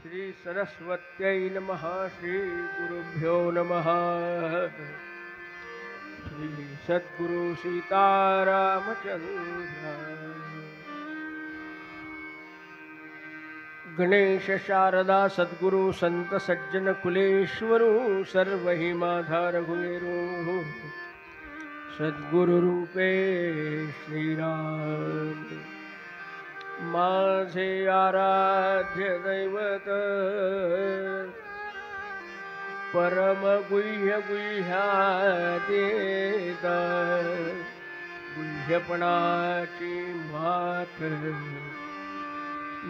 श्री सरस्वत्यै नमः। श्री गुरुभ्यो नमः। श्री सद्गुरु सीतारामचंद्र। गणेश शारदा सद्गुरु संत सज्जन कुलेश्वरू सर्वहि माधा रघुवीरू सद्गुरु रूपे श्रीराम। माझे आराध्य दैवत परम गुह्य गुह्यातीत गुह्यपणाची मात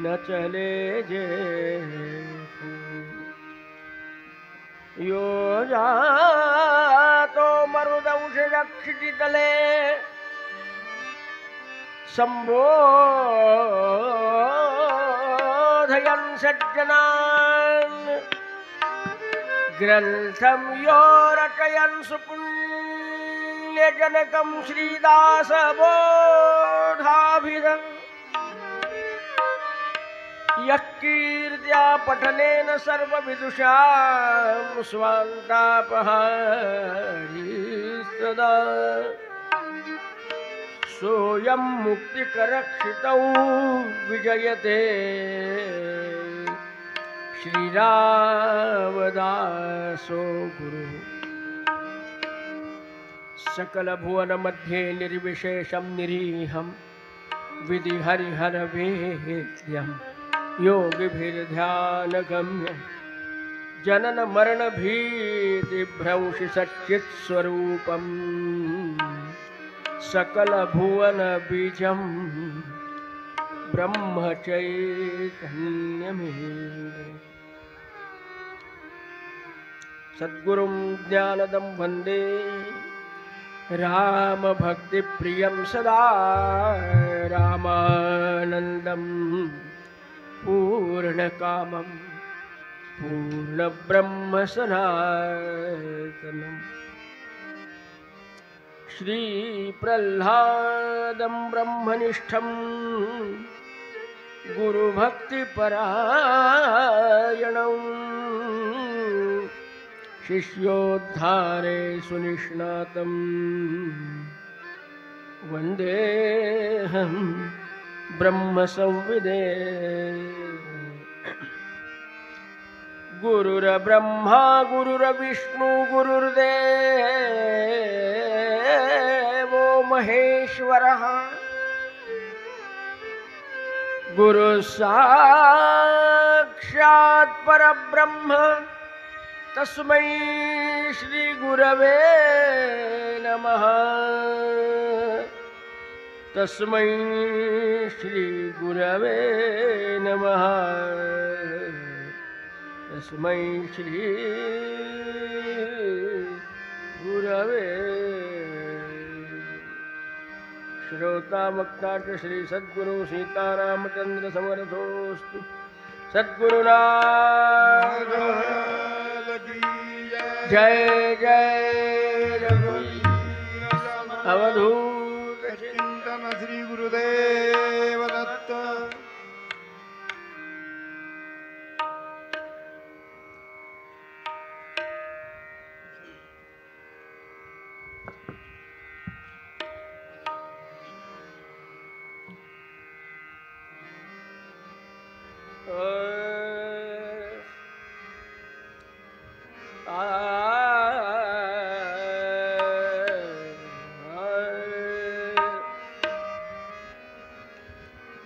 न चले जे यो जातो मरुदंश क्षितितले संबोधयन् सज्जनान् ग्रंथं यो रचयन् सुपुण्यजनकं श्रीदासबोधाभिधम् यत्कीर्त्या पठनेन सर्वविदुषां स्वान्तापहारी सदा सोऽयं मुक्तिकरक्षितौ विजयते श्रीरामदासो गुरु। सकलभुवनमध्ये निर्विशेषं निरीहं विधिहरिहरवेद्यं योगिभिर्ध्यानगम्यं जननमरणभीतिभ्रंशि सच्चित्स्वरूपम् सकलभुवनबीजं ब्रह्मचैतन्यमीडे। सद्गुरुं ज्ञानदं वन्दे रामभक्तिप्रियं सदा रामानन्दं पूर्णकामं पूर्णब्रह्मसनातनम्। श्रीप्रह्लादं ब्रह्मनिष्ठं गुरुभक्तिपरायणं शिष्योद्धारे सुनिष्णातं वन्देऽहं ब्रह्मसंविदे। गुरुर्ब्रह्मा गुरुर्विष्णु गुरुर्देवो महेश्वरः गुरुसाक्षात् परब्रह्म तस्मै श्री गुरवे नमः। तस्मै श्री गुरवे नमः। तस्मै श्री गुरवे। श्रोता वक्ता च श्री सद्गुरु सीतारामचंद्र समर्थोस्तु। सद्गुरुनाथ जय जय रघुवीर अवधूत चिंतन श्री गुरुदेव दत्त।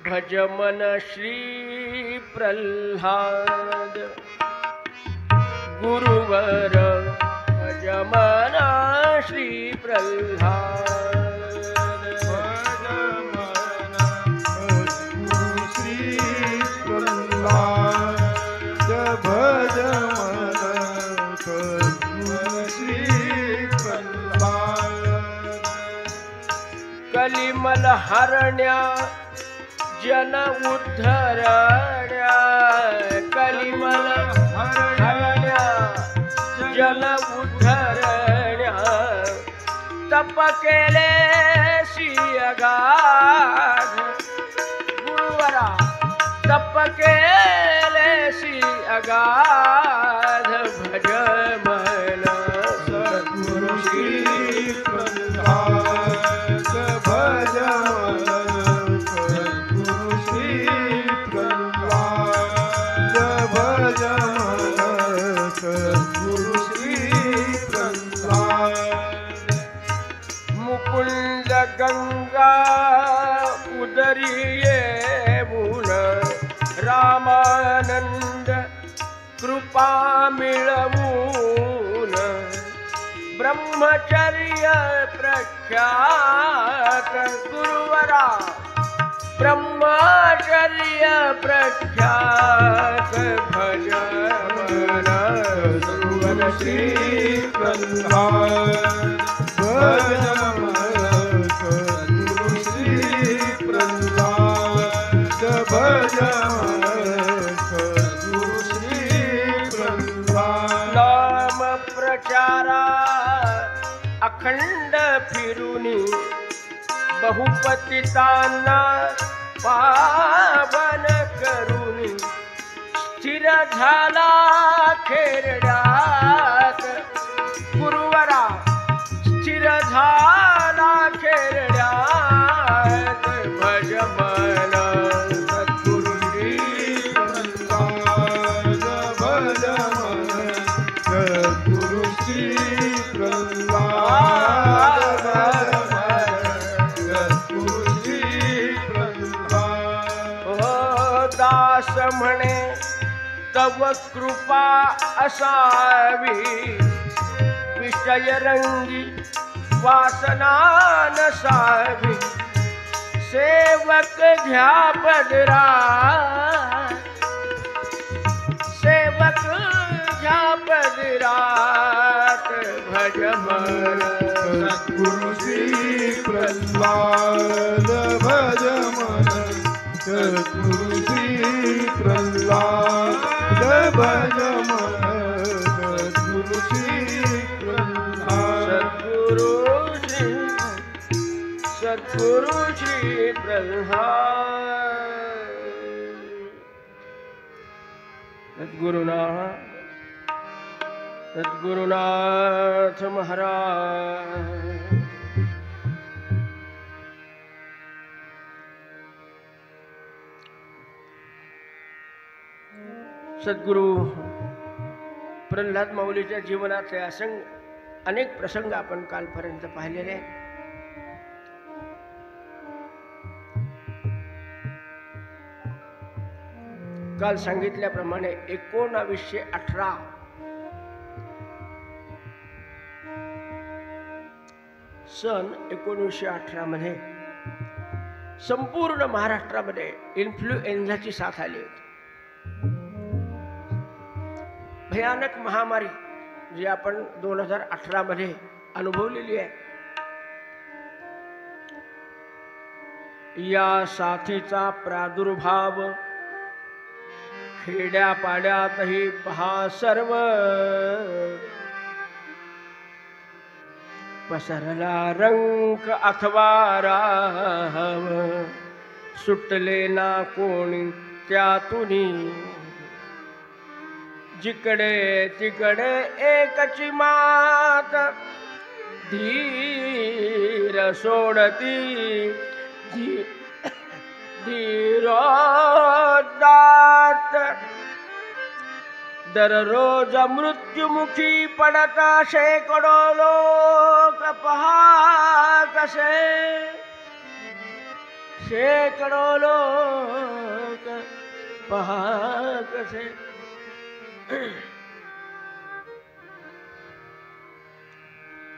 भज मन श्री प्रह्लाद गुरुवर भज मन श्री प्रह्लाद भज मन गुरु श्री प्रह्लाद भज मन गुरु श्री प्रह्लाद। कलिमल हरण्या जन उद्धरण्या कलिमल हरण्या जन उद्धरण्या तप केले सियगाध गुरुवरा तप केले सी प्रल्हाद भज मन सद्गुरु श्री प्रल्हाद भज मन सद्गुरु श्री प्रल्हाद भज मन सद्गुरु श्री प्रल्हाद मुकुंद गंगा उदरिये मुन रामानंद कृपा मिळवून ब्रह्मचर्य प्रख्यात गुरुवरा ब्रह्मचर्य प्रख्यात भज मन सद्गुरु श्री प्रल्हाद भज मन सद्गुरु श्री प्रल्हाद भज मन सद्गुरु श्री प्रल्हाद नाम प्रचारा अखंड फिरुनी बहुपतितांना पावन करुनी स्थिर झाला खेरड्यात गुरुवरा स्थिर झाला खेरड्यात भज मन सद्गुरु श्री प्रल्हाद भज मन सद्गुरु श्री प्रल्हाद भज मन सद्गुरु श्री प्रल्हाद ओ दास म्हणे तव कृपा असावी विषय रंगी वासना नसावी सेवक घ्या पदरा सेवक घ्या पदरात भज मन सद्गुरु श्री प्रल्हाद भज मन सद्गुरु श्री प्रल्हाद भज मन सद्गुरु श्री प्रल्हाद सद्गुरु श्री प्रल्हाद सद्गुरुनाथ महाराज सद्गुरु प्रल्हाद माऊलीच्या जीवनाचे अनेक प्रसंग आपण कालपर्यंत पाहिलेले आहेत. काल सांगितल्याप्रमाणे 1918 सन 1918 मध्ये संपूर्ण महाराष्ट्रामध्ये इन्फ्लुएन्झाची साथ आली होती. भयानक महामारी जी आपण 2018 मध्ये अनुभवलेली आहे. या साथीचा प्रादुर्भाव खेड्यापाड्यातही पहा सर्व पसरला रंक अथवा राम सुटले ना कोणी त्यातुनी जिकडे तिकडे एकची मात धीर सोडती धीरोदात दररोज मृत्युमुखी पडता शेकडो लोक पहा कसे शेकडो लोक पहा कसे.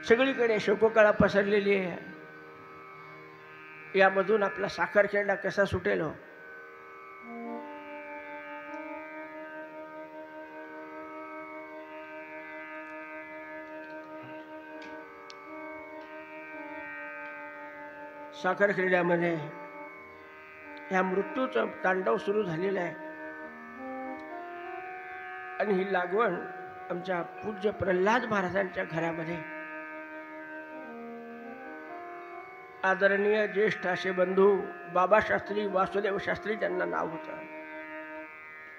सगळीकडे शोककळा पसरलेली आहे. यामधून आपला साखरखेंडा कसा सुटेल हो. साखरखेड्यामध्ये ह्या मृत्यूचं तांडव सुरू झालेलं आहे. आणि ही लागवण आमच्या पूज्य प्रल्हाद महाराजांच्या घरामध्ये आदरणीय ज्येष्ठ असे बंधू बाबा शास्त्री वासुदेव शास्त्री त्यांना नाव होतं.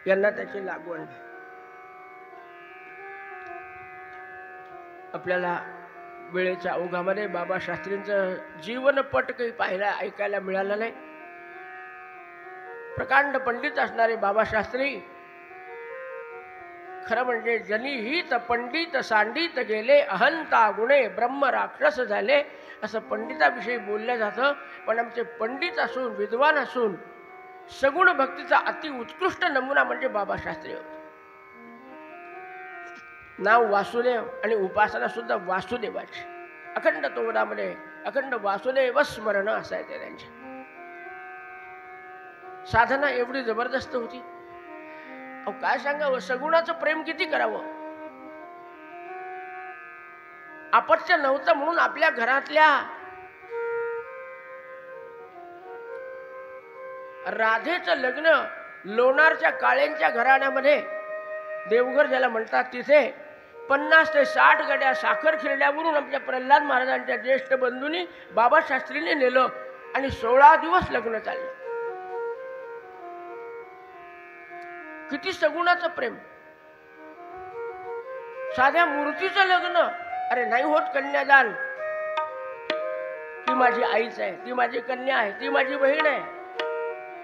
यांना त्याची लागवण आपल्याला वेळेच्या ओघामध्ये बाबा शास्त्रींचं जीवनपट काही पाहायला ऐकायला मिळालं नाही. प्रकांड पंडित असणारे बाबा शास्त्री खरं म्हणजे जनी हित पंडित सांडित गेले अहंता गुणे ब्रह्म राक्षस झाले असं पंडिताविषयी बोललं जातं. पण आमचे पंडित असून विद्वान असून सगुण भक्तीचा अति उत्कृष्ट नमुना म्हणजे बाबा शास्त्री होते. नाव वासुदेव आणि उपासना सुद्धा वासुदेवाची. अखंड तोडामध्ये अखंड वासुदेव स्मरण असायचे त्यांचे. साधना एवढी जबरदस्त होती. अहो काय सांगावं, सगुणाचं प्रेम किती करावं. अपत्य नव्हतं म्हणून आपल्या घरातल्या राधेचं लग्न लोणारच्या काळ्यांच्या घराण्यामध्ये, देवघर ज्याला म्हणतात, तिथे 50 ते 60 गाड्या साखर खिरड्यावरून आमच्या प्रल्हाद महाराजांच्या ज्येष्ठ बंधूंनी बाबा शास्त्रीने नेलं आणि 16 दिवस लग्न चाललं. किती सगुणाचं प्रेम. साध्या मूर्तीचं लग्न, अरे नाही होत कन्यादान, ती माझी आईच आहे, ती माझी कन्या आहे, ती माझी बहीण आहे.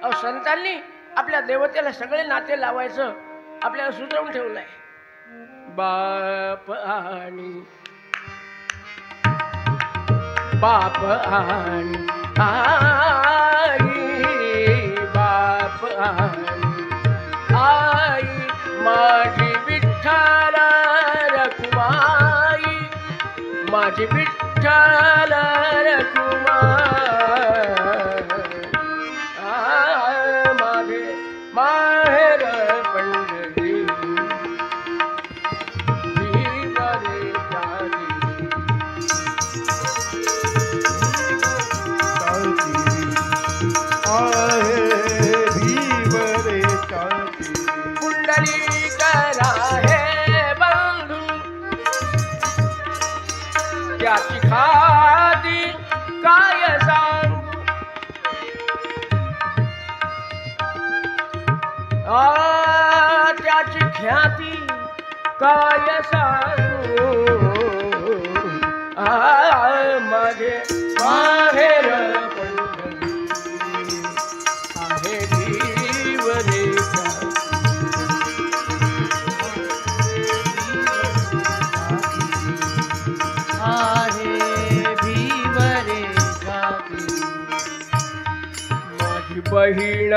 अहो संतांनी आपल्या देवतेला सगळे नाते लावायचं आपल्याला सुचवून ठेवलंय. बाप आणि आई, बाप आणि आई, माझी विठ्ठल रखुमाई, माझी विठ्ठल रखुमाई, माझे माहेर पंढरी, भीमरे जाती, आहे भीमरे जाती, पुंडलिकला हे बंधू, त्याची खाती काय सांगू, त्याची ख्याती काय सांगू, माझे माहेर पंढरी आहे भीमरे बहीण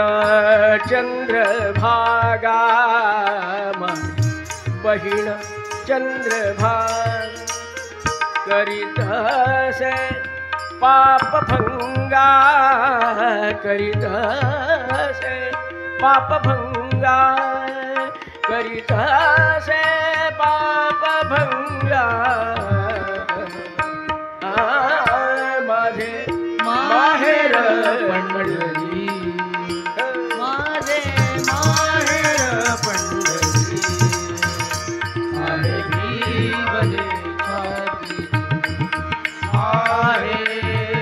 चंद्रभागा, बहीण चंद्रभाग करीत से पाप भंगा, करीत से पाप भंगा, करीत से पाप भंगा, माझे माहेर पंढरी, माझे माहेर पंढरी आहे भीमरे जाती, आहे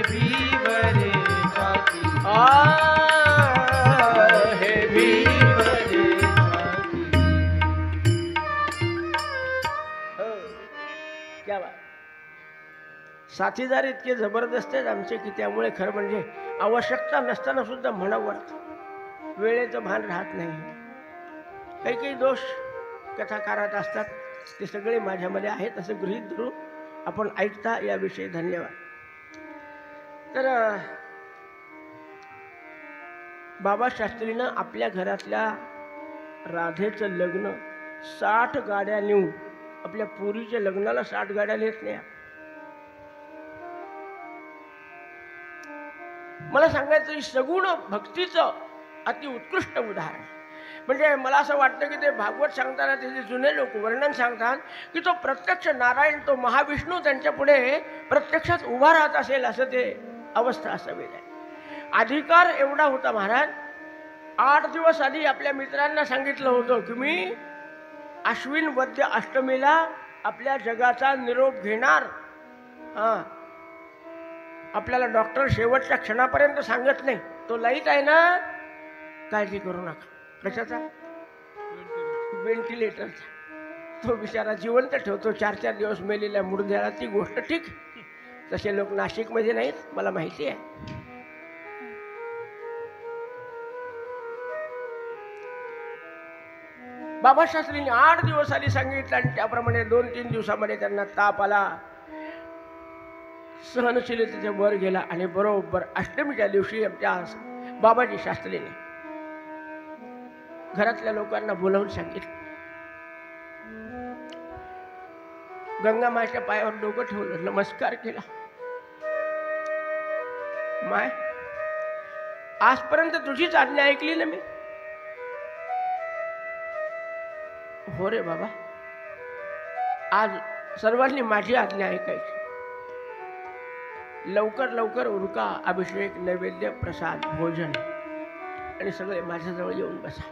भीमरे जाती, आहे भीमरे जाती. क्या बात. साथीदार इतके जबरदस्त आहेत आमचे की त्यामुळे खरं म्हणजे आवश्यकता नसताना सुद्धा म्हणावं वाटतं. वेळेचं भान राहत नाही. काही काही दोष कथाकारात असतात, ते सगळे माझ्यामध्ये आहेत असं गृहीत धरून आपण ऐकता याविषयी धन्यवाद. तर बाबा शास्त्रीनं आपल्या घरातल्या राधेचं लग्न 60 गाड्या नेऊन, आपल्या पोरीच्या लग्नाला 60 गाड्या नेत नाही. मला सांगायचं सगुण भक्तीचं अति उत्कृष्ट उदाहरण. म्हणजे मला असं वाटतं की ते भागवत सांगताना त्याचे जुने लोक वर्णन सांगतात की तो प्रत्यक्ष नारायण, तो महाविष्णू त्यांच्या पुढे प्रत्यक्षात उभा राहत असेल असं ते अवस्था असावी. अधिकार एवढा होता महाराज. 8 दिवस आधी आपल्या मित्रांना सांगितलं होतं की मी अश्विन वद्य अष्टमीला आपल्या जगाचा निरोप घेणार. आपल्याला डॉक्टर शेवटच्या क्षणापर्यंत सांगत नाही तो लाईट आहे ना, काळजी करू नका. कशाचा? व्हेंटिलेटरचा. तो बिचारा जिवंत ठेवतो 4-4 दिवस मेलेल्या मुडद्याला. ती गोष्ट ठीक. तसे लोक नाशिकमध्ये नाहीत, मला माहिती आहे. बाबा शास्त्रींनी 8 दिवस आधी सांगितलं आणि त्याप्रमाणे 2-3 दिवसामध्ये त्यांना ताप आला. सहनशीलतेचा वर गेला आणि बरोबर अष्टमीच्या दिवशी आमच्या बाबाजी शास्त्रीने घरातल्या लोकांना बोलावून सांगितलं. गंगामाईच्या पायावर डोकं ठेवलं, नमस्कार केला. माय, आजपर्यंत तुझीच आज्ञा ऐकली ना मी. हो रे बाबा, आज सर्वांनी माझी आज्ञा ऐकायची. लवकर लवकर उरका, अभिषेक, नैवेद्य, प्रसाद, भोजन आणि सगळे माझ्याजवळ येऊन बसा.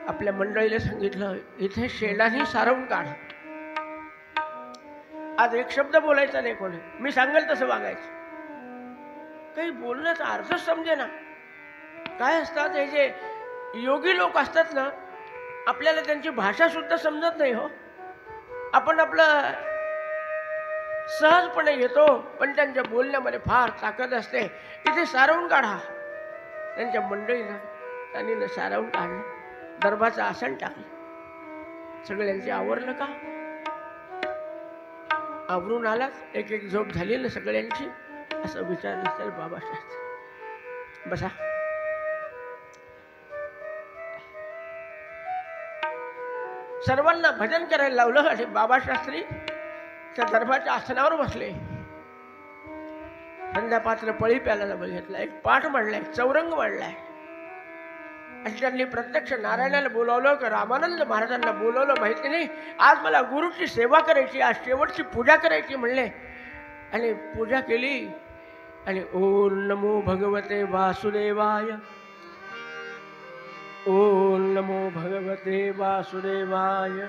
आपल्या मंडळीला सांगितलं, इथे शेणाने सारवून काढ. आज एक शब्द बोलायचा नाही कोणी. मी सांगेल तसं वागायचं. काही बोलण्याचा अर्थच समजे ना. काय असतात हे जे योगी लोक असतात ना, आपल्याला त्यांची भाषा सुद्धा समजत नाही हो. आपण आपलं सहजपणे घेतो, पण त्यांच्या बोलण्यामध्ये फार ताकद असते. इथे सारवून काढा. त्यांच्या मंडळीनं त्यांनी सारवून काढलं. दरबाचं आसन टाकलं. सगळ्यांचे आवरलं का? आवरून आलात? एक एक झोप झाली ना सगळ्यांची? असं विचारलं तर बाबा शास्त्री बसा. सर्वांना भजन करायला लावलं आणि बाबा शास्त्री त्या दरबारच्या आसनावर बसले. संध्यापात्र पळी प्यायला बघितला, एक पाठ मांडलाय, चौरंग मांडलाय. आणि त्यांनी प्रत्यक्ष नारायणाला बोलावलं का रामानंद महाराजांना बोलावलं माहिती नाही. आज मला गुरुची सेवा करायची, आज शेवटची पूजा करायची म्हणले. आणि पूजा केली आणि ओम नमो भगवते वासुदेवाय, ओम नमो भगवते वासुदेवाय.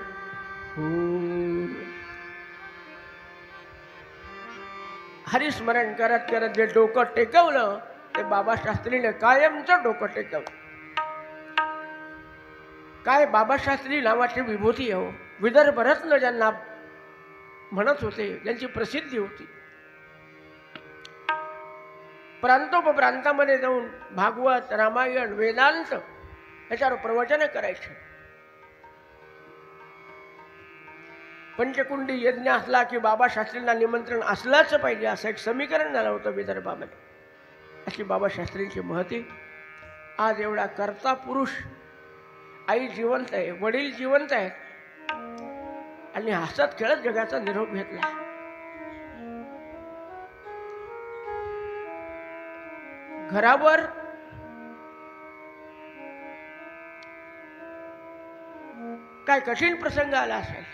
हरिस्मरण करत करत जे डोकं टेकवलं ते बाबा शास्त्रीने कायमचं डोकं टेकवलं. काय बाबा शास्त्री नावाची विभूती हो. विदर्भ रत्न ज्यांना म्हणत होते, ज्यांची प्रसिद्धी होती. प्रांतोपप्रांतामध्ये जाऊन भागवत, रामायण, वेदांत याच्यावर प्रवचन करायचे. पंचकुंडी यज्ञ असला की बाबा शास्त्रींना निमंत्रण असलंच पाहिजे, असं एक समीकरण झालं होतं विदर्भामध्ये. अशी बाबा शास्त्रींची महती. आज एवढा कर्ता पुरुष, आई जिवंत आहे, वडील जिवंत आहेत आणि हसत खेळत जगाचा निरोप घेतला. घरावर काय कठीण प्रसंग आला असेल,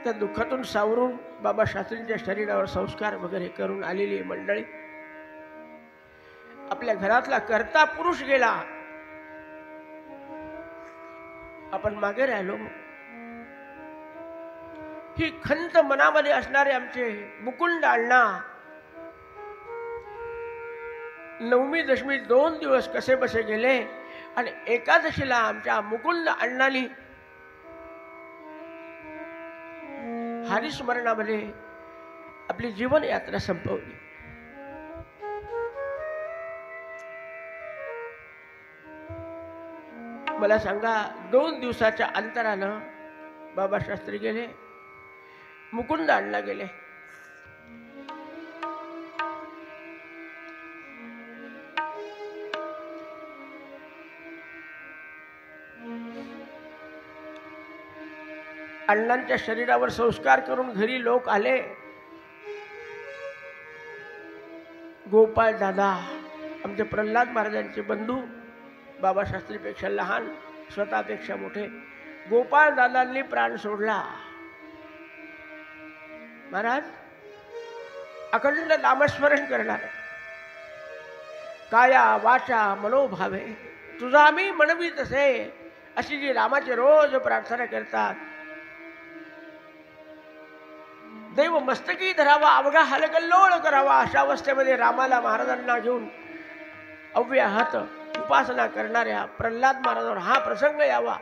त्या दुःखातून सावरून बाबा शास्त्रींच्या शरीरावर संस्कार वगैरे करून आलेली मंडळी. आपल्या घरातला कर्ता पुरुष गेला, आपण मागे राहिलो. ही खंत मनामध्ये असणारे आमचे मुकुंद अण्णा 9वी दशमी 2 दिवस कसे बसे गेले. आणि एकादशीला आमच्या मुकुंद अण्णांनी हरिस्मरणामध्ये आपली जीवन यात्रा संपवली. मला सांगा, 2 दिवसाच्या अंतरानं बाबा शास्त्री गेले, मुकुंद अण्णा गेले. अण्णांच्या शरीरावर संस्कार करून घरी लोक आले. गोपाळ दादा, आमचे प्रल्हाद महाराजांचे बंधू, बाबा शास्त्रीपेक्षा लहान, स्वतःपेक्षा मोठे, गोपाळ दादांनी प्राण सोडला. महाराज अखंड नामस्मरण करणार, काया वाचा मनोभावे तुझा आम्ही म्हणवी तसे, अशी जी रामाची रोज प्रार्थना करतात. देव मस्तकी धरावा, अवघा हलकल्लोळ करावा, अशा अवस्थेमध्ये रामाला महाराजांना घेऊन अव्याहत उपासना करणाऱ्या प्रल्हाद महाराजांवर हा प्रसंग यावा.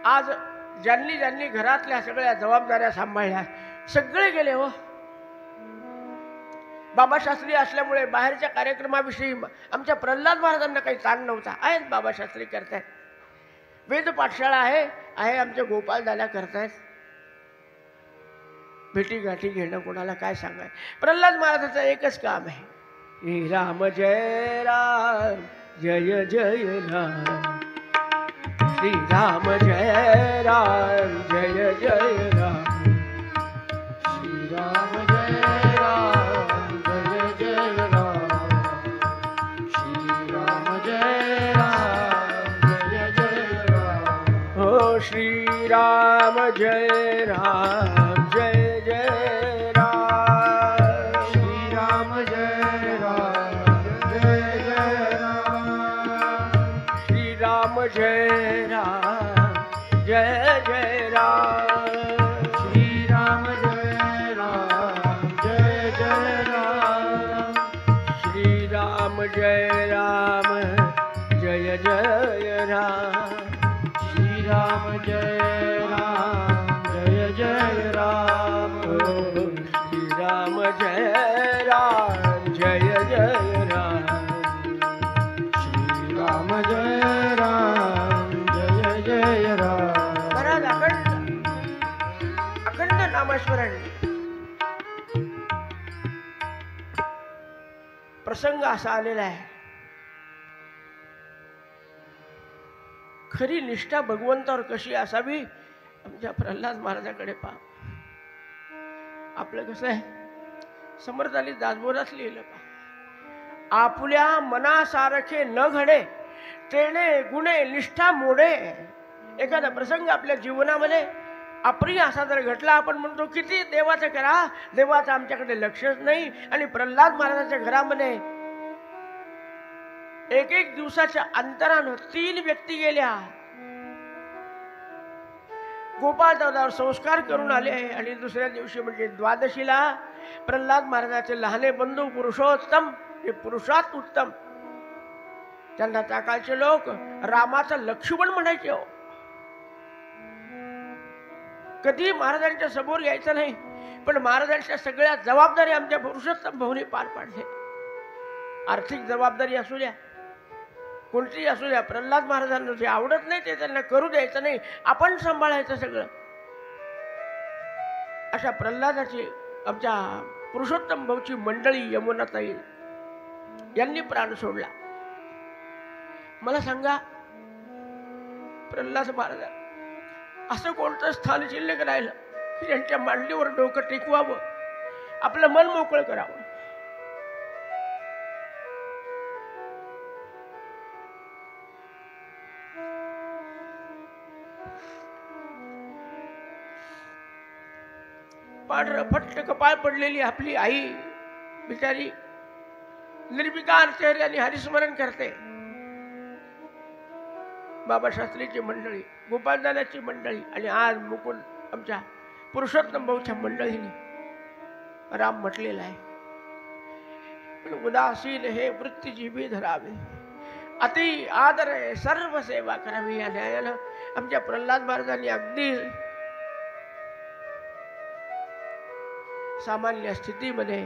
आज ज्यांनी ज्यांनी घरातल्या सगळ्या जबाबदाऱ्या सांभाळल्या सगळे गेले हो. बाबा शास्त्री असल्यामुळे बाहेरच्या कार्यक्रमाविषयी आमच्या प्रल्हाद महाराजांना काही ताण नव्हता. आहेत बाबा शास्त्री करतायत, वेद पाठशाळा आहे आमच्या गोपाल दादा करतायत. भेटी गाठी घेणं कोणाला काय सांगाय. प्रल्हाद महाराजाचं एकच काम आहे, श्री राम जय राम जय जय राम, श्री राम जय राम जय जय राम, श्री राम जय राम जय जय राम, श्री राम जय राम जय जय राम. हो श्री राम जय राम जय जय राम, श्री राम जय राम जय जय राम, श्री राम जय राम जय जय राम, श्री राम जय राम जय जय राम, श्री राम जय राम जय जय राम, श्री राम जय राम जय जय राम, श्री राम जय राम जय जय राम, श्री राम जय राम जय जय राम. महाराज अखंड नामस्मरण. प्रसंग असा आलेला आहे, खरी निष्ठा भगवंतावर कशी असावी आमच्या प्रल्हाद महाराजाकडे पहा. आपलं कसं आहे, समर्थाली दासबोधात लिहिलं पहा, आपुल्या मनासारखे न घडे तेणे गुणे निष्ठा मोडे. एखादा प्रसंग आपल्या जीवनामध्ये अप्रिय असा जर घडला, आपण म्हणतो किती देवाचं करा, देवाचं आमच्याकडे लक्षच नाही. आणि प्रल्हाद महाराजांच्या घरामध्ये एक दिवसाच्या अंतरानं 3 व्यक्ती गेल्या. गोपाळ दादावर संस्कार करून आले आणि दुसऱ्या दिवशी म्हणजे द्वादशीला प्रल्हाद महाराजाचे लहाने बंधू पुरुषोत्तम, हे पुरुषात उत्तम, त्यांना त्या काळचे लोक रामाचा लक्ष्मण म्हणायचे हो. कधी महाराजांच्या समोर यायचं नाही, पण महाराजांच्या सगळ्या जबाबदारी आमच्या पुरुषोत्तम भाऊनी पार पाडले. आर्थिक जबाबदारी असू द्या, कोणतीही असू द्या, प्रल्हाद महाराजांना जे आवडत नाही ते त्यांना करू द्यायचं नाही, आपण सांभाळायचं सगळं. अशा प्रल्हादाची आमच्या पुरुषोत्तम भाऊची मंडळी यमुनाताई यांनी प्राण सोडला. मला सांगा, प्रल्हाद महाराज असं कोणतं स्थान शिल्लक राहिलं की त्यांच्या मांडीवर डोकं टेकवावं, आपलं मन मोकळं करावं. पांढरं फट्ट कपाळ पडलेली आपली आई बिचारी निर्विकार चेहऱ्याने हरिस्मरण करते. बाबा शास्त्रीची मंडळी, गोपालदादाची मंडळी आणि आज मुकुंद आमच्या पुरुषोत्तम भाऊच्या मंडळीने राम म्हटलेला आहे. पण उदासीन हे वृत्ती जीवी धरावे, अति आदर सर्व सेवा करावी. या न्यायानं आमच्या प्रल्हाद महाराजांनी अगदी सामान्य स्थितीमध्ये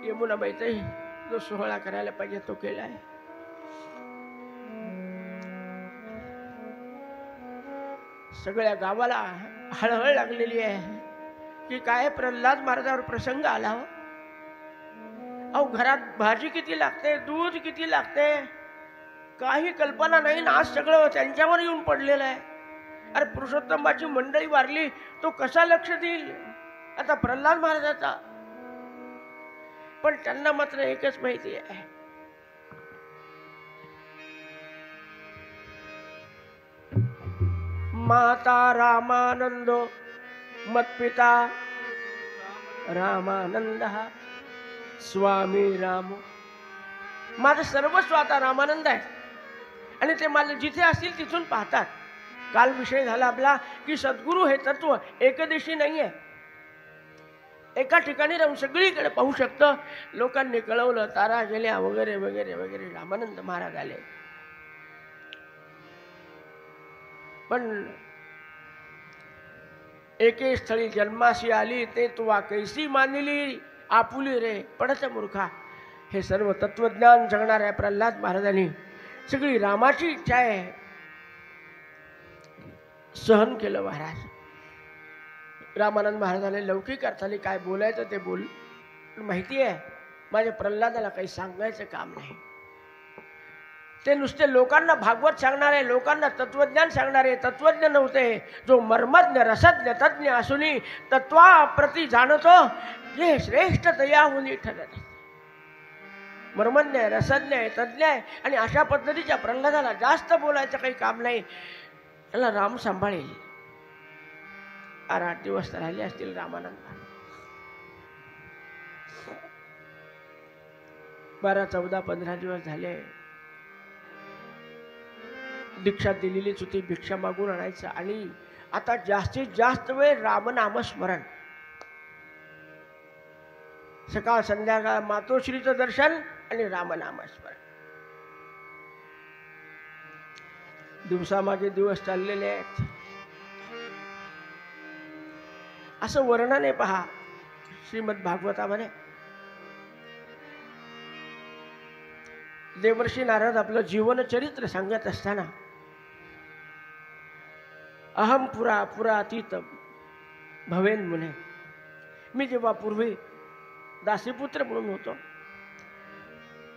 यमुनाबाईचाही जो सोहळा करायला पाहिजे तो केला आहे. सगळ्या गावाला हळहळ लागलेली आहे की काय प्रल्हाद महाराजांवर प्रसंग आला हो. अहो, घरात भाजी किती लागते, दूध किती लागते, काही कल्पना नाही. आज सगळं त्यांच्यावर येऊन पडलेलं आहे. अरे पुरुषोत्तमाची मंडळी वारली, तो कसा लक्ष देईल आता प्रल्हाद महाराजाचा. पण त्यांना मात्र एकच माहिती आहे, माता रामानंद मत्पिता रामानंद स्वामी राम. माझं सर्वस्व आता रामानंद आहे आणि ते मला जिथे असतील तिथून पाहतात. काल विषय झाला आपला की सद्गुरू हे तत्व एकदेशी नाही आहे. एका ठिकाणी राहून सगळीकडे पाहू शकतं. लोकांनी कळवलं, तारा गेल्या वगैरे वगैरे वगैरे. रामानंद महाराज आले. पण एके स्थळी जन्माशी आली ते तुवा कैसी मानिली आपुली रे पडत मूर्खा. हे सर्व तत्वज्ञान जगणाऱ्या प्रल्हाद महाराजांनी सगळी रामाची इच्छा आहे सहन केलं. महाराज रामानंद महाराजांनी लौकिक अर्थाने काय बोलायचं ते बोल. पण माहिती आहे माझ्या प्रल्हादाला काही सांगायचं काम नाही. ते नुसते लोकांना भागवत सांगणारे, लोकांना तत्वज्ञान सांगणारे तत्वज्ञ नव्हते. जो मर्मज्ञ रसज्ञ तज्ञ असूनही तत्वाप्रती जाणतो जे श्रेष्ठ तयाहुनी ठरत. मर्मज्ञ रसज्ञ आहे, तज्ञ आहे. आणि अशा पद्धतीच्या प्रल्हादाला जास्त बोलायचं काही काम नाही. त्याला राम सांभाळेल. 8 दिवस राहिले असतील रामानंद. 12, 14, 15 दिवस झाले. दीक्षा दिलेलीच होती. भिक्षा मागून आणायचं. आणि आता जास्तीत जास्त वेळ रामनामस्मरण. सकाळ संध्याकाळ मातोश्रीचं दर्शन आणि रामनामस्मरण. दिवसामागे दिवस चाललेले आहेत. असं वर्णन आहे पहा श्रीमद भागवतामध्ये. देवर्षी नारद आपलं जीवनचरित्र सांगत असताना अहम पुरा पुरातीत भवेन मुने. मी जेव्हा पूर्वी दासीपुत्र म्हणून होतो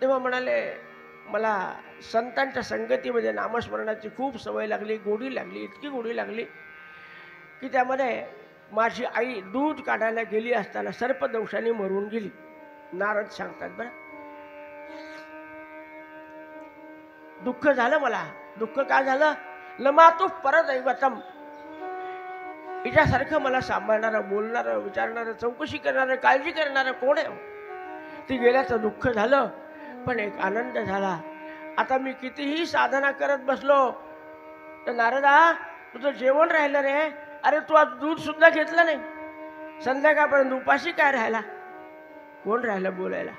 तेव्हा म्हणाले मला संतांच्या संगतीमध्ये नामस्मरणाची खूप सवय लागली, गोडी लागली, इतकी गोडी लागली की त्यामध्ये माझी आई दूध काढायला गेली असताना सर्पदंशाने मरून गेली. नारद सांगतात बरं. दुःख झालं मला. दुःख काय झालं? लमातु परदैवतम. हिच्यासारखं मला सांभाळणारं, बोलणारं, विचारणारं, चौकशी करणारं, काळजी करणारं कोण आहे? ती गेल्याचं दुःख झालं पण एक आनंद झाला. आता मी कितीही साधना करत बसलो तर नारदा तुझं जेवण राहिलं रे. अरे तू आज दूध सुद्धा घेतलं नाही. संध्याकाळपर्यंत उपाशी काय राहिला? कोण राहिलं बोलायला?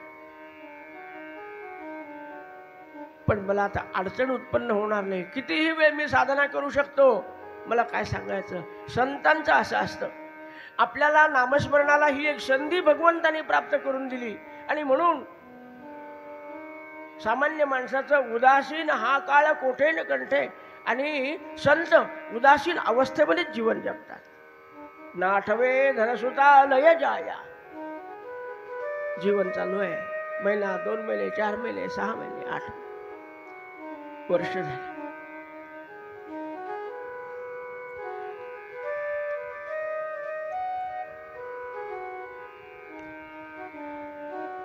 पण मला आता अडचण उत्पन्न होणार नाही. कितीही वेळ मी साधना करू शकतो. मला काय सांगायचं? संतांचं असं असतं. आपल्याला नामस्मरणाला ही एक संधी भगवंताने प्राप्त करून दिली. आणि म्हणून सामान्य माणसाचं उदासीन हा काळ कोठे न कंठे. आणि संत उदासीन अवस्थेमध्ये जीवन जगतात. ना आठवे धनसुता लय जाया. जीवन चालू आहे. महिना, 2 महिने, 4 महिने, 6 महिने, 8 वर्ष झाले.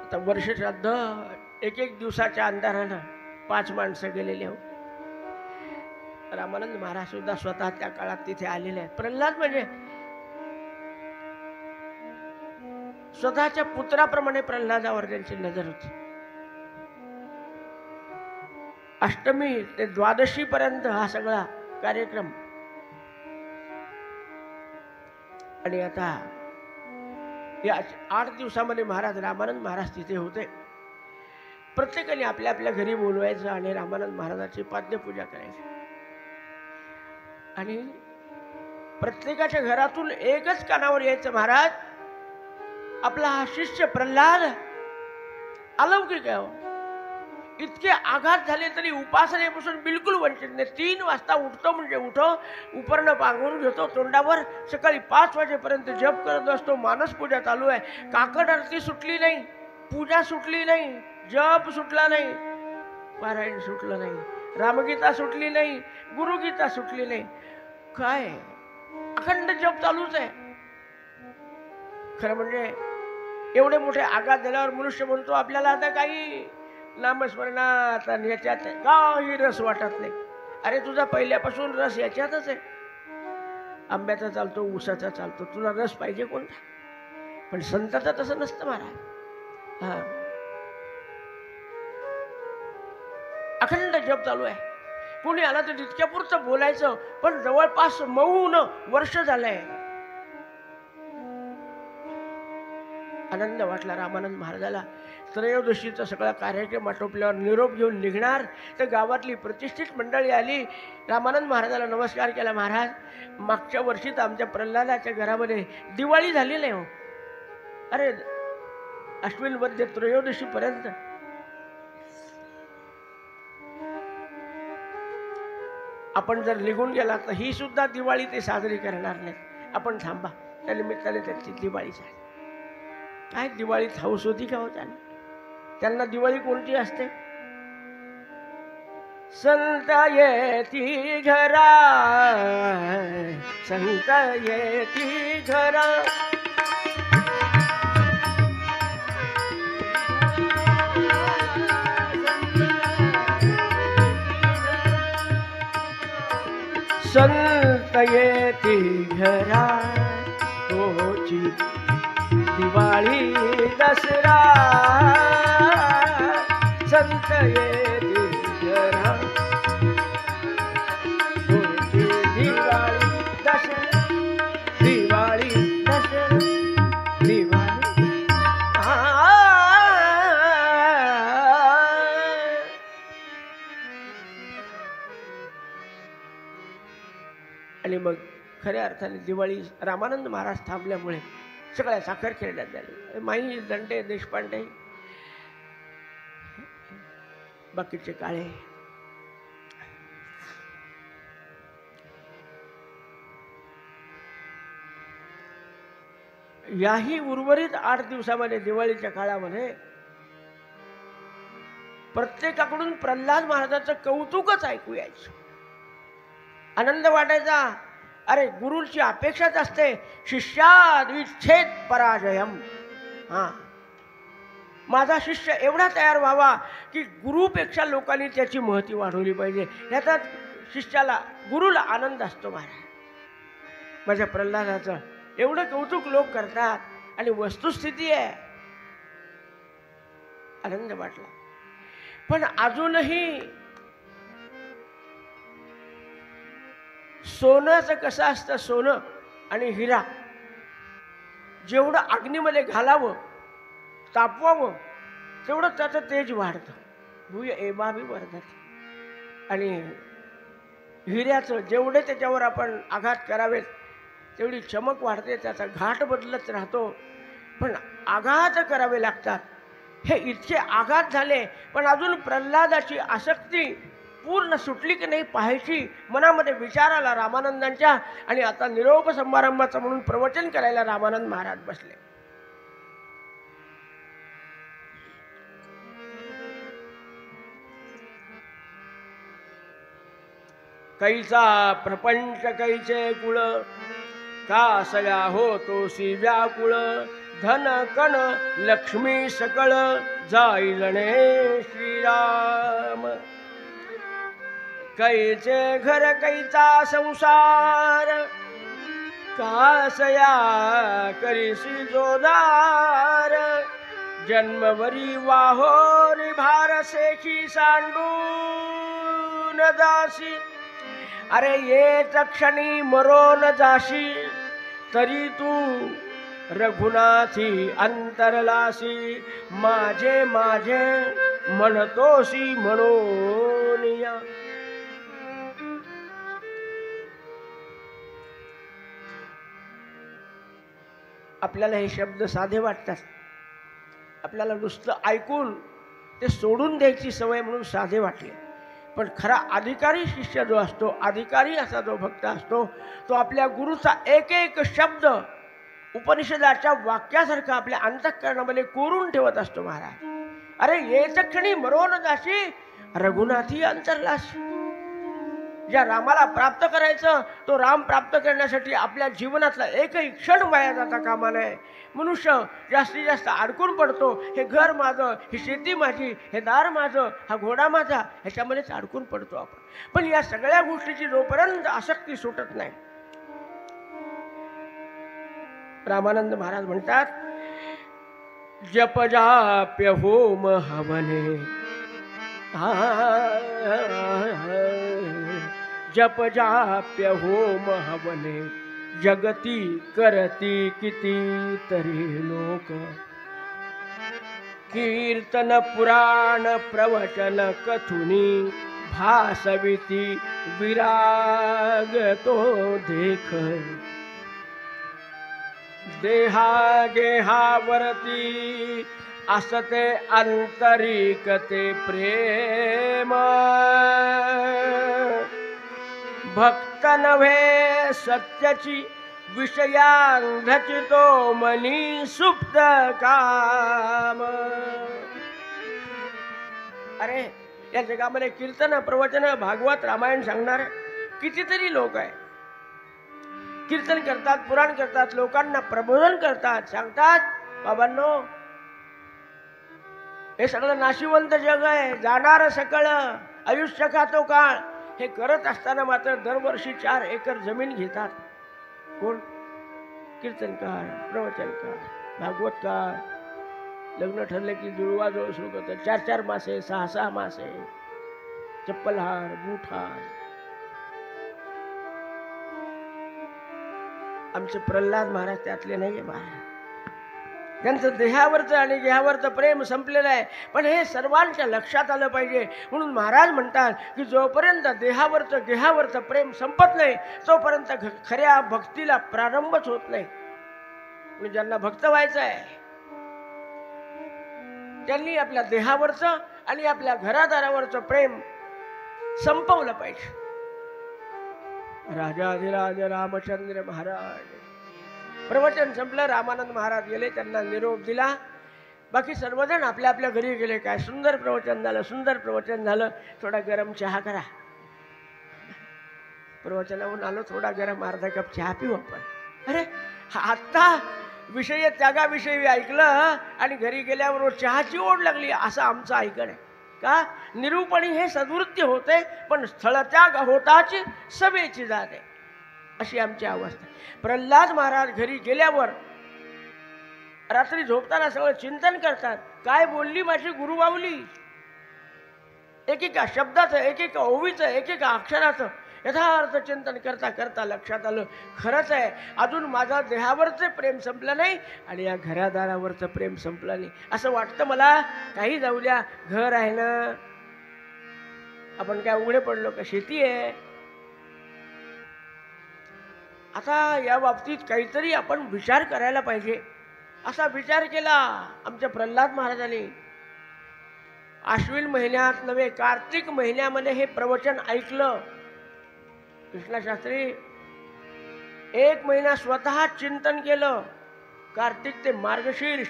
आता वर्ष श्राद्ध 1 दिवसाच्या अंधारानं 5 माणसं गेलेले हो. रामानंद महाराज सुद्धा स्वतः त्या काळात तिथे आलेले आहेत. प्रल्हाद म्हणजे स्वतःच्या पुत्राप्रमाणे प्रल्हादावर त्यांची नजर होती. अष्टमी ते द्वादशी पर्यंत हा सगळा कार्यक्रम. आणि आता या 8 दिवसामध्ये महाराज रामानंद महाराज तिथे होते. प्रत्येकाने आपल्या आपल्या घरी बोलवायचं आणि रामानंद महाराजांची पाद्यपूजा करायची. आणि प्रत्येकाच्या घरातून एकच कानावर यायचं, महाराज आपला हा शिष्य प्रल्हाद अलौकिक आहे. इतके आघात झाले तरी उपासनेपासून बिलकुल वंचित नाही. 3 वाजता उठतो म्हणजे उठो, उपरणं पांघरून घेतो तोंडावर, सकाळी 5 वाजेपर्यंत जप करत असतो. मानस पूजा चालू आहे. काकड आरती सुटली नाही, पूजा सुटली नाही, जप सुटला नाही, पारायण सुटलं नाही, रामगीता सुटली नाही, गुरुगीता सुटली नाही. काय अखंड जप चालूच आहे. खरं म्हणजे एवढे मोठे आघात झाल्यावर मनुष्य म्हणतो आपल्याला आता काही नामस्मरणात आणि याच्यात काही रस वाटत नाही. अरे तुझा पहिल्यापासून रस याच्यातच आहे. आंब्याचा चालतो, ऊसाचा चालतो, तुला रस पाहिजे कोणता? पण संताचा तसं नसतं महाराज. हा अखंड जप चालू आहे. कोणी आला तर तितक्या पुरतं बोलायचं. पण जवळपास मौन वर्ष झालंय. आनंद वाटला रामानंद महाराजाला. त्रयोदशीचा सगळा कार्यक्रम आटोपल्यावर निरोप घेऊन निघणार तर गावातली प्रतिष्ठित मंडळी आली. रामानंद महाराजाला नमस्कार केला. महाराज, मागच्या वर्षी तर आमच्या प्रल्हादाच्या घरामध्ये दिवाळी झाली नाही हो. अरे अश्विन वद्य त्रयोदशीपर्यंत आपण जर निघून गेला तर ही सुद्धा दिवाळी ते साजरी करणार नाही. आपण थांबा, त्या निमित्ताने त्याची दिवाळी झाली. काय दिवाळीत हाऊस होती का हो त्यांना? त्यांना दिवाळी कोणती असते? संत येती घरा, संत येती घरा, संत येती घरा, तोची दिवाळी दसरा, संत येती घरा, तोची दिवाळी दसरा, दिवाळी दसरा, दिवाळी आणि मग खऱ्या अर्थाने दिवाळी रामानंद महाराज थांबल्यामुळे सगळ्या साखर खेळण्यात झाली. माई, दंडे, देशपांडे, बाकीचे काळे. याही उर्वरित 8 दिवसामध्ये दिवाळीच्या काळामध्ये प्रत्येकाकडून प्रल्हाद महाराजाचं कौतुकच ऐकू यायचं. आनंद वाटायचा. अरे गुरुची अपेक्षाच असते, शिष्याद विच्छेद पराजयम. हा, माझा शिष्य एवढा तयार व्हावा की गुरुपेक्षा लोकांनी त्याची महती वाढवली पाहिजे. याचाच शिष्याला, गुरुला आनंद असतो. महाराज, माझ्या प्रल्हादाचं एवढं कौतुक लोक करतात आणि वस्तुस्थिती आहे. आनंद वाटला. पण अजूनही सोन्याचं कसं असतं, सोनं आणि हिरा जेवढं अग्नीमध्ये घालावं, तापवावं, तेवढं त्याचं तेज वाढतं. भूय एमाभी वर्धते. आणि हिऱ्याचं जेवढे त्याच्यावर आपण आघात करावेत तेवढी चमक वाढते, त्याचा घाट बदलत राहतो. पण आघात करावे लागतात. हे इतके आघात झाले पण अजून प्रल्हादाची आसक्ती पूर्ण सुटली की नाही पाहायची मनामध्ये विचार आला रामानंदांच्या. आणि आता निरोप समारंभाचं म्हणून प्रवचन करायला रामानंद महाराज बसले. कैचा प्रपंच कैचे कुळ, कासया होतोसी व्याकुळ, धन कण लक्ष्मी सकळ, जाईलणे श्रीराम. कैचे घर कैचा संसार, कासया करीसी जोदार, जन्मवरी वाहोरी भार सेखी सांडून दासी. अरे येच क्षणी मरोन जाशी, तरी तू रघुनाथी अंतरलासी. माझे माझे म्हणतोसी म्हणून या. आपल्याला हे शब्द साधे वाटतात. आपल्याला नुसतं ऐकून ते सोडून द्यायची सवय म्हणून साधे वाटले. पण खरा अधिकारी शिष्य जो असतो, अधिकारी असा जो भक्त असतो, तो आपल्या गुरुचा एक एक शब्द उपनिषदाच्या वाक्यासारखा आपल्या अंतःकरणामध्ये कोरून ठेवत असतो. महाराज, अरे येच क्षणी मरोन जाशी, रघुनाथी अंतरलासी. ज्या रामाला प्राप्त करायचं तो राम प्राप्त करण्यासाठी आपल्या जीवनातला एकही क्षण वाया जाता कामा नये. मनुष्य जास्तीत जास्त अडकून पडतो. हे घर माझं, ही शेती माझी, हे दार माझं, हा घोडा माझा, ह्याच्यामध्येच अडकून पडतो आपण. पण या सगळ्या गोष्टीची जोपर्यंत आसक्ती सुटत नाही, रामानंद महाराज म्हणतात, जप जाप्य होम हवने, जप जाप्य होम हवने, जगती करती किती तरी लोक. कीर्तन पुराण प्रवचन कथुनी भासविती विराग तो देख देहा गेहावरती असते आंतरिकते प्रेम भक्त नव्हे सत्याची विषयांधची तो मनी सुप्त काम. अरे या जगामध्ये कीर्तन प्रवचन भागवत रामायण सांगणार कितीतरी लोक आहे. कीर्तन करतात, पुराण करतात, लोकांना प्रबोधन करतात, सांगतात बाबांनो हे सगळं नाशिवंत जग आहे, जाणार सकळ आयुष्य का तो काळ. हे करत असताना मात्र दरवर्षी 4 एकर जमीन घेतात. कोण? कीर्तनकार, प्रवचनकार, भागवतकार. लग्न ठरले की जुळवाजुळव सुरू करतात. 4-4 मासे, 6-6 मासे, चप्पलहार, बूटहार. आमचे प्रल्हाद महाराज त्यातले नाही महाराज. त्यांचं देहावरचं आणि गेहावरचं प्रेम संपलेलं आहे. पण हे सर्वांच्या लक्षात आलं पाहिजे म्हणून महाराज म्हणतात की जोपर्यंत देहावरचं गेहावरचं प्रेम संपत नाही तोपर्यंत खऱ्या भक्तीला प्रारंभच होत नाही. म्हणजे ज्यांना भक्त व्हायचं आहे त्यांनी आपल्या देहावरचं आणि आपल्या घरादारावरचं प्रेम संपवलं पाहिजे. राजाधिराज रामचंद्र महाराज प्रवचन संपलं. रामानंद महाराज गेले, त्यांना निरोप दिला. बाकी सर्वजण आपल्या आपल्या घरी गेले. काय सुंदर प्रवचन झालं, सुंदर प्रवचन झालं. थोडा गरम चहा करा. प्रवचनावरून आलो, थोडा गरम अर्धा कप चहा पिऊ आपण. अरे आत्ता विषय त्यागाविषयी ऐकलं आणि घरी गेल्यावर चहाची ओढ लागली असं आमचं ऐकण आहे का? निरूपणी हे सद्वृत्ती होते पण स्थळत्याग होताची सभेची जात आहे अशी आमची अवस्था. प्रल्हाद महाराज घरी गेल्यावर रात्री झोपताना सगळं चिंतन करतात. काय बोलली माझी गुरुबावली. एकेका शब्दाचं, एकेका ओवीचं, एकेका अक्षराचं यथार्थ चिंतन करता करता लक्षात आलं खरंच आहे अजून माझा देहावरचं प्रेम संपलं नाही आणि या घरादारावरचं प्रेम संपलं नाही. असं वाटतं मला. काही जाऊ द्या, घर आहे ना, आपण काय उघडे पडलो का? शेती आहे. आता या बाबतीत काहीतरी आपण विचार करायला पाहिजे. असा विचार केला आमच्या प्रल्हाद महाराजांनी. आश्विन महिन्यात नव्हे, कार्तिक महिन्यामध्ये हे प्रवचन ऐकलं. कृष्णशास्त्री 1 महिना स्वतः चिंतन केलं. कार्तिक ते मार्गशीर्ष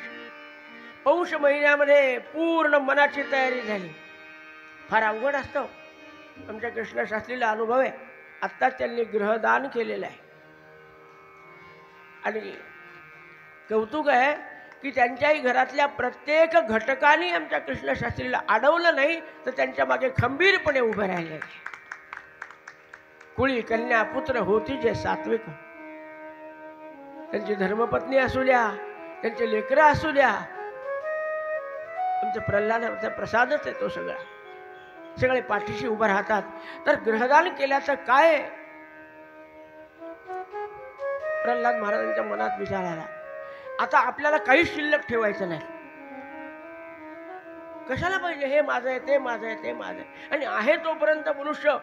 पौष महिन्यामध्ये पूर्ण मनाची तयारी झाली. फार अवघड असतं. आमच्या कृष्णशास्त्रीला अनुभव आहे. आत्ताच त्यांनी गृहदान केलेलं आहे आणि कौतुक आहे की त्यांच्याही घरातल्या प्रत्येक घटकाने आमच्या कृष्णशास्त्रीला अडवलं नाही तर त्यांच्या मागे खंबीरपणे उभे राहिले. कुळी कन्या पुत्र होती जे सात्विक. त्यांची धर्मपत्नी असू द्या, त्यांचे लेकरं असू द्या, आमच्या प्रल्हादाचा प्रसादच आहे तो सगळा. सगळे पाठीशी उभं राहतात. तर गृहदान केल्याचं काय? प्रल्हाद महाराजांच्या मनात विचार आला. आता आपल्याला काहीच शिल्लक ठेवायचं नाही. कशाला पाहिजे हे माझं आहे, ते माझं आहे, ते माझं आहे. आणि आहे तोपर्यंत मनुष्य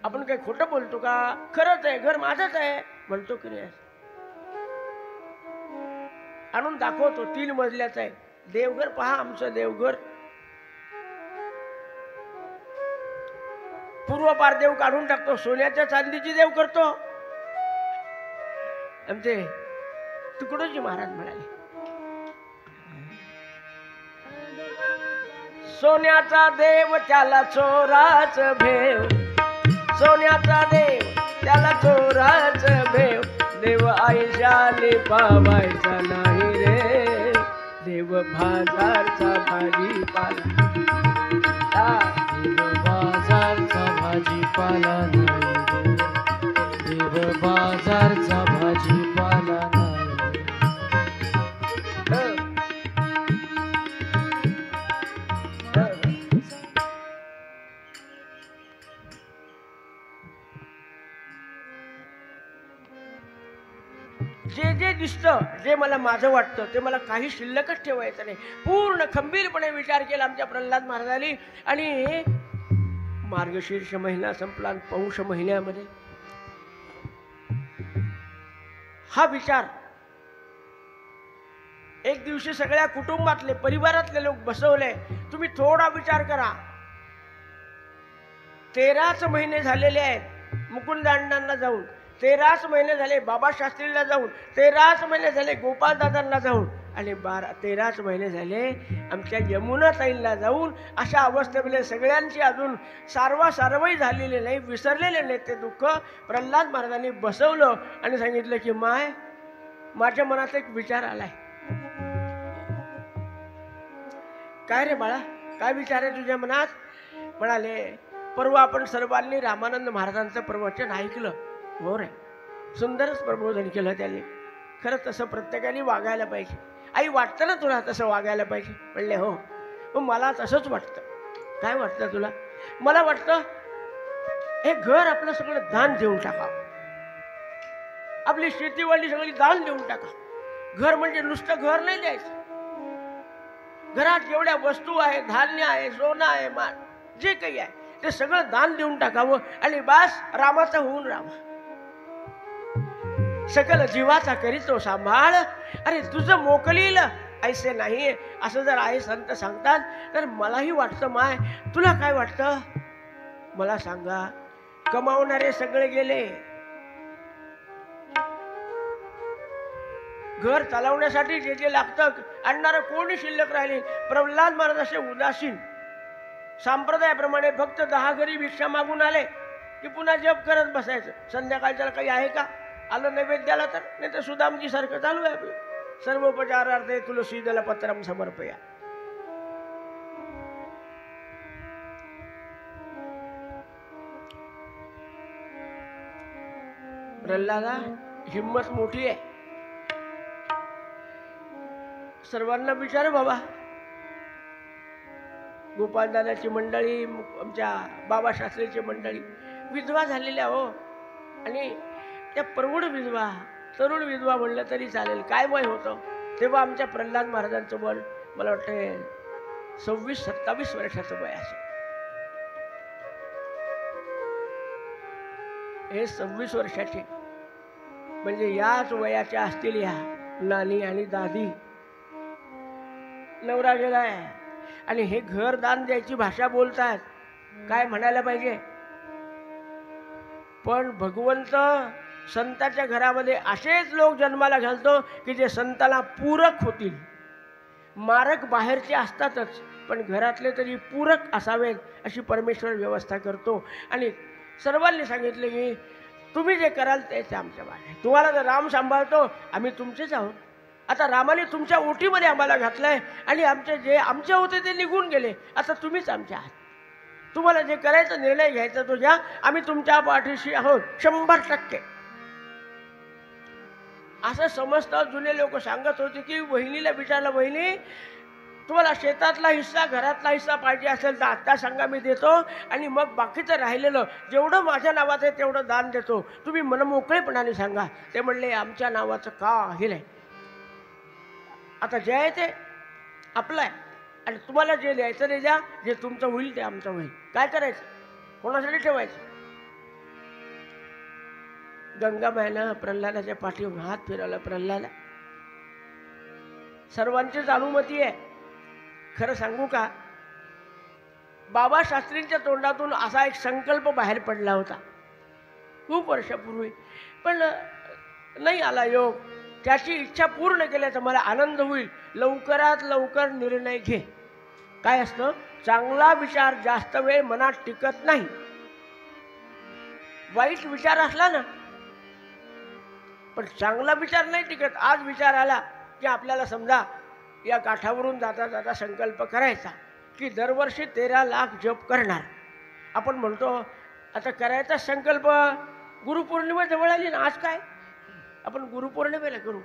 आपण काही खोटं बोलतो का? खरंच आहे, घर माझंच आहे म्हणतो की नाही? आणून दाखवतो. 3 मजल्याचं आहे. देवघर पहा, आमचं देवघर. पूर्वपार देव काढून टाकतो, सोन्याच्या चांदीची देव करतो. आमचे तुकडोजी महाराज म्हणाले सोन्याचा देव त्याला चोराच भेव. सोन्याचा देव त्याला चोराच भेव. देव आयुष्याने पावायचा नाही रे. देव बाजारचा भाजीपाला. देव बाजारचा भाजीपाला नाही. देव बाजारचा भाजीपाला नाही. जे जे दिसतं, जे मला माझं वाटतं, ते मला काही शिल्लकच ठेवायचं नाही. पूर्ण खंबीरपणे विचार केला आमच्या प्रल्हाद महाराजांनी. आणि मार्गशीर्ष महिना संपला आणि पौष महिन्यामध्ये हा विचार एक दिवशी सगळ्या कुटुंबातले, परिवारातले लोक बसवले. तुम्ही थोडा विचार करा. 13च महिने झालेले आहेत मुकुंदांना जाऊन, 13च महिने झाले बाबा शास्त्रीला जाऊन, 13च महिने झाले गोपालदादांना जाऊन, आणि 13च महिने झाले आमच्या यमुनाताईंना जाऊन. अशा अवस्थेमध्ये सगळ्यांची अजून सारवासारवही झालेले नाही, विसरलेले नाही ते दुःख. प्रल्हाद महाराजांनी बसवलं आणि सांगितलं की माय, माझ्या मनात एक विचार आलाय. काय रे बाळा, काय विचार आहे तुझ्या मनात? म्हणाले, परवा आपण सर्वांनी रामानंद महाराजांचं प्रवचन ऐकलं. हो रे, सुंदरच प्रबोधन केलं त्यांनी. खरं तसं प्रत्येकाने वागायला पाहिजे. आई, वाटतं ना तुला तसं वागायला पाहिजे? म्हणले हो. मग मला तसंच वाटतं. काय वाटतं तुला? मला वाटतं हे घर आपलं सगळं दान देऊन टाकावं. आपली शेतीवाली सगळी दान देऊन टाका. घर म्हणजे नुसतं घर नाही द्यायचं. घरात जेवढ्या वस्तू आहे, धान्य आहे, सोनं आहे, मान जे काही आहे ते सगळं दान देऊन टाकावं. आणि बास, रामाचा होऊन रामा. सकल जीवाचा करीतो सांभाळ, अरे तुझं मोकलील ऐसे नाही, असं जर आहे संत सांगतात. तर मलाही वाटतं माय, तुला काय वाटतं? मला सांगा. कमावणारे सगळे गेले, घर चालवण्यासाठी जे जे लागतं आणणारं कोणी शिल्लक राहिले. प्रल्हाद महाराज असे उदासीन, संप्रदायाप्रमाणे फक्त 10 घरी भिक्षा मागून आले की पुन्हा जप करत बसायचं. संध्याकाळच्याला काही आहे का? आलं नैवेद्याला तर, नाही तर सुदामजी सारखं चालू आहे आपलं. सर्वोपचारार्थे तुलसीदल पत्रम समर्पया. प्रल्हादा, हिम्मत मोठी आहे. सर्वांना विचार बाबा. गोपालदादाची मंडळी, आमच्या बाबा शास्त्रीची मंडळी विधवा झालेल्या हो. आणि त्या प्रौढ विधवा, तरुण विधवा म्हणलं तरी चालेल. काय वय होतं तेव्हा आमच्या प्रल्हाद महाराजांचं वय मला वाटतं 26-27 वर्षाचं वय असेल. हे 26 वर्षाचे म्हणजे याच वयाच्या असतील ह्या नानी आणि दादी. नवरा गेलाय आणि हे घर दान द्यायची भाषा बोलतात. काय म्हणायला पाहिजे? पण भगवंत संताच्या घरामध्ये असेच लोक जन्माला घालतो की जे संताला पूरक होतील. मारक बाहेरचे असतातच, पण घरातले तरी पूरक असावेत अशी परमेश्वर व्यवस्था करतो. आणि सर्वांनी सांगितले की तुम्ही जे कराल तेच आमच्या बाहेर. तुम्हाला जर राम सांभाळतो, आम्ही तुमचेच आहोत. आता रामाने तुमच्या ओटीमध्ये आम्हाला घातलंय आणि जे आमचे होते ते निघून गेले. आता तुम्हीच आमचे आहात. तुम्हाला जे करायचं, निर्णय घ्यायचा तो घ्या. आम्ही तुमच्या पाठीशी आहोत 100%. असं समजतं. जुने लोक सांगत होते की बहिणीला विचारलं, बहिणी तुम्हाला शेतातला हिस्सा, घरातला हिस्सा पाहिजे असेल तर आत्ता सांगा, मी देतो. आणि मग बाकीचं राहिलेलं जेवढं माझ्या नावाचं आहे तेवढं दान देतो. तुम्ही मनमोकळेपणाने सांगा. ते म्हणले, आमच्या नावाचं काही नाही. आता जे आहे ते आपलं आहे आणि तुम्हाला जे द्यायचं ते द्या. जे तुमचं होईल ते आमचं होईल. काय करायचं? कोणासाठी ठेवायचं? गंगाबाईनं प्रल्हादाच्या पाठीवर हात फिरवला. प्रल्हादा, सर्वांचीच अनुमती आहे. खरं सांगू का, बाबा शास्त्रींच्या तोंडातून असा एक संकल्प बाहेर पडला होता खूप वर्षापूर्वी, पण नाही आला योग. त्याची इच्छा पूर्ण केल्याचा मला आनंद होईल. लवकरात लवकर निर्णय घे. काय असतं? चांगला विचार जास्त वेळ मनात टिकत नाही. वाईट विचार असला ना, पण चांगला विचार नाही टिकत. आज विचार आला की आपल्याला समजा या काठावरून जाता जाता संकल्प करायचा की दरवर्षी 13 लाख जप करणार. आपण म्हणतो आता करायचा संकल्प. गुरुपौर्णिमा जवळ आली ना, आज काय आपण गुरुपौर्णिमेला करू.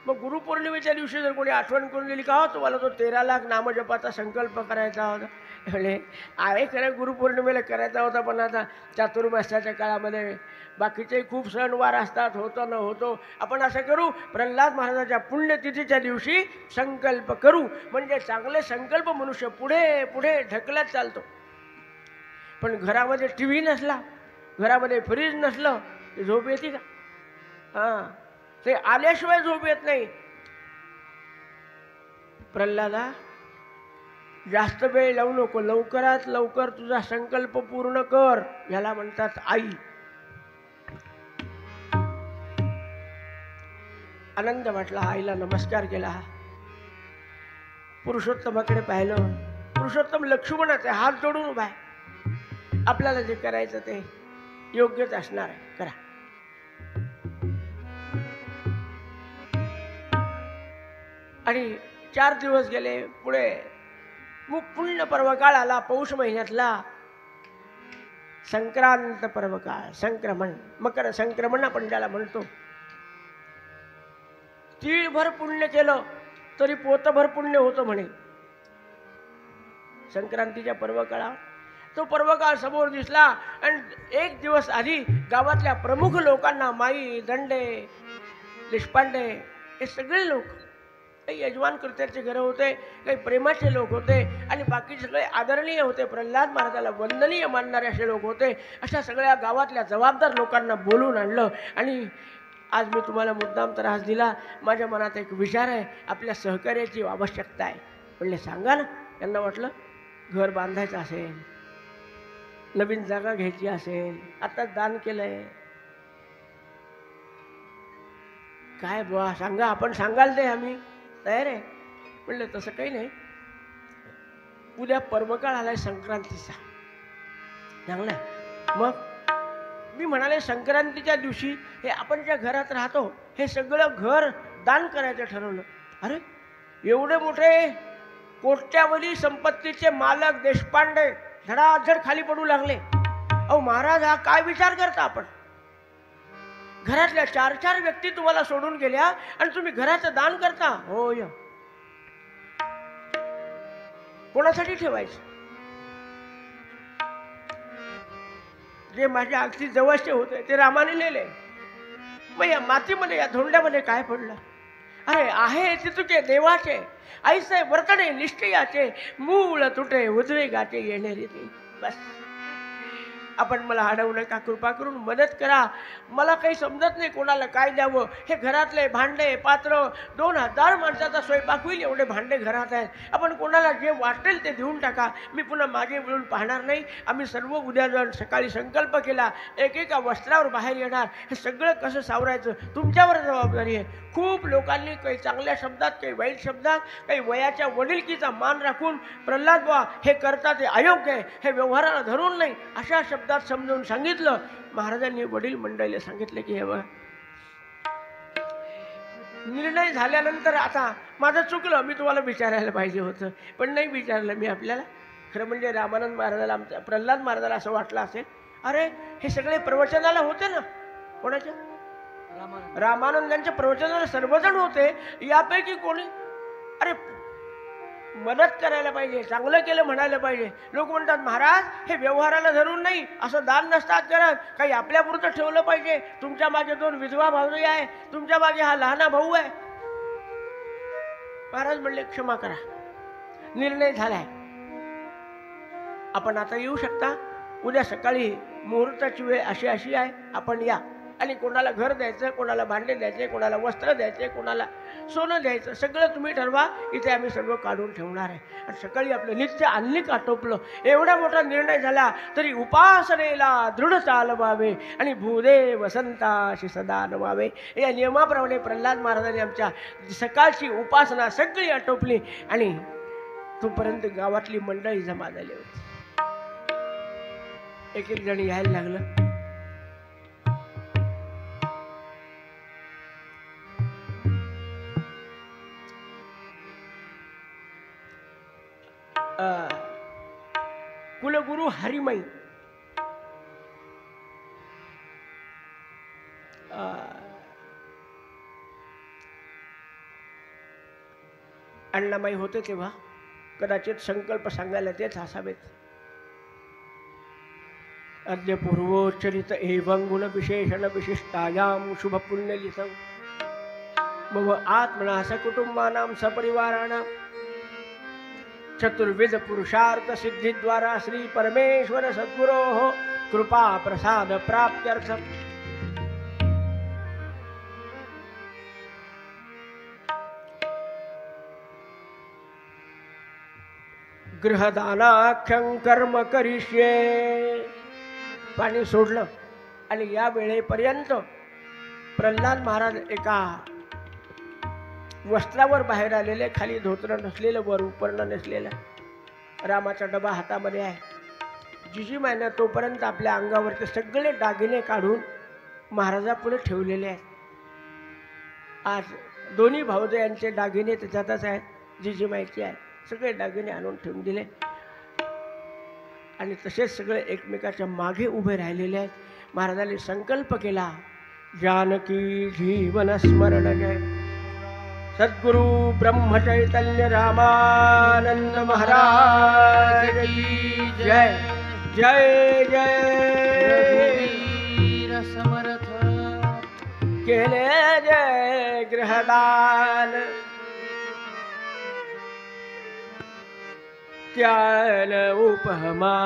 मग गुरुपौर्णिमेच्या दिवशी जर कोणी आठवण करून दिली का हो तुम्हाला तो 13 लाख नामजपाचा संकल्प करायचा होता, म्हणजे आहे खरं गुरुपौर्णिमेला करायचा होता, पण आता चातुर्मास्याच्या काळामध्ये बाकीचे खूप सणवार असतात, होतो न होतो. आपण असं करू, प्रल्हाद महाराजाच्या पुण्यतिथीच्या दिवशी संकल्प करू, म्हणजे चांगले संकल्प मनुष्य पुढे पुढे ढकलत चालतो. पण घरामध्ये टी व्ही नसला, घरामध्ये फ्रीज नसलं की झोप येते का? हां, ते आल्याशिवाय झोप येत नाही. प्रल्हादा, जास्त वेळ लावू नको, लवकरात लवकर तुझा संकल्प पूर्ण कर, याला म्हणतात आई. आनंद वाटला, आईला नमस्कार केला, पुरुषोत्तमाकडे पाहिलं. पुरुषोत्तम लक्ष्मणाचे हात जोडून उभा आहे. आपल्याला जे करायचं ते योग्यच असणार आहे, करा. आणि 4 दिवस गेले. पुढे पुण्य पर्वकाळ आला, पौष महिन्यातला संक्रांत पर्वकाळ, संक्रमण, मकर संक्रमण आपण ज्याला म्हणतो. तीळभर पुण्य केलं तरी पोतभर पुण्य होतं म्हणे. संक्रांतीच्या पर्वकाळात तो पर्वकाळ समोर दिसला आणि 1 दिवस आधी गावातल्या प्रमुख लोकांना, माई, दंडे, देशपांडे, हे सगळे लोक, काही यजमान कर्त्याचे घरं होते, काही प्रेमाचे लोक होते आणि बाकी सगळे आदरणीय होते, प्रल्हाद महाराजाला वंदनीय मानणारे असे लोक होते. अशा सगळ्या गावातल्या जबाबदार लोकांना बोलून आणलं. आणि आज मी तुम्हाला मुद्दाम त्रास दिला, माझ्या मनात एक विचार आहे, आपल्या सहकार्याची आवश्यकता आहे. म्हणले सांगा ना. त्यांना वाटलं घर बांधायचं असेल, नवीन जागा घ्यायची असेल, आता दान केलंय, काय बुवा सांगा, आपण सांगाल ते आम्ही तयार आहे. म्हणलं तसं काही नाही, उद्या पर्वकाळ आलाय संक्रांतीचा, चांगला आहे. मग मी म्हणाले संक्रांतीच्या दिवशी हे आपण ज्या घरात राहतो हे सगळं घर दान करायचं ठरवलं. अरे एवढे मोठे कोट्यावधी संपत्तीचे मालक देशपांडे धडाधड खाली पडू लागले. अहो महाराज, हा काय विचार करता आपण? घरातल्या 4-4 व्यक्ती तुम्हाला सोडून गेल्या आणि तुम्ही घराचं दान करता? होय. कोणासाठी ठेवायचं? जे माझ्या अगदी जवळचे होते ते रामाने नेले. मग या मातीमध्ये, या धोंड्यामध्ये काय पडलं? अरे आहे ते तुझे देवाचे, ऐसे वर्तणे निश्चयाचे, मूळ तुटे उद्वेगाचे येणारे ते. बस आपण मला अडवू नका, कृपा करून मदत करा. मला काही समजत नाही कोणाला काय द्यावं. हे घरातले भांडे पात्र, 2000 माणसाचा स्वयंपाक होईल एवढे भांडे घरात आहेत. आपण कोणाला जे वाटेल ते देऊन टाका. मी पुन्हा मागे वळून पाहणार नाही. आम्ही सर्व उद्या जाऊन सकाळी संकल्प केला, एकेका वस्त्रावर बाहेर येणार. हे सगळं कसं सावरायचं तुमच्यावर जबाबदारी आहे. खूप लोकांनी काही चांगल्या शब्दात, काही वाईट शब्दात, काही वयाच्या वडिलकीचा मान राखून प्रल्हाद बुवा हे करता ते अयोग्य आहे, हे व्यवहाराला धरून नाही, अशा शब्दात समजावून सांगितलं. महाराजांनी वडील मंडळीला सांगितलं की हे बघा, निर्णय झाल्यानंतर आता माझं चुकलं, मी तुम्हाला विचारायला पाहिजे होतं, पण नाही विचारलं मी आपल्याला. खरं म्हणजे रामानंद महाराजाला, आमच्या प्रल्हाद महाराजाला असं वाटलं असेल, अरे हे सगळे प्रवचनाला होते ना. कोणाच्या? रामानंदांच्या प्रवचनाला सर्वजण होते, यापैकी कोणी अरे मदत करायला पाहिजे, चांगलं केलं म्हणायला पाहिजे. लोक म्हणतात महाराज हे व्यवहाराला धरून नाही, असं दान नसतात करत, काही आपल्यापुरतं ठेवलं पाहिजे. तुमच्या मागे 2 विधवा भावजी आहे, तुमच्या मागे हा लहाना भाऊ आहे. महाराज म्हणले क्षमा करा, निर्णय झालाय, आपण आता येऊ शकता. उद्या सकाळी मुहूर्ताची वेळ अशी आहे, आपण या. आणि कोणाला घर द्यायचं, कोणाला भांडे द्यायचे, कोणाला वस्त्र द्यायचे, कोणाला सोनं द्यायचं, सगळं तुम्ही ठरवा. इथे आम्ही सर्व काढून ठेवणार आहे. आणि सकाळी आपलं नित्य आन्निक आटोपलं. एवढा मोठा निर्णय झाला तरी उपासनेला दृढ चालवावे आणि भूदेव संताशी सदा नवावे, या नियमाप्रमाणे प्रल्हाद महाराजांनी आमच्या सकाळची उपासना सगळी आटोपली. आणि तोपर्यंत गावातली मंडळी जमा झाली होती. एक जण यायला लागलं. कुलगुरु हरिमई, अण्णामाई होते तेव्हा कदाचित संकल्प सांगायला तेच असावेत. अद्य पूर्वोच्चरित एवं गुण विशेषण विशिष्टायां शुभ पुण्यलितं मम आत्मना सकुटुंबानां सपरिवाराणां चतुर्विध पुरुषार्थ सिद्धि द्वारा श्री परमेश्वर सद्गुरोः कृपा प्रसाद प्राप्त्यर्थम गृहदानाख्यं कर्म करिष्ये. पाणी सोडलं आणि या वेळेपर्यंत प्रल्हाद महाराज एका वस्त्रावर बाहेर आलेले, खाली धोतर नसलेलं, वर उपरण नसलेलं, रामाचा डबा हातामध्ये आहे. जिजीमाईनं तोपर्यंत आपल्या अंगावरचे सगळे दागिने काढून महाराजापुढे ठेवलेले आहेत. आज दोन्ही भावजयांचे दागिने त्याच्यातच आहेत, जिजीमाईचे आहे. सगळे दागिने आणून ठेवून दिले आणि तसेच सगळे एकमेकाच्या मागे उभे राहिलेले आहेत. महाराजांनी संकल्प केला, जानकी जीवन स्मरण जय सद्गुरु ब्रह्मचैतन्य रामानंद महाराज की जय. जय जय रघुवीर समर्थ केले जय गृहदान त्याल उपमा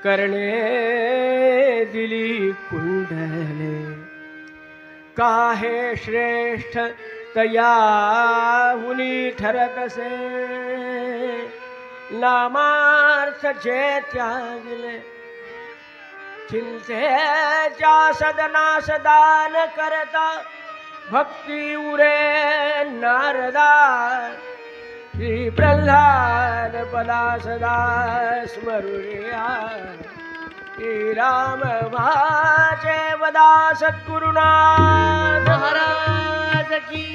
करणे दिली कुंडले. काहे श्रेष्ठ तयाहुनी ठरतसे नामार्थ जे त्यागले. चिंतेच्या सदनास दान करता भक्ती उरे नारदा. श्री प्रल्हाद पदा सदा स्मरुया. श्री राम वाचे वदा सद्गुरुनाथ महाराज की.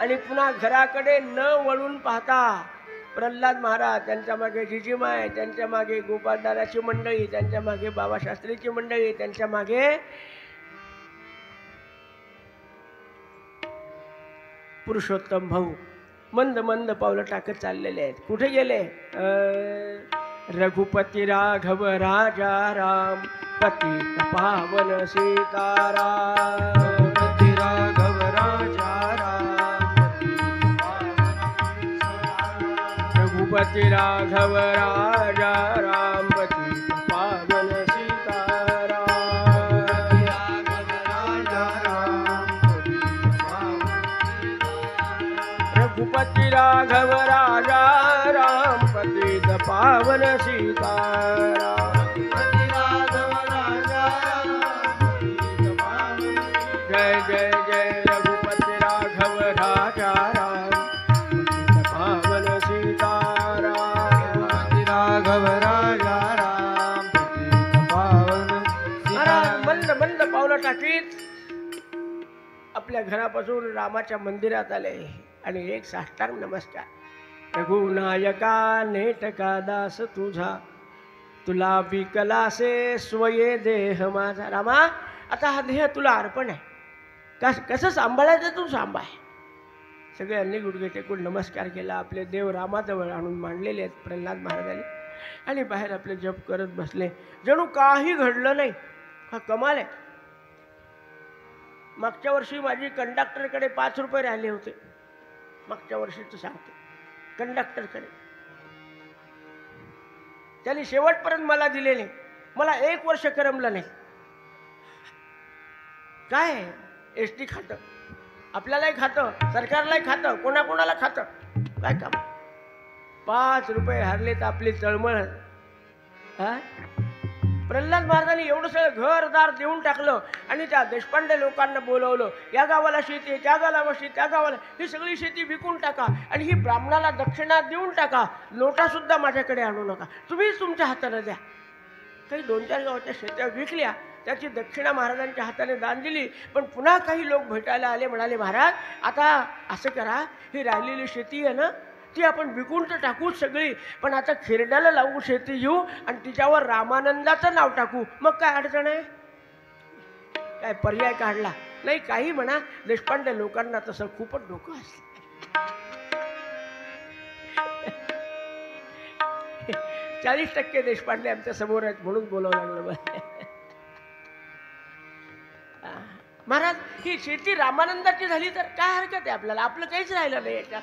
आणि पुन्हा घराकडे न वळून पाहता प्रल्हाद महाराज, त्यांच्या मागे जिजीमाय, त्यांच्या मागे गोपालदाराची मंडळी, त्यांच्या मागे बाबाशास्त्रीची मंडळी, त्यांच्या मागे पुरुषोत्तम भाऊ मंद मंद पावलं टाकत चाललेले आहेत. कुठे गेले? रघुपती राघव राजा राम पती पावन सीताराम. रघुपती राघव राजा राम रघुपती राघव राजा राम पती पावन सीताराम. रघुपती राघव राजा राम पतित पावन सीताराम. जय जय जय रघुपती राघव राजा राम पतित पावन सीताराम. राघव राजा राम पतित पावन महाराज मंद मंद पावलं टाकीत आपल्या घरापासून रामाच्या मंदिरात आले आणि एक साष्टांग नमस्कार. रघुनायका नेटका दास तुझा तुला विकलासे स्वये देह माझा. रामा, आता हा देह तुला अर्पण आहे, कसं सांभाळायचं तू सांभाळ. सगळ्यांनी गुडघे टेकून नमस्कार केला. आपले देव रामाजवळ आणून मांडलेले आहेत प्रल्हाद महाराजांनी आणि बाहेर आपले जप करत बसले, जणू काही घडलं नाही. हा कमाल आहे. मागच्या वर्षी माझी कंडक्टरकडे 5 रुपये राहिले होते. मागच्या वर्षीचं सांगतो. कंडक्टरकडे त्यांनी शेवटपर्यंत मला दिलेले. मला 1 वर्ष करमलं नाही. काय एस टी खातं, आपल्यालाही खातं, सरकारलाही खातं, कोणाकोणाला खातं, काय काम. 5 रुपये हरले तर आपली तळमळ. प्रल्हाद महाराजांनी एवढं सगळं घरदार देऊन टाकलं आणि त्या देशपांडे लोकांना बोलवलं. या गावाला शेती आहे, त्या गावाला शेती, त्या गावाला, ही सगळी शेती विकून टाका आणि ही ब्राह्मणाला दक्षिणा देऊन टाका. नोटासुद्धा माझ्याकडे आणू नका, तुम्हीच तुमच्या हाताने द्या. काही 2-4 गावाच्या शेत्या विकल्या, त्याची दक्षिणा महाराजांच्या हाताने दान दिली. पण पुन्हा काही लोक भेटायला आले, म्हणाले महाराज आता असं करा, ही राहिलेली शेती आहे ना ती आपण विकून तर टाकू सगळी, पण आता खिरड्याला लावू शेती घेऊ आणि तिच्यावर रामानंदाचं नाव टाकू, मग काय अडचण आहे. काय पर्याय काढला नाही. काही म्हणा, देशपांडे लोकांना तसं खूपच डोकं असतं. %40 देशपांडे आमच्या समोर आहेत म्हणून बोलावं लागलं मला. महाराज ही शेती रामानंदाची झाली तर काय हरकत आहे आपल्याला, आपलं काहीच राहिलं नाही याच्यात.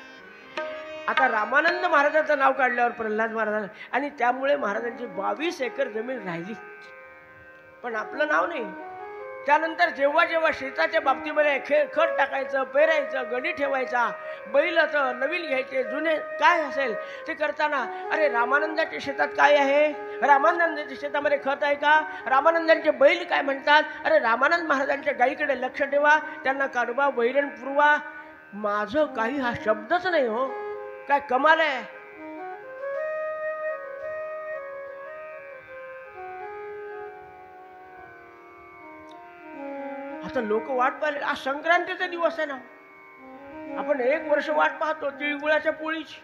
आता रामानंद महाराजांचं नाव काढल्यावर प्रल्हाद महाराज आणि त्यामुळे महाराजांची 22 एकर जमीन राहिली, पण आपलं नाव नाही. त्यानंतर जेव्हा जेव्हा शेताच्या बाबतीमध्ये खत टाकायचं, पेरायचं, गडी ठेवायचा, बैलाचं नवीन घ्यायचे, जुने काय असेल ते करताना अरे रामानंदाच्या शेतात काय आहे, रामानंदाच्या शेतामध्ये खत आहे का, रामानंदांचे बैल काय म्हणतात, अरे रामानंद महाराजांच्या गाईकडे लक्ष ठेवा, त्यांना काढवा, वैरण पुरवा. माझं काही हा शब्दच नाही हो, काय कमाल आहे. आता लोक वाट पाहिले, आज संक्रांतीचा दिवस आहे ना, आपण 1 वर्ष वाट पाहतो तिळगुळाच्या पोळीची,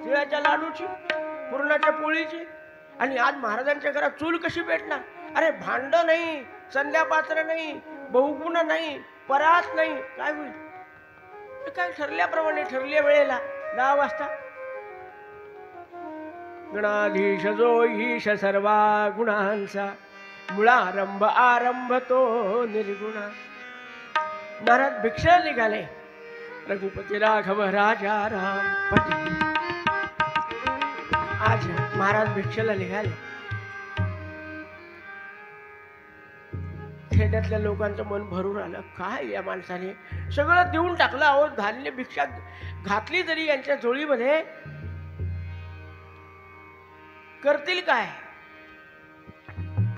तिळाच्या लाडूची, पुरणाच्या पोळीची. आणि आज महाराजांच्या घरात चूल कशी भेटणार. अरे भांड नाही, संध्यापात्र नाही, बहुगुण नाही, परात नाही, काय होईल. काय ठरल्याप्रमाणे ठरल्या वेळेला 10 वाजता गणाधीश जो ईश सर्वा गुणांचा, मुळारंभ आरंभ तो निर्गुणा. महाराज भिक्षा निघाले. रघुपती राघव राजा राम पती. आज महाराज भिक्षेला निघाले. खेड्यातल्या लोकांचं मन भरून आलं, काय या माणसाने सगळं देऊन टाकलं. अहो धान्य भिक्षा घातली तरी यांच्या झोळीमध्ये करतील काय.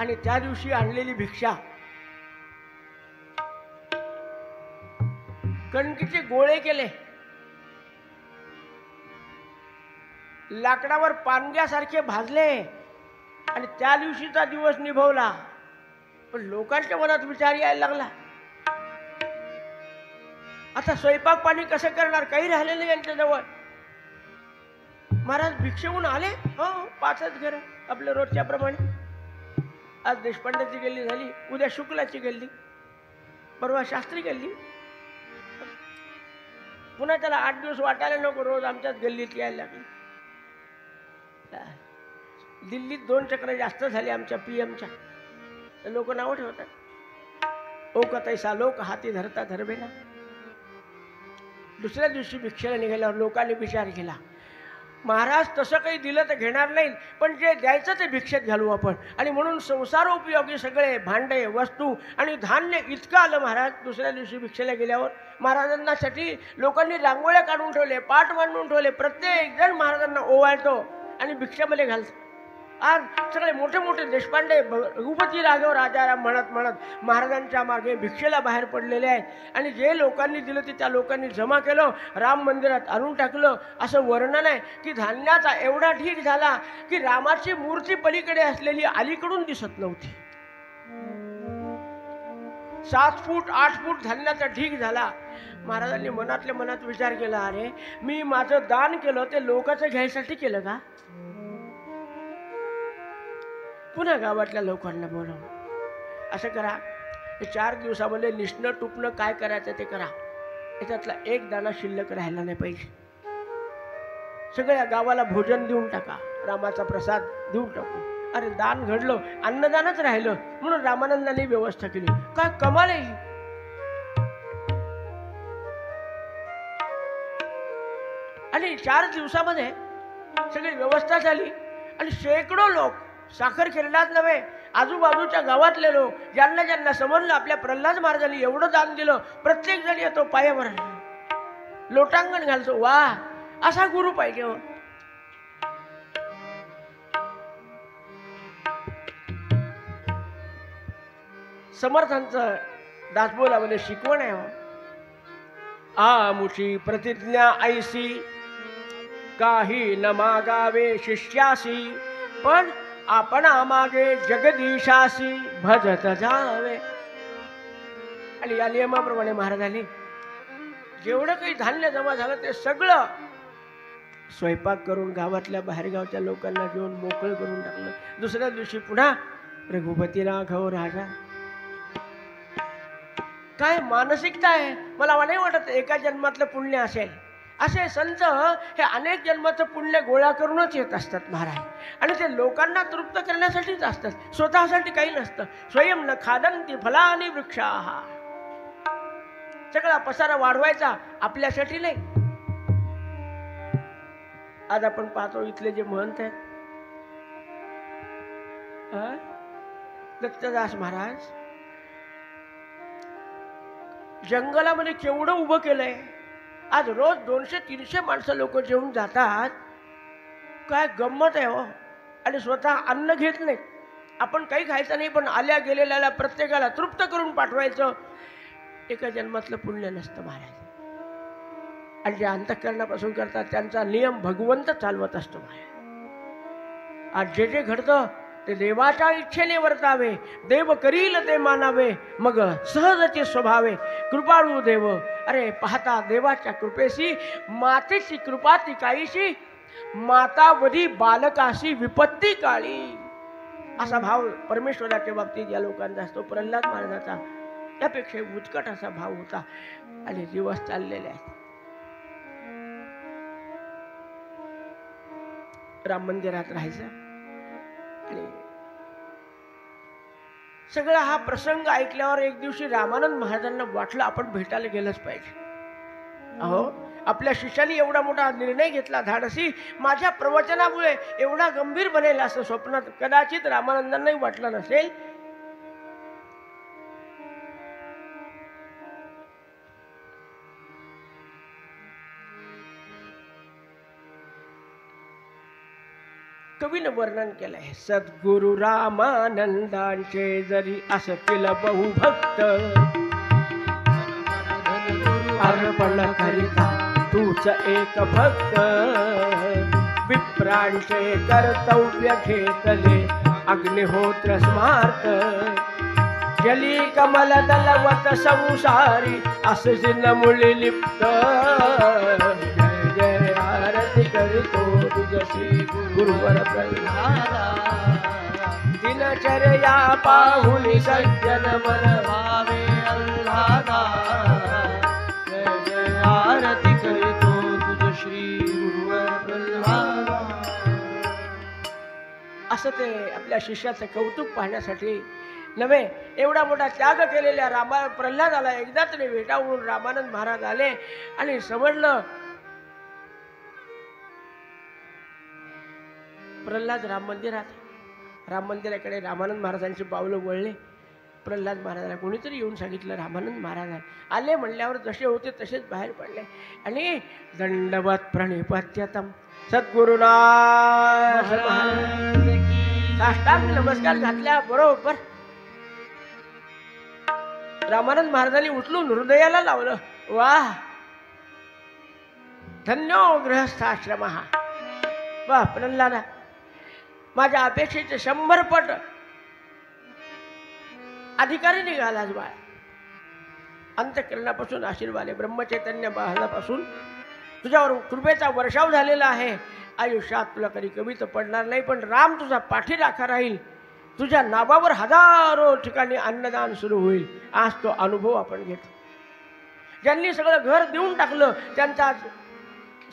आणि त्या दिवशी आणलेली भिक्षा कणकीचे गोळे केले, लाकडावर पानग्यासारखे भाजले आणि त्या दिवशीचा दिवस निभवला. पण लोकांच्या मनात विचार यायला लागला, आता स्वयंपाक पाणी कसं करणार, काही राहिलेलं नाही यांच्याजवळ. महाराज भिक्षेहून आले. हो 5च घर आपल्या रोजच्या प्रमाणे. आज देशपांड्याची गल्ली झाली, उद्या शुक्लाची गल्ली, परवा शास्त्री गल्ली. पुन्हा त्याला 8 दिवस वाटायला नको रोज आमच्याच गल्लीत यायला लागली. दिल्लीत 2 चक्र जास्त झाले आमच्या पीएमच्या. लोक नावं ठेवतात, ओ कतैसा लोक हाती धरता धरबेना. दुसऱ्या दिवशी भिक्षेला निघाल्यावर लोकांनी विचार केला, महाराज तसं काही दिलं तर घेणार नाहीत, पण जे द्यायचं ते भिक्षेत घालू आपण. आणि म्हणून संसारोपयोगी सगळे भांडे, वस्तू आणि धान्य इतकं आलं. महाराज दुसऱ्या दिवशी भिक्षेला गेल्यावर महाराजांसाठी लोकांनी रांगोळ्या काढून ठेवले, पाट मांडून ठेवले. प्रत्येक जण महाराजांना ओवाळतो आणि भिक्षेमध्ये घालतो. आज सगळे मोठे मोठे देशपांडे रघुपती राघव राजाराम म्हणत म्हणत महाराजांच्या मागे भिक्षेला बाहेर पडलेले आहेत. आणि जे लोकांनी दिलं ते त्या लोकांनी जमा केलं, राम मंदिरात आणून टाकलं. असं वर्णन आहे की धान्याचा एवढा ढीग झाला की रामाची मूर्ती पलीकडे असलेली अलीकडून दिसत नव्हती. 7 फूट 8 फूट धान्याचा ढीग झाला. महाराजांनी मनातल्या मनात विचार केला, अरे मी माझं दान केलं ते लोकांचं घ्यायसाठी केलं का. पुन्हा गावातल्या लोकांना बोलावं, असं करा 4 दिवसामध्ये निष्णं टुपणं काय करायचं ते करा, याच्यातला 1 दाणा शिल्लक राहिला नाही पाहिजे. सगळ्या गावाला भोजन देऊन टाका, रामाचा प्रसाद देऊन टाकू. अरे दान घडलं, अन्नदानच राहिलं म्हणून रामानंदाने व्यवस्था केली. काय कमाल आहे. आणि 4 दिवसामध्ये सगळी व्यवस्था झाली. आणि शेकडो लोक, साखर खेरलाच नव्हे, आजूबाजूच्या गावातले लोक, ज्यांना ज्यांना समजलं आपल्या प्रल्हाद महाराजांनी एवढं दान दिलं, प्रत्येक जण येतो पायावर लोटांगण घालतो. वा, असा गुरु पाहिजे हो. समर्थांचं दासबोलामध्ये शिकवण आहे हो. आमुची प्रतिज्ञा ऐसी, काही न मागावे शिष्यासी, पण आपण आमागे जगदीशासी भजत जावे. आणि या नियमाप्रमाणे महाराजांनी जेवढं काही धान्य जमा झालं ते सगळं स्वयंपाक करून गावातल्या बाहेरगावच्या लोकांना घेऊन मोकळं करून टाकलं. दुसऱ्या दिवशी पुन्हा रघुपती राघव राजा. काय मानसिकता आहे. मला नाही वाटत एका जन्मातलं पुण्य असेल. असे संत हे अनेक जन्माचं पुण्य गोळा करूनच येत असतात महाराज, आणि ते लोकांना तृप्त करण्यासाठीच असतात, स्वतःसाठी काही नसतं. स्वयं न खादंती फलानी वृक्षाः, सगळा पसारा वाढवायचा आपल्यासाठी नाही. आज आपण पाहतो इथले जे महंत आहेत, दत्तदास महाराज जंगलामध्ये केवढं उभं केलंय. आज रोज 200-300 माणसं लोक जेवून जातात. काय गंमत आहे हो. आणि स्वतः अन्न घेत नाही. आपण काही खायचं नाही, पण आल्या गेलेल्याला प्रत्येकाला तृप्त करून पाठवायचं. एका जन्मातलं पुण्य नसतं महाराज. आणि जे अंतःकरणापासून करतात त्यांचा नियम भगवंत चालवत असतो महाराज. आज जे जे घडतं ते देवाच्या इच्छेने वर्तावे, देव करील ते मानावे, मग सहजचे स्वभावे कृपाळू देव. अरे पाहता देवाच्या कृपेशी, मातेची कृपा ती काहीशी, मातावधी बालकाशी विपत्ती काळी. असा भाव परमेश्वराच्या बाबतीत या लोकांचा असतो. प्रल्हाद महाराजाचा त्यापेक्षा उत्कट असा भाव होता. आणि दिवस चाललेले आहेत. राम मंदिरात राहायचं आणि सगळा हा प्रसंग ऐकल्यावर एक दिवशी रामानंद महाराजांना वाटलं आपण भेटायला गेलंच पाहिजे. अहो आपल्या शिष्याने एवढा मोठा निर्णय घेतला धाडसी, माझ्या प्रवचनामुळे एवढा गंभीर बनेल असं स्वप्नात कदाचित रामानंदांनाही वाटलं नसेल. कवीनं वर्णन केलंय. सद्गुरु रामानंदांचे जरी असतील बहुभक्त, अर्पण करिता तूच एक भक्त. विप्रांचे कर्तव्य घेतले अग्निहोत्र स्मार्त, जली कमल दलवत संसारी असजिन मुळी लिप्त. जय जय आरती करितो तुझशी गुरुवर प्रल्हादा, दिनचर्या पाहुनी सज्जन मन भावे आल्हादा. जय जय आरती करितो तुझ श्री गुरुवर प्रल्हादा. असं ते आपल्या शिष्याचं कौतुक पाहण्यासाठी नव्हे, एवढा मोठा त्याग केलेल्या प्रल्हादाला एकदा तरी भेटावून रामानंद महाराज आले आणि समजलं प्रल्हाद राम मंदिरात. राम मंदिराकडे रामानंद महाराजांची पावलं वळले. प्रल्हाद महाराजांना कोणीतरी येऊन सांगितलं रामानंद महाराज आले. म्हणल्यावर जसे होते तसेच बाहेर पडले आणि दंडवत प्रणिपत्यतम सद्गुरुना साष्टांग नमस्कार घातल्या बरोबर रामानंद महाराजांनी उचलून हृदयाला लावलं. वाह धन्यो गृहस्थाश्रम. वाह प्रल्हादा, माझ्या अपेक्षेचे 100 पट अधिकारी निघालाच बाळ. अंतःकरणापासून आशीर्वाद, ब्रह्मचैतन्य बाळापासून तुझ्यावर कृपेचा वर्षाव झालेला आहे. आयुष्यात तुला कधी कमी तर पडणार नाही, पण राम तुझा पाठीराखा राहील. तुझ्या नावावर हजारो ठिकाणी अन्नदान सुरू होईल. आज तो अनुभव आपण घेतो. ज्यांनी सगळं घर देऊन टाकलं त्यांचा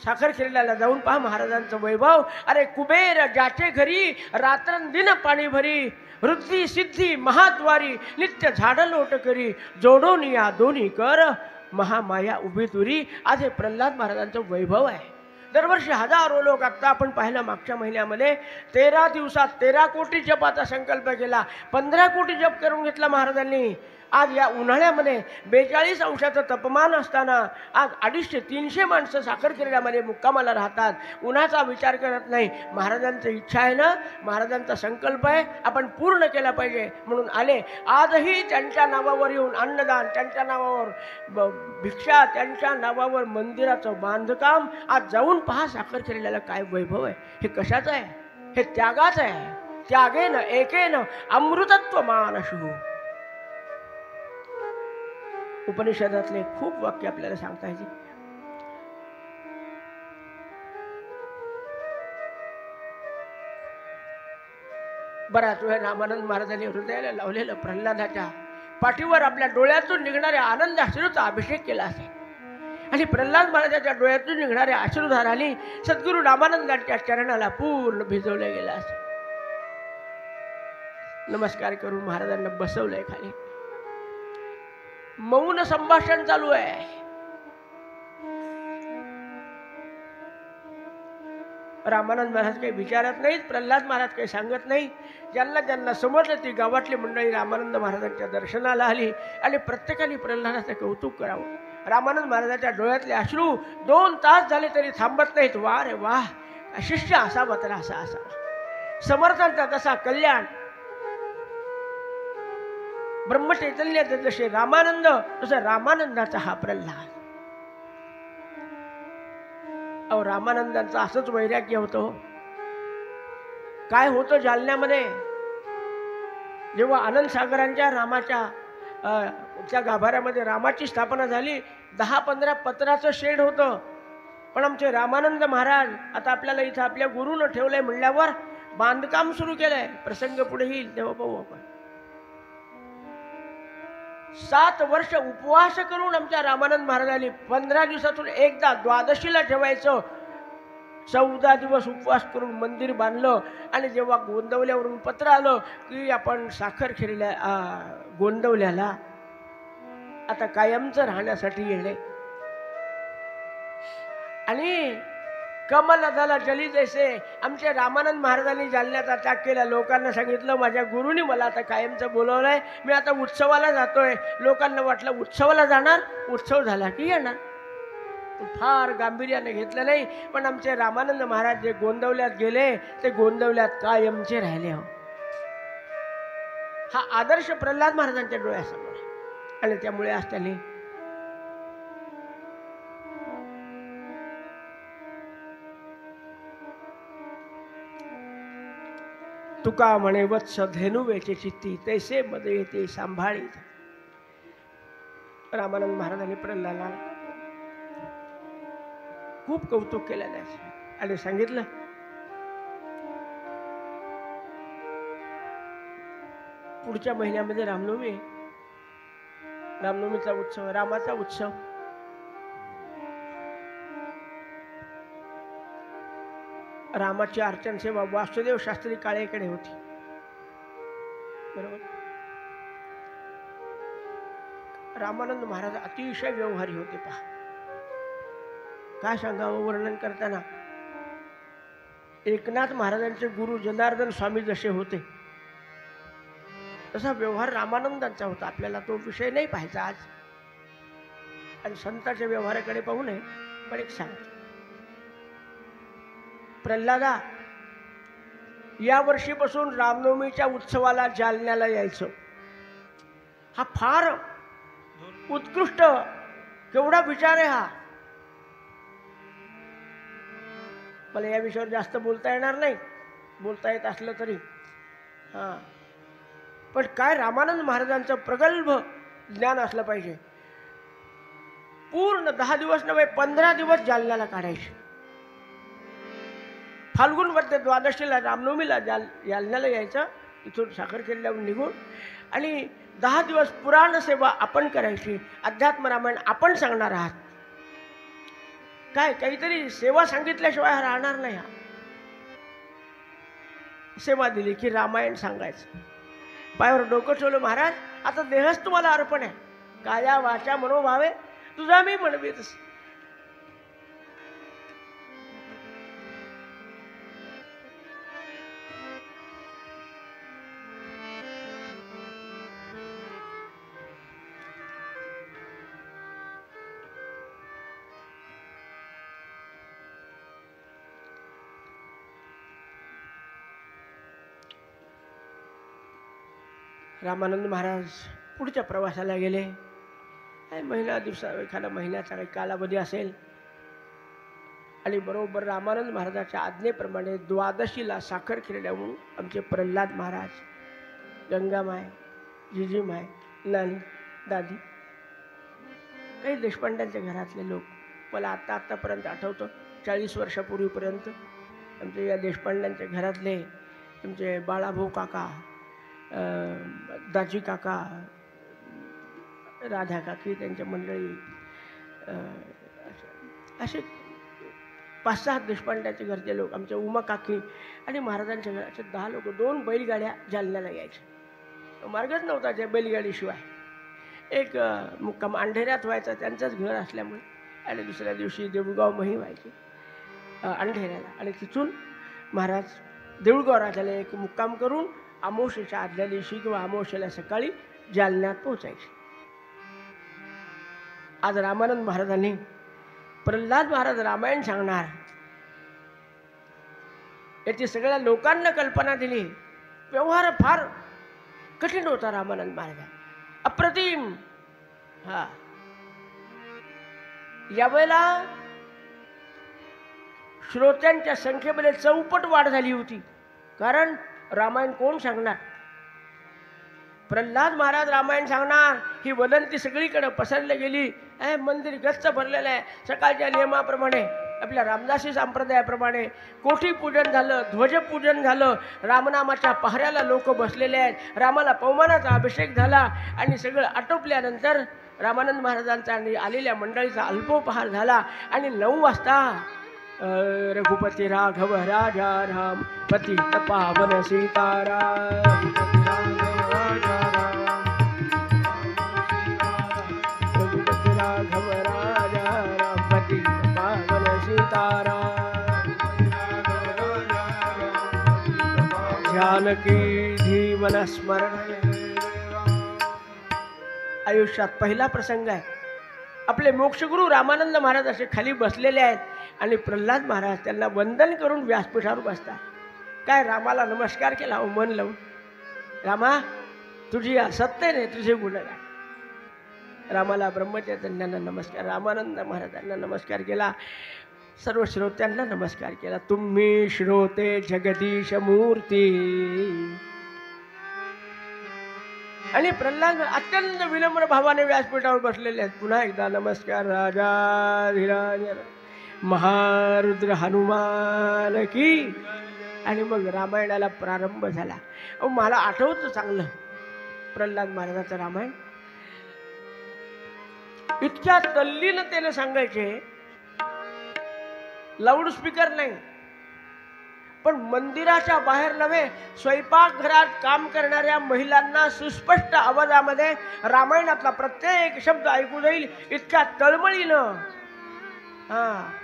साखर खेळल्याला जाऊन पहा महाराजांचं वैभव. अरे कुबेर ज्याचे घरी रात्रंदिन पाणी भरी, वृद्धी सिद्धी महाद्वारी नित्य झाड लोट करी, जोडून या दोन्ही कर महामाया उभी तुरी. आज हे प्रल्हाद महाराजांचं वैभव आहे. दरवर्षी हजारो लोक, आत्ता आपण पाहिलं मागच्या महिन्यामध्ये 13 दिवसात 13 कोटी जपाचा संकल्प केला. 15 कोटी जप करून घेतला महाराजांनी. आज या उन्हाळ्यामध्ये 42 अंशाचं तापमान असताना आज 250-300 माणसं साखर किरड्यामध्ये मुक्कामाला राहतात. उन्हाचा विचार करत नाही. महाराजांची इच्छा आहे ना, महाराजांचा संकल्प आहे, आपण पूर्ण केला पाहिजे म्हणून आले. आजही त्यांच्या नावावर येऊन अन्नदान, त्यांच्या नावावर भिक्षा, त्यांच्या नावावर मंदिराचं बांधकाम. आज जाऊन पहा साखर किरड्याला काय वैभव आहे. हे कशाचं आहे? हे त्यागाचं आहे. त्यागेन एकेन अमृतत्व मानशु. उपनिषदातले खूप वाक्य आपल्याला सांगता येते. बराच वेळ रामानंद महाराजांनी हृदयाला लावलेलं प्रल्हादाच्या पाठीवर आपल्या डोळ्यातून निघणाऱ्या आनंद अश्रूचा अभिषेक केला असेल. आणि प्रल्हाद महाराजाच्या डोळ्यातून निघणाऱ्या अश्रुधाराने सद्गुरू रामानंदांच्या चरणाला पूर्ण भिजवलं गेलं असं. नमस्कार करून महाराजांना बसवलंय खाली. मौन संभाषण चालू आहे. रामानंद महाराज काही विचारत नाहीत, प्रल्हाद महाराज काही सांगत नाही. ज्यांना ज्यांना समजलं ती गावातली मंडळी रामानंद महाराजांच्या दर्शनाला आली आणि प्रत्येकाने प्रल्हादाचं कौतुक करावं. रामानंद महाराजांच्या डोळ्यातले अश्रू 2 तास झाले तरी थांबत नाहीत. वा रे वा, शिष्य असावा तर असा असावा. समर्थांचा जसा कल्याण, ब्रह्मचैतन्याचे जसे रामानंद, तसं रामानंदाचा हा प्रल्हाद. अहो, रामानंदांचं असंच वैराग्य होतं. काय होतं जालन्यामध्ये जेव्हा आनंद सागरांच्या रामाच्या त्या गाभाऱ्यामध्ये रामाची स्थापना झाली. 10-15 पत्राचं शेड होतं. पण आमचे रामानंद महाराज आता आपल्याला इथं आपल्या गुरुनं ठेवलंय म्हणल्यावर बांधकाम सुरू केलंय. प्रसंग पुढे येईल तेव्हा पाहू आपण. 7 वर्ष उपवास करून आमच्या रामानंद महाराजांनी 15 दिवसातून एकदा द्वादशीला ठेवायचं. 14 दिवस उपवास करून मंदिर बांधलं. आणि जेव्हा गोंदवल्यावरून पत्र आलं की आपण साखरखेरीला गोंदवल्याला आता कायमचं राहण्यासाठी येणे, आणि कमल झाला जली जैसे आमच्या रामानंद महाराजांनी जालन्याचा त्याग केला. लोकांना सांगितलं माझ्या गुरुनी मला आता कायमचं बोलवलंय, मी आता उत्सवाला जातोय. लोकांना वाटलं उत्सवाला जाणार, उत्सव झाला की येणार. फार गांभीर्याने घेतलं नाही. पण आमचे रामानंद महाराज जे गोंदवल्यात गेले ते गोंदवल्यात कायमचे राहिले. हो, हा आदर्श प्रल्हाद महाराजांच्या डोळ्यासमोर आहे. आणि त्यामुळे आज त्यांनी तुका म्हणे वत्स धेनु वेचे चित्ती तैसे मध्ये येते सांभाळीत. रामानंद महाराजांनी प्रल्हादाला खूप कौतुक केलं त्याचं आणि सांगितलं पुढच्या महिन्यामध्ये रामनवमी, रामनवमीचा उत्सव, रामाचा उत्सव. रामाची अर्चन सेवा वासुदेव शास्त्री काळेकडे होती. बरोबर. रामानंद महाराज अतिशय व्यवहारी होते. पहा काय सांगावं वर्णन करताना. एकनाथ महाराजांचे गुरु जनार्दन स्वामी जसे होते तसा व्यवहार रामानंदांचा होता. आपल्याला तो विषय नाही पाहायचा आज, आणि संतांच्या व्यवहाराकडे पाहू नये. पण एक सांग, प्रल्हादा, या वर्षीपासून रामनवमीच्या उत्सवाला जालन्याला यायचं. हा फार उत्कृष्ट केवढा विचार आहे हा. मला या विषयावर जास्त बोलता येणार नाही, बोलता येत असलं तरी. हां, पण काय रामानंद महाराजांचं प्रगल्भ ज्ञान असलं पाहिजे. पूर्ण 10 दिवस नव्हे 15 दिवस जालन्याला काढायचे. फाल्गुन मध्ये द्वादशीला रामनवमीला जालन्याला यायचं. इथून साखरखेड्यावरून निघून आणि 10 दिवस पुराण सेवा आपण करायची. अध्यात्म रामायण आपण सांगणार आहात. काय काहीतरी सेवा सांगितल्याशिवाय हा राहणार नाही. हा सेवा दिली की रामायण सांगायचं. पायावर डोकं ठेवलं महाराज, आता देहच तुम्हाला अर्पण आहे. काया वाचा मनोभावे तुझा मी म्हणवीतस. रामानंद महाराज पुढच्या प्रवासाला गेले. महिना दिवसा एखादा महिन्याचा काही कालावधी असेल. आणि बरोबर रामानंद महाराजाच्या आज्ञेप्रमाणे द्वादशीला साखरखेड्याहून आमचे प्रल्हाद महाराज, गंगामाय, जिजीमाय, नानी, दादी, काही देशपांड्यांच्या घरातले लोक, मला आत्तापर्यंत आठवतं 40 वर्षापूर्वीपर्यंत आमचे या देशपांड्यांच्या घरातले आमचे बाळाभाऊ काका, दाजी काका, राधा काकी, त्यांच्या मंडळी, असे 5-6 देशपांड्याचे घरचे लोक, आमच्या उमा काकी आणि महाराजांच्या घराचे 10 लोक 2 बैलगाड्या जालन्याला यायचे. मार्गच नव्हता त्या बैलगाडीशिवाय. एक मुक्काम अंधेऱ्यात व्हायचा, त्यांचंच घर असल्यामुळे. आणि दुसऱ्या दिवशी देऊळगाव मही व्हायची अंधेऱ्याला. आणि तिथून महाराज देऊळगाव राजाला एक मुक्काम करून अमावस्येच्या आदल्या दिवशी किंवा अमावस्येला सकाळी जालन्यात पोहोचायचे. आज रामानंद महाराजांनी प्रल्हाद महाराज रामायण सांगणार याची सगळ्या लोकांना कल्पना दिली. व्यवहार फार कठीण होता रामानंद महाराज, अप्रतिम. हा, यावेळेला श्रोत्यांच्या संख्येमध्ये चौपट वाढ झाली होती. कारण रामायण कोण सांगणार? प्रल्हाद महाराज रामायण सांगणार ही वदंती सगळीकडे पसरली गेली. मंदिर गच्च भरलेलं आहे. सकाळच्या नियमाप्रमाणे आपल्या रामदासी संप्रदायाप्रमाणे कोठी पूजन झालं, ध्वजपूजन झालं, रामनामाच्या पहाऱ्याला लोक बसलेले आहेत. रामाला पवमानाचा अभिषेक झाला आणि सगळं आटोपल्यानंतर रामानंद महाराजांचा आणि आलेल्या मंडळीचा अल्पोपहार झाला. आणि 9 वाजता रघुपती राघव राजा राम पतित पावन सीताराम, रघुपती राघव राजा राम पतित पावन सीताराम, जानकी जीवन स्मरण. आयुष्यात पहिला प्रसंग आहे. आपले मोक्षगुरू रामानंद महाराज असे खाली बसलेले आहेत आणि प्रल्हाद महाराज त्यांना वंदन करून व्यासपीठावर बसतात. काय रामाला नमस्कार केला हो मन लावून. रामा, तुझी सत्य नाही, तुझे गुण आहे. रामाला ब्रह्मचैतन्यांना नमस्कार, रामानंद महाराजांना नमस्कार केला, सर्व श्रोत्यांना नमस्कार केला. तुम्ही श्रोते जगदीश मूर्ती. आणि प्रल्हाद अत्यंत विनम्र भावाने व्यासपीठावर बसलेले आहेत. पुन्हा एकदा नमस्कार राजाधिराज महारुद्र हनुमान की. आणि मग रामायणाला प्रारंभ झाला. मला आठवतं चांगलं प्रल्हाद महाराजाचं रामायण. इतक्या तल्लीनतेने सांगायचे, लाऊडस्पीकर नाही, पण मंदिराच्या बाहेर नव्हे, स्वयंपाकघरात काम करणाऱ्या महिलांना सुस्पष्ट आवाजामध्ये रामायणातला प्रत्येक शब्द ऐकू जाईल इतक्या तळमळीनं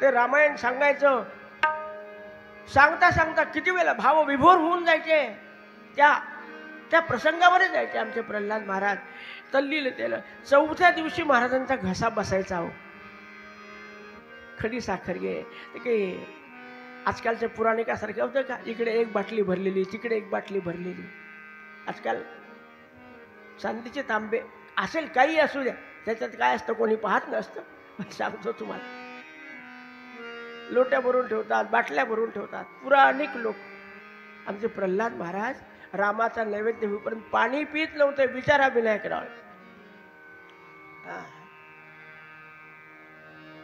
ते रामायण सांगायचं. सांगता सांगता किती वेळेला भाव विभोर होऊन जायचे. त्या प्रसंगामध्ये जायचे आमचे प्रल्हाद महाराज तल्लीनतेनं. 4थ्या दिवशी महाराजांचा घसा बसायचा. हो, खडी साखर घे की आजकालच्या पुराणिकासारखे होतं का? इकडे एक बाटली भरलेली, तिकडे एक बाटली भरलेली. आजकाल चांदीचे तांबे असेल, काही असू द्या, त्याच्यात काय असतं कोणी पाहत नसतं. सांगतो तुम्हाला, लोट्या भरून ठेवतात, बाटल्या भरून ठेवतात पुराणिक लोक. आमचे प्रल्हाद महाराज रामाचा नैवेद्य होईपर्यंत पाणी पित नव्हते. विचारा विनायक राव.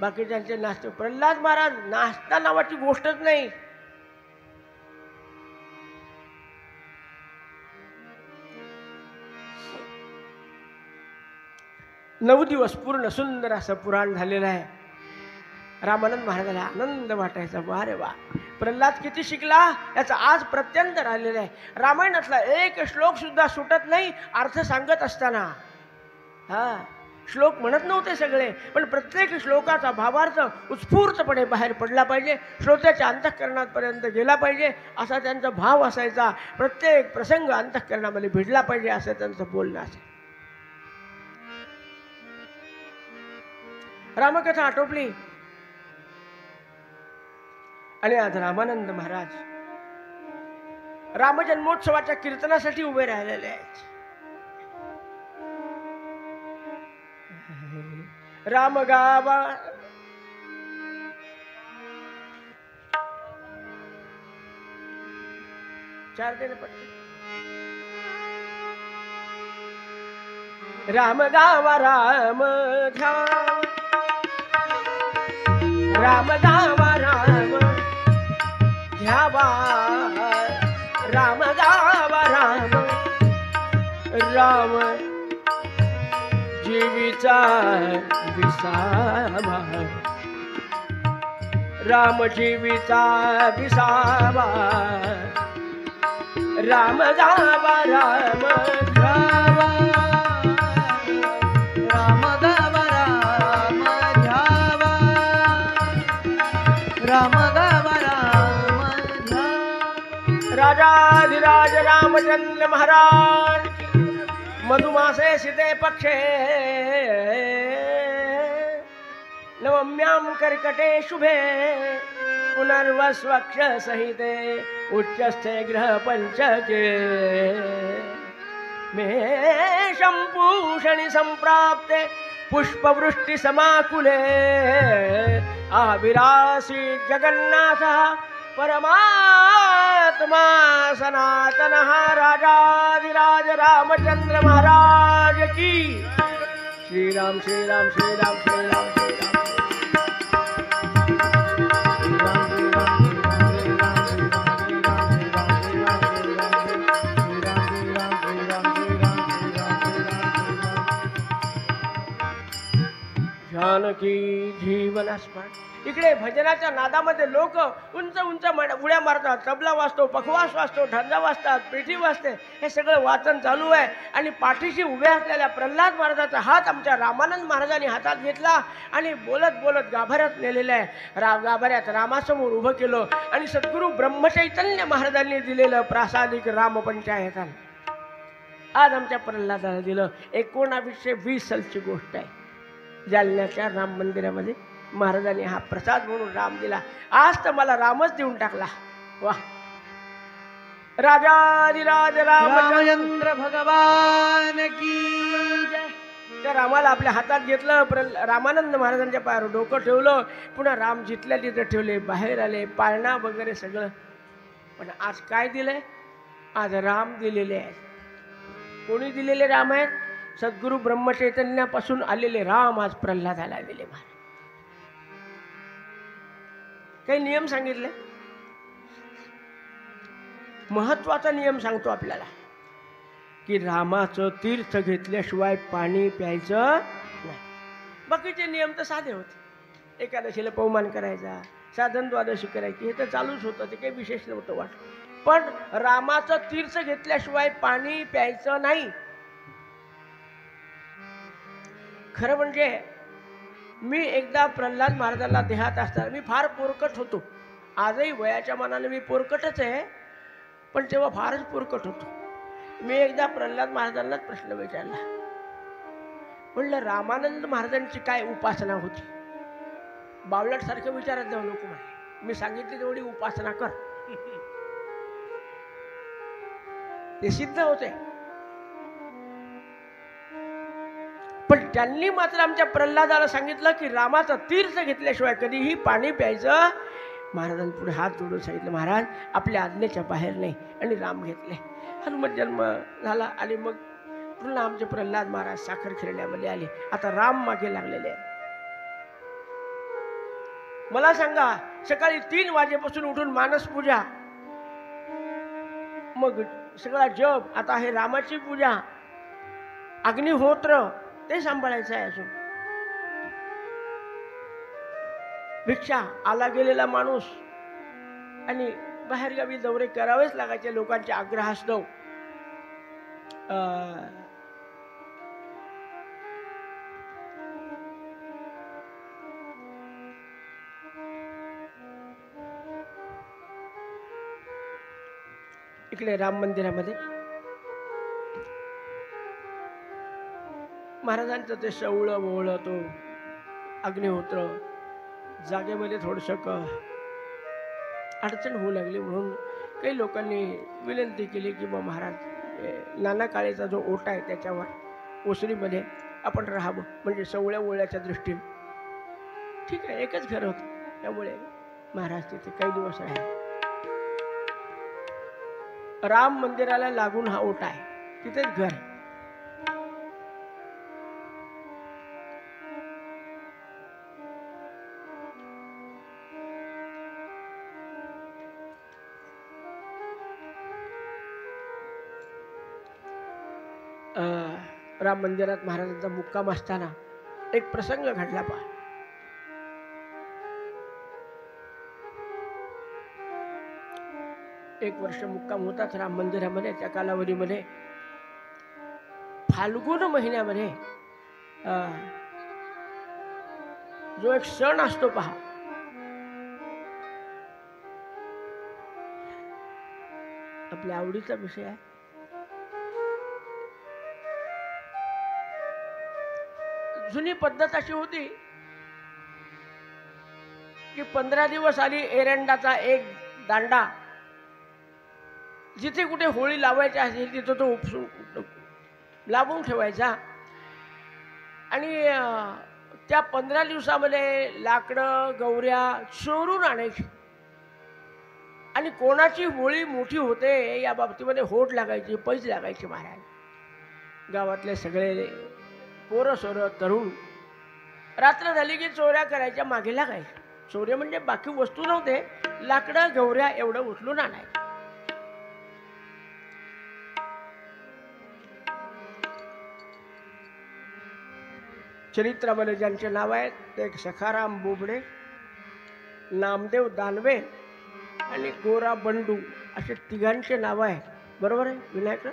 बाकीच्यांचे नाश्ते. प्रल्हाद महाराज नाश्ता नावाची गोष्टच नाही. नऊ दिवस पूर्ण सुंदर असं पुराण झालेलं आहे. रामानंद महाराजाला आनंद वाटायचा. अरे वा, प्रल्हाद किती शिकला याचा आज प्रत्यंत राहिलेला आहे. रामायणातला एक श्लोक सुद्धा सुटत नाही अर्थ सांगत असताना. श्लोक म्हणत नव्हते सगळे, पण प्रत्येक श्लोकाचा भावार्थ उत्स्फूर्तपणे बाहेर पडला पाहिजे, श्रोत्याच्या अंतःकरणापर्यंत गेला पाहिजे असा त्यांचा भाव असायचा. प्रत्येक प्रसंग अंतःकरणामध्ये भिडला पाहिजे असं त्यांचं बोलणं असे. रामकथा आटोपली आणि आज रामानंद महाराज रामजन्मोत्सवाच्या कीर्तनासाठी उभे राहिलेले आहेत. राम गावा चार दिन पडते. राम गावा राम ध्यावा, राम गावा राम ध्यावा, राम गावा राम राम जीवीचा विसावा. राम जीविता विसावा राम जावा राम धावा राम धावा राम धावा राम धावा राम धावा राजाधिराज रामचंद्र महाराज की मधुमासे सीते पक्षे नवम्यां कर्कटे शुभे पुनर्वस्वक्ष सहिते उच्चस्थे ग्रह पंचके मेषं पूषणि संप्राप्ते पुष्पवृष्टि समाकुले आविरासी जगन्नाथः परमात्मा सनातनः राजाधिराज रामचंद्र महाराज की श्री राम श्री राम श्री राम श्री राम श्री राम जानकी जीवन स्मरण इकडे भजनाच्या नादामध्ये लोक उंच उंच उड्या मारतात, तबला वाजतो, पखवास वाजतो, ढंजा वाजतात, पेठी वाजते, हे सगळं वाचन चालू आहे. आणि पाठीशी उभ्या असलेल्या प्रल्हाद महाराजाचा हात आमच्या रामानंद महाराजांनी हातात घेतला आणि बोलत बोलत गाभाऱ्यात नेलेलं आहे. गाभाऱ्यात रामासमोर उभं केलं आणि सद्गुरू ब्रह्मचैतन्य महाराजांनी दिलेलं प्रासादिक रामपंचायतन आज आमच्या प्रल्हादाला दिलं. 1920 सालची गोष्ट आहे. जालन्याच्या राम मंदिरामध्ये महाराजांनी हा प्रसाद म्हणून राम दिला. आज तर मला रामच देऊन टाकला. वा राजाधिराज रामचंद्र भगवान की जय. त्या रामाला आपल्या हातात घेतलं, रामानंद महाराजांच्या पायावर डोकं ठेवलं, पुन्हा राम जिथल्या तिथे ठेवले, बाहेर आले, पाळणा वगैरे सगळं. पण आज काय दिलंय? आज राम दिलेले आहेत. कोणी दिलेले राम आहेत? सद्गुरू ब्रह्मचैतन्यापासून आलेले राम आज प्रल्हादाला दिले. महाराज काही नियम सांगितले. महत्वाचा नियम सांगतो आपल्याला की रामाचं तीर्थ घेतल्याशिवाय पाणी प्यायचं नाही. बाकीचे नियम तर साधे होते. एकादशीला पवमान करायचा, साधन द्वादशी करायची, हे तर चालूच होतं, ते काही विशेष नव्हतं वाटत. पण रामाचं तीर्थ घेतल्याशिवाय पाणी प्यायचं नाही. खरं म्हणजे मी एकदा प्रल्हाद महाराजांना देहात असताना मी फार पोरकट होतो. आजही वयाच्या मानाने मी पोरकटच आहे, पण तेव्हा फारच पोरकट होतो. मी एकदा प्रल्हाद महाराजांनाच प्रश्न विचारला. म्हणलं रामानंद महाराजांची काय उपासना होती? बावलट सारखं विचारत जाऊ नको म्हणे, मी सांगितली तेवढी उपासना कर. ते सिद्ध होते. पण त्यांनी मात्र आमच्या प्रल्हादाला सांगितलं की रामाचं तीर्थ घेतल्याशिवाय कधीही पाणी प्यायचं. महाराजांपुढे हात जोडून सांगितलं, महाराज आपल्या आज्ञेच्या बाहेर नाही. आणि राम घेतले. हनुमत जन्म झाला आणि मग पुन्हा आमचे प्रल्हाद महाराज साखर खेळण्यामध्ये आले. आता राम मागे लागलेले आहेत. मला सांगा, सकाळी 3 वाजेपासून उठून मानस पूजा, मग सगळा जप, आता हे रामाची पूजा, अग्निहोत्र ते सांभाळायचं आहे. अजून भिक्षा, आला गेलेला माणूस, आणि बाहेरगावी दौरे करावेच लागायचे लोकांच्या आग्रहास्तव. इकडे राम मंदिरामध्ये महाराजांचं ते सवळं मोहळं, तो अग्निहोत्र, जागेमध्ये थोडंसं अडचण होऊ लागली म्हणून काही लोकांनी विनंती केली की मग महाराज नाना काळेचा जो ओटा आहे त्याच्यावर ओसरीमध्ये आपण राहावं, म्हणजे सवळ्या ओळ्याच्या दृष्टीने. ठीक आहे, एकच घर होतं, त्यामुळे महाराज तिथे काही दिवस राहिले. राम मंदिराला लागून हा ओटा आहे, तिथेच घर आहे. राम मंदिरात महाराजांचा मुक्काम असताना एक प्रसंग घडला. पहा, 1 वर्ष मुक्काम होताच राम मंदिरामध्ये. त्या कालावधीमध्ये फाल्गुन महिन्यामध्ये जो एक सण असतो पहा, आपल्या आवडीचा विषय आहे. जुनी पद्धत अशी होती की 15 दिवस आली एरंडाचा एक दांडा, जिथे कुठे होळी लावायची असेल तिथं तो उपसून लावून ठेवायचा. आणि त्या 15 दिवसामध्ये लाकडं गौऱ्या चोरून आणायची. आणि कोणाची होळी मोठी होते या बाबतीमध्ये होड लागायची, पैज लागायची. महाराज गावातले सगळे पोरं सोरं तरुण रात्र झाली की चोऱ्या करायच्या मागे लागायच्या. चोऱ्या म्हणजे बाकी वस्तू नव्हते, लाकडं गौऱ्या एवढं उचलून आणायचं. चरित्रामध्ये ज्यांचे नाव आहेत ते एक सखाराम बोबडे, नामदेव दानवे आणि गोरा बंडू असे तिघांचे नाव आहे. बरोबर आहे विनायक?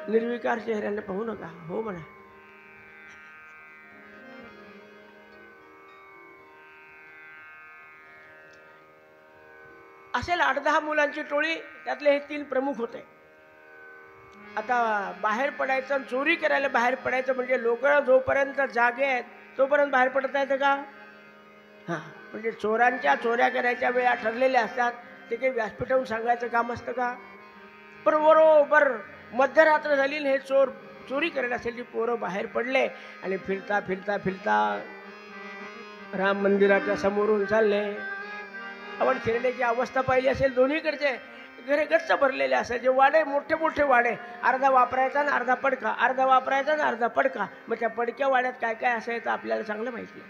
निर्विकार चेहऱ्याने पाहू नका. हो म्हणा. असेल 8-10 मुलांची टोळी, त्यातले हे 3 प्रमुख होते. आता बाहेर पडायचं, चोरी करायला बाहेर पडायचं म्हणजे लोक जोपर्यंत जागे आहेत तोपर्यंत बाहेर पडता येतं का? हां, म्हणजे चोरांच्या चोऱ्या करायच्या वेळा ठरलेल्या असतात. ते काही व्यासपीठावरून सांगायचं काम असतं का? पण बरोबर मध्यरात्र झाली, हे चोर चोरी करायला असेल पोरं बाहेर पडले आणि फिरता फिरता फिरता राम मंदिराच्या समोरून चालले. आपण खेळण्याची अवस्था पाहिली असेल, दोन्हीकडचे घरे गच्च भरलेले असायचे. वाडे मोठे मोठे वाडे, अर्धा वापरायचा आणि अर्धा पडका, अर्धा वापरायचा आणि अर्धा पडका. मग त्या पडक्या वाड्यात काय काय असायचं आपल्याला चांगलं माहिती आहे.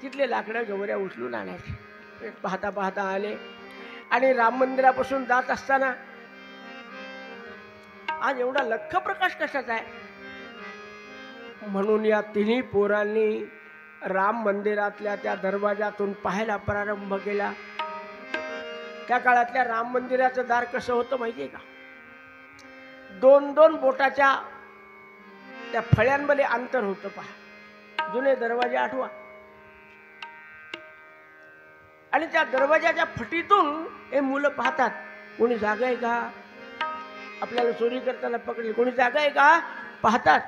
तिथले लाकडं गवऱ्या उचलून आणायचे. पाहता पाहता आले आणि राम मंदिरापासून जात असताना आज एवढा लख्ख प्रकाश कशाचा आहे म्हणून या तिन्ही पोरांनी राम मंदिरातल्या त्या दरवाजातून पाहायला प्रारंभ केला. त्या काळातल्या राम मंदिराचं दार कसं होतं माहिती आहे का? 2-2 बोटाच्या त्या फळ्यांमध्ये अंतर होतं. पहा, जुने दरवाजे आठवा. आणि त्या दरवाजाच्या फटीतून हे मुलं पाहतात, कोणी जागा आहे का? आपल्याला चोरी करताना पकडले, कोणी जागा आहे का? पाहतात.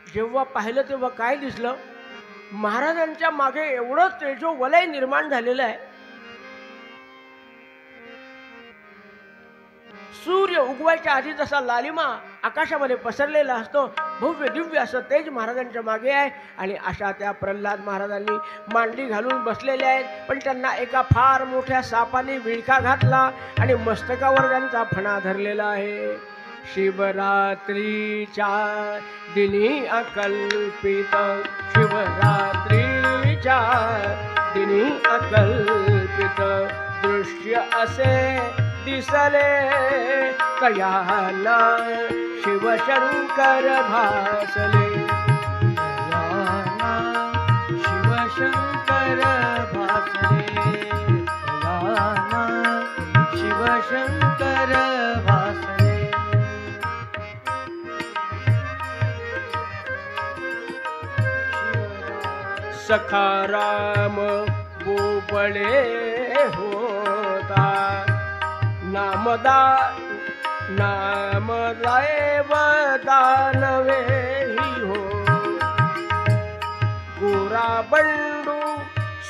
जेव्हा पाहिलं तेव्हा काय दिसलं? महाराजांच्या मागे एवढं तेजोवलय निर्माण झालेलं आहे. सूर्य उगवायच्या आधी जसा लालिमा आकाशामध्ये पसरलेला असतो, भव्य दिव्य असं तेज महाराजांच्या मागे आहे. आणि अशा त्या प्रल्हाद महाराजांनी मांडी घालून बसलेले आहेत. पण त्यांना एका फार मोठ्या सापाने विळखा घातला आणि मस्तकावर त्यांचा फणा धरलेला आहे. शिवरात्रीच्या दिनी अकल्पित, शिवरात्रीच्या दिनी अकल्पित दृश्य असे दिसले कयाना शिवशंकर भासले. कयाना शिवशंकर भासले, कयाना शिवशंकर भासले. सखाराम बोबडे होता, नामदेव दानवे हो. गोरा बंडू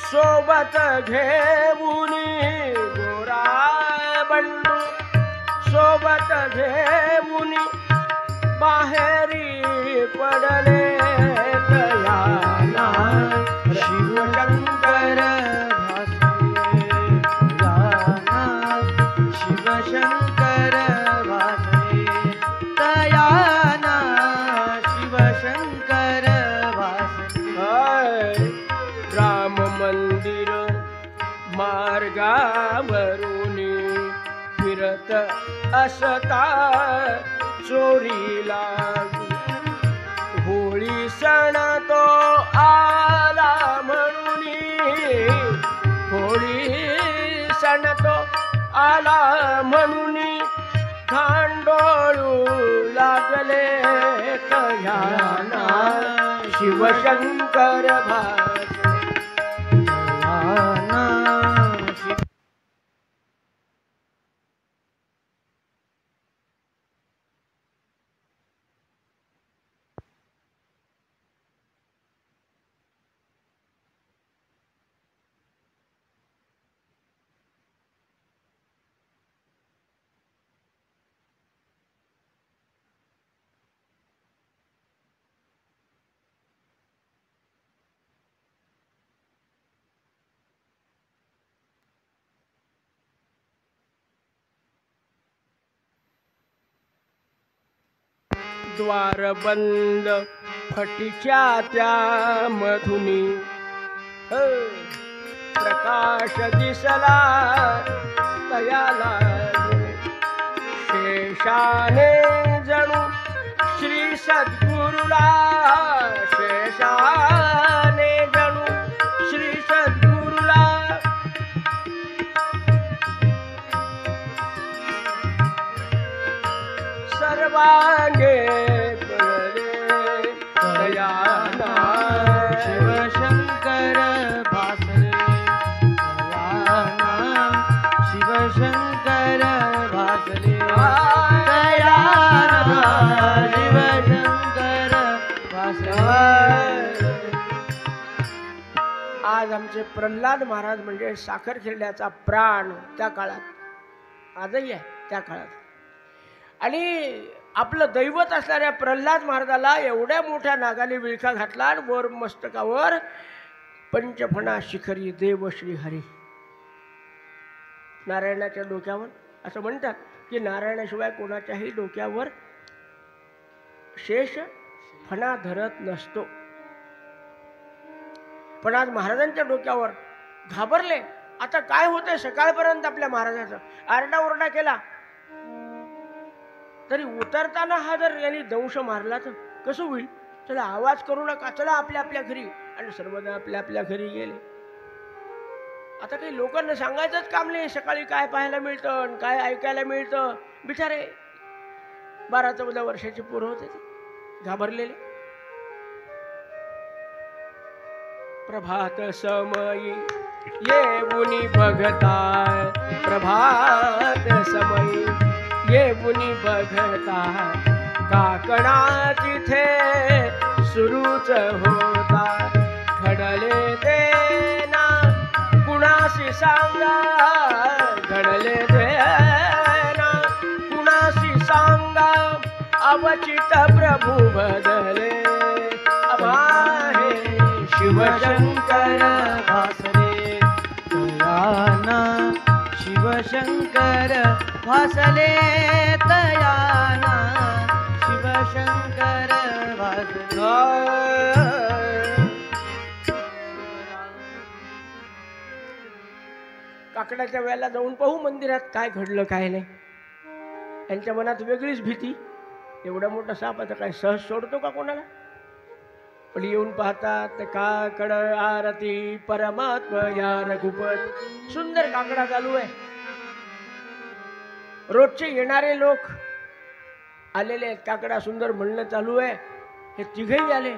सोबत घेऊनी, गोरा बंडू सोबत घेऊनी बाहेरी पडले. कयाना शिवशंकर भासले, कयाना शिवशंकर भासले, कयाना शिवशंकर भासले. राम मंदिर मार्गावरून फिरत असता चोरीला होळी सण तो आला म्हणून, होळी सण तो आला म्हणून धांडोळू लागले कयाना शिवशंकर भासना. द्वार बंद फटीच्या त्या मधुनी प्रकाश दिसला तयाला. शेषाने जणू श्री सद्गुरुला, शेषाने जणू श्री सद्गुरुला सर्वांगे दयाना शिवशंकर भासले दयाना, शिवशंकर भासले दयाना, शिवशंकर भासले. आज आमचे प्रल्हाद महाराज म्हणजे साखर खेळण्याचा प्राण त्या काळात, आजही आहे त्या काळात. आणि आपलं दैवत असणाऱ्या प्रल्हाद महाराजाला एवढ्या मोठ्या नागाने विळखा घातला आणि वर मस्तकावर पंचफणा शिखरी देव श्री हरी. नारायणाच्या डोक्यावर असं म्हणतात की नारायणाशिवाय कोणाच्याही डोक्यावर शेष फणा धरत नसतो. पण आज महाराजांच्या डोक्यावर घाबरले. आता काय होतंय सकाळपर्यंत आपल्या महाराजाचं आरडाओरडा केला तरी उतरताना हा जर यांनी दंश मारला तर कसं होईल. चला आवाज करू नका, चला आपल्या आपल्या घरी. आणि सर्वजण आपल्या आपल्या घरी गेले. आता काही लोकांना सांगायचंच काम नाही सकाळी काय पाहायला मिळतं आणि काय ऐकायला मिळतं. बिचारे 12-14 वर्षाची पोरं होते ते घाबरलेले. प्रभात समयी येऊनी बघता, प्रभात समयी येऊनी बघता काकडा तिथे सुरूच होता. घडले ते ना कुणाशी सांगा, घडले ते ना कुणाशी सांगा अवचित प्रभू बदले. अभाहे शिवशंकर भासले दयाना, शिवशंकर भासले दयाना, शिवशंकर भासले. काकडाच्या वेळेला जाऊन पाहू मंदिरात काय घडलं काय नाही. त्यांच्या मनात वेगळीच भीती. एवढा मोठा साप आता काय सहज सोडतो का कोणाला. पण येऊन पाहतात तर काकड आरती परमात्मा या रघुपत. सुंदर काकडा चालू आहे. रोजचे येणारे लोक आलेले आहेत. काकडा सुंदर म्हणणं चालू आहे. हे तिघही आले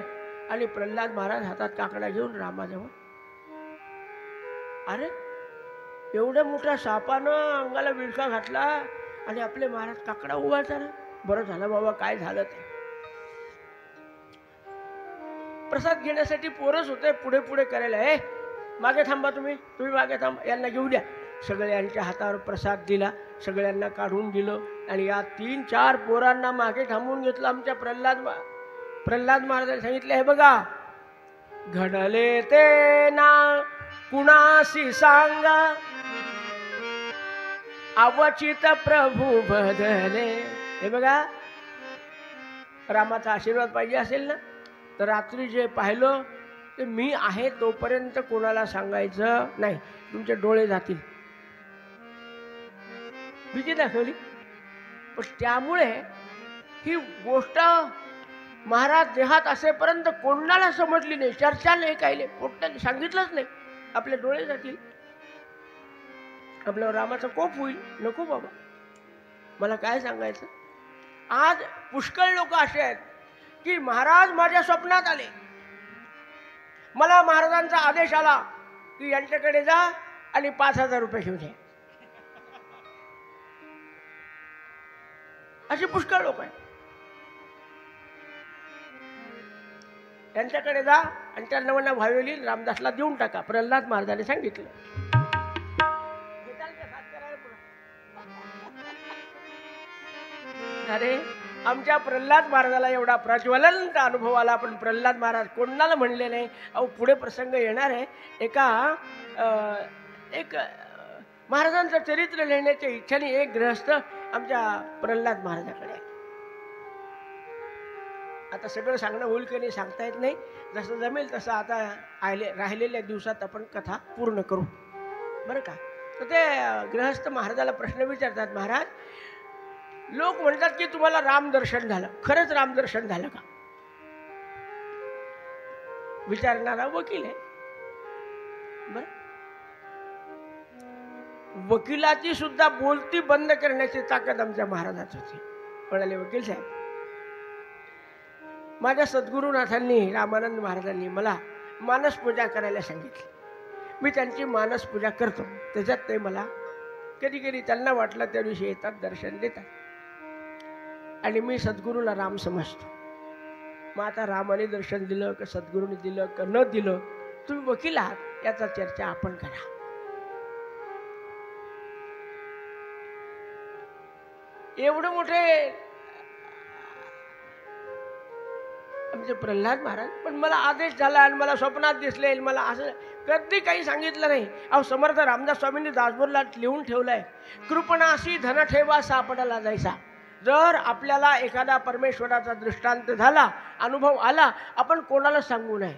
आणि प्रल्हाद महाराज हातात काकडा घेऊन रामाजवळ. अरे एवढ्या मोठ्या सापानं अंगाला विळखा घातला आणि आपले महाराज काकडा उभारताना. बरं झालं बाबा काय झालं ते. प्रसाद घेण्यासाठी पोरच होते पुढे पुढे करायला. हे मागे थांबा, तुम्ही मागे थांबा, यांना घेऊ द्या. सगळ्यांच्या हातावर प्रसाद दिला, सगळ्यांना काढून दिलं आणि या 3-4 पोरांना मागे थांबून घेतलं. आमच्या प्रल्हाद महाराजांनी सांगितले, हे बघा घडले ते ना कुणाशी सांगा अवचित प्रभू बदले. हे बघा रामाचा आशीर्वाद पाहिजे असेल ना तर रात्री जे पाहिलं ते मी आहे तोपर्यंत कोणाला सांगायचं नाही, तुमचे डोळे जातील. भीती दाखवली. पण त्यामुळे ही गोष्ट महाराज देहात असेपर्यंत कोणाला समजली नाही, चर्चा नाही, काही नाही, पोट्याने सांगितलंच नाही. आपले डोळे जातील, आपल्यावर रामाचा कोप होईल. नको बाबा, मला काय सांगायचं. आज पुष्कळ लोक असे आहेत की महाराज माझ्या स्वप्नात आले, मला महाराजांचा आदेश आला की यांच्याकडे जा आणि 5,000 रुपये घेऊन ये. अशी पुष्कळ लोक आहेत. त्यांच्याकडे जा आणि त्यांना म्हणा भावेली रामदासला देऊन टाका. प्रल्हाद महाराजांनी सांगितलं. अरे आमच्या प्रल्हाद महाराजाला एवढा प्रज्वलंत अनुभव आला, पण प्रल्हाद महाराज कोणाला म्हणले नाही. अहो पुढे प्रसंग येणार आहे. एक महाराजांचं चरित्र लिहिण्याच्या इच्छेने एक गृहस्थ आमच्या प्रल्हाद महाराजाकडे आहे. आता सगळं सांगणं होईल की नाही सांगता येत नाही. जसं जमेल तसं आता राहिलेल्या दिवसात आपण कथा पूर्ण करू, बरं का. तर ते गृहस्थ महाराजाला प्रश्न विचारतात, महाराज लोक म्हणतात की तुम्हाला रामदर्शन झालं, खरंच रामदर्शन झालं का? विचारणारा वकील आहे. बर, वकिलाची सुद्धा बोलती बंद करण्याची ताकद आमच्या महाराजात होती. म्हणाले, वकील साहेब, माझ्या सद्गुरुनाथांनी रामानंद महाराजांनी मला मानस पूजा करायला सांगितली. मी त्यांची मानस पूजा करतो. त्याच्यात ते मला कधी कधी त्यांना वाटलं त्या दिवशी येतात, दर्शन देतात, आणि मी सद्गुरूला राम समजतो. मग आता रामाने दर्शन दिलं का सद्गुरूने दिलं का न दिलं, तुम्ही वकील आहात, याचा चर्चा आपण करा. एवढे मोठे आमचे प्रल्हाद महाराज, पण मला आदेश झाला आणि मला स्वप्नात दिसले, मला असं कधी काही सांगितलं नाही. अहो समर्थ रामदास स्वामींनी दासबोधला लिहून ठेवलंय, कृपणाशी धन ठेवा सापडाला जायचा. जर आपल्याला एखादा परमेश्वराचा दृष्टांत झाला, अनुभव आला, आपण कोणाला सांगू नये.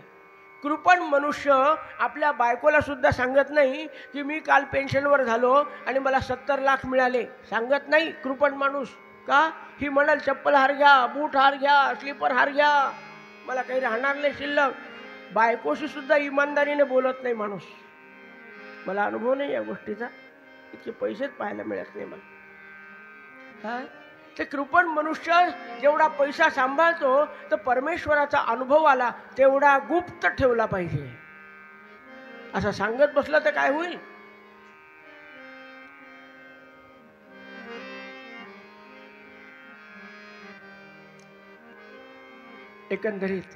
कृपण मनुष्य आपल्या बायकोला सुद्धा सांगत नाही की मी काल पेन्शनवर झालो आणि मला 70 लाख मिळाले, सांगत नाही कृपण माणूस. का? ही म्हणाल चप्पल हार घ्या, बूट हार घ्या, स्लीपर हार घ्या, मला काही राहणार नाही शिल्लक. बायकोशी सुद्धा इमानदारीने बोलत नाही माणूस. मला अनुभव नाही या गोष्टीचा, इतके पैसेच पाहायला मिळत नाही मला. हा, ते कृपण मनुष्य जेवढा पैसा सांभाळतो, तर परमेश्वराचा अनुभव आला तेवढा गुप्त ठेवला पाहिजे. असं सांगत बसलं तर काय होईल. एकंदरीत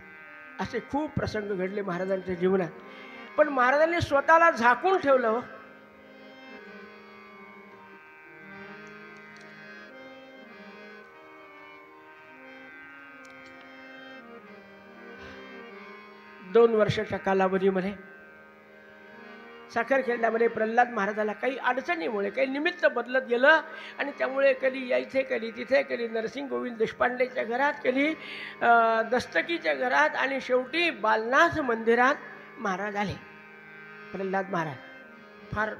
असे खूप प्रसंग घडले महाराजांच्या जीवनात, पण महाराजांनी स्वतःला झाकून ठेवलं. दोन वर्षाच्या कालावधीमध्ये साखरखेड्यामध्ये प्रल्हाद महाराजाला काही अडचणीमुळे काही निमित्त बदलत गेलं, आणि त्यामुळे कधी यायचे, कधी तिथे, कधी नरसिंह गोविंद देशपांडेच्या घरात, कधी दस्तकीच्या घरात, आणि शेवटी बालनाथ मंदिरात महाराज आले. प्रल्हाद महाराज फार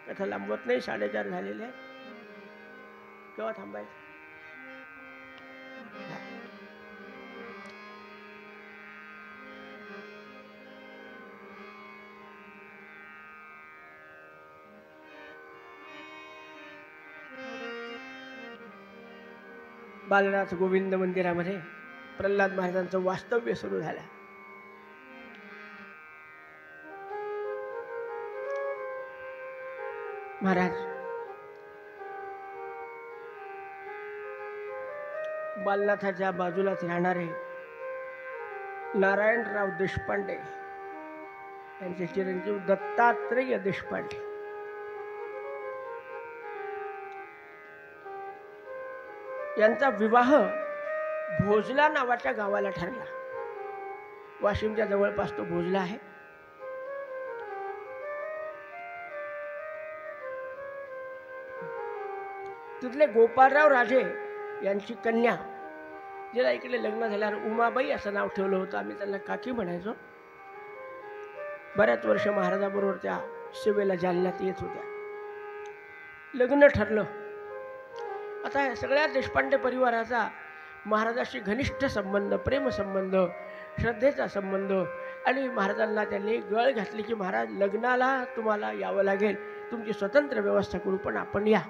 कथा लांबवत नाही, 4:30 झालेले आहे. केव्हा थांबायचं? बालनाथ गोविंद मंदिरामध्ये प्रल्हाद महाराजांचं वास्तव्य सुरू झालं. महाराज बालनाथाच्या बाजूलाच राहणारे नारायणराव देशपांडे यांचे चिरंजीव दत्तात्रेय देशपांडे यांचा विवाह भोजला नावाच्या गावाला ठरला. वाशिमच्या जवळपास तो भोजला आहे. तिथले गोपाळराव राजे यांची कन्या, जिला इकडे लग्न झाल्यावर उमाबाई असं नाव ठेवलं होतं. आम्ही त्यांना काकी म्हणायचो. बऱ्याच वर्ष महाराजाबरोबर त्या सेवेला जालन्यात येत होत्या. लग्न ठरलं. आता सगळ्या देशपांडे परिवाराचा महाराजाशी घनिष्ठ संबंध, प्रेमसंबंध, श्रद्धेचा संबंध. आणि महाराजांना त्यांनी गळ घातली की महाराज लग्नाला तुम्हाला यावं लागेल, तुमची स्वतंत्र व्यवस्था करू, पण आपण या.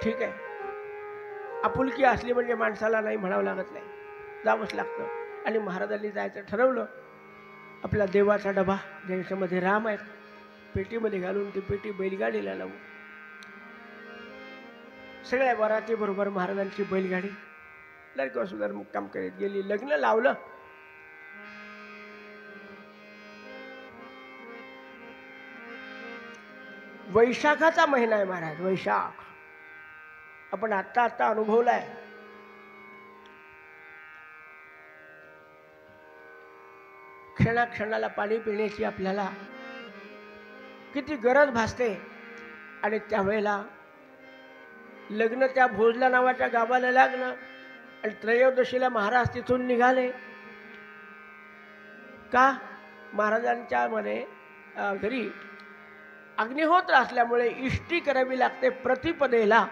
ठीक आहे. आपुलकी असली म्हणजे माणसाला नाही म्हणावं लागत नाही, जावंच लागतं. आणि महाराजांनी जायचं ठरवलं. आपला देवाचा डबा ज्याच्यामध्ये राम आहेत पेटीमध्ये घालून ती पेटी बैलगाडीला लावून सगळ्या बरातीबरोबर महाराजांची बैलगाडी लडकवासुदार मुक्काम करीत गेली. लग्न लावलं. वैशाखाचा महिना आहे महाराज, वैशाख. आपण आत्ता आत्ता अनुभवलाय. क्षणाक्षणाला पाणी पिण्याची आपल्याला किती गरज भासते. आणि त्यावेळेला लग्न त्या भोजला नावाच्या गावाला लागलं. आणि त्रयोदशीला महाराज तिथून निघाले. का? महाराजांच्या मध्ये घरी अग्निहोत्र असल्यामुळे इष्टी करावी लागते. प्रतिपदेला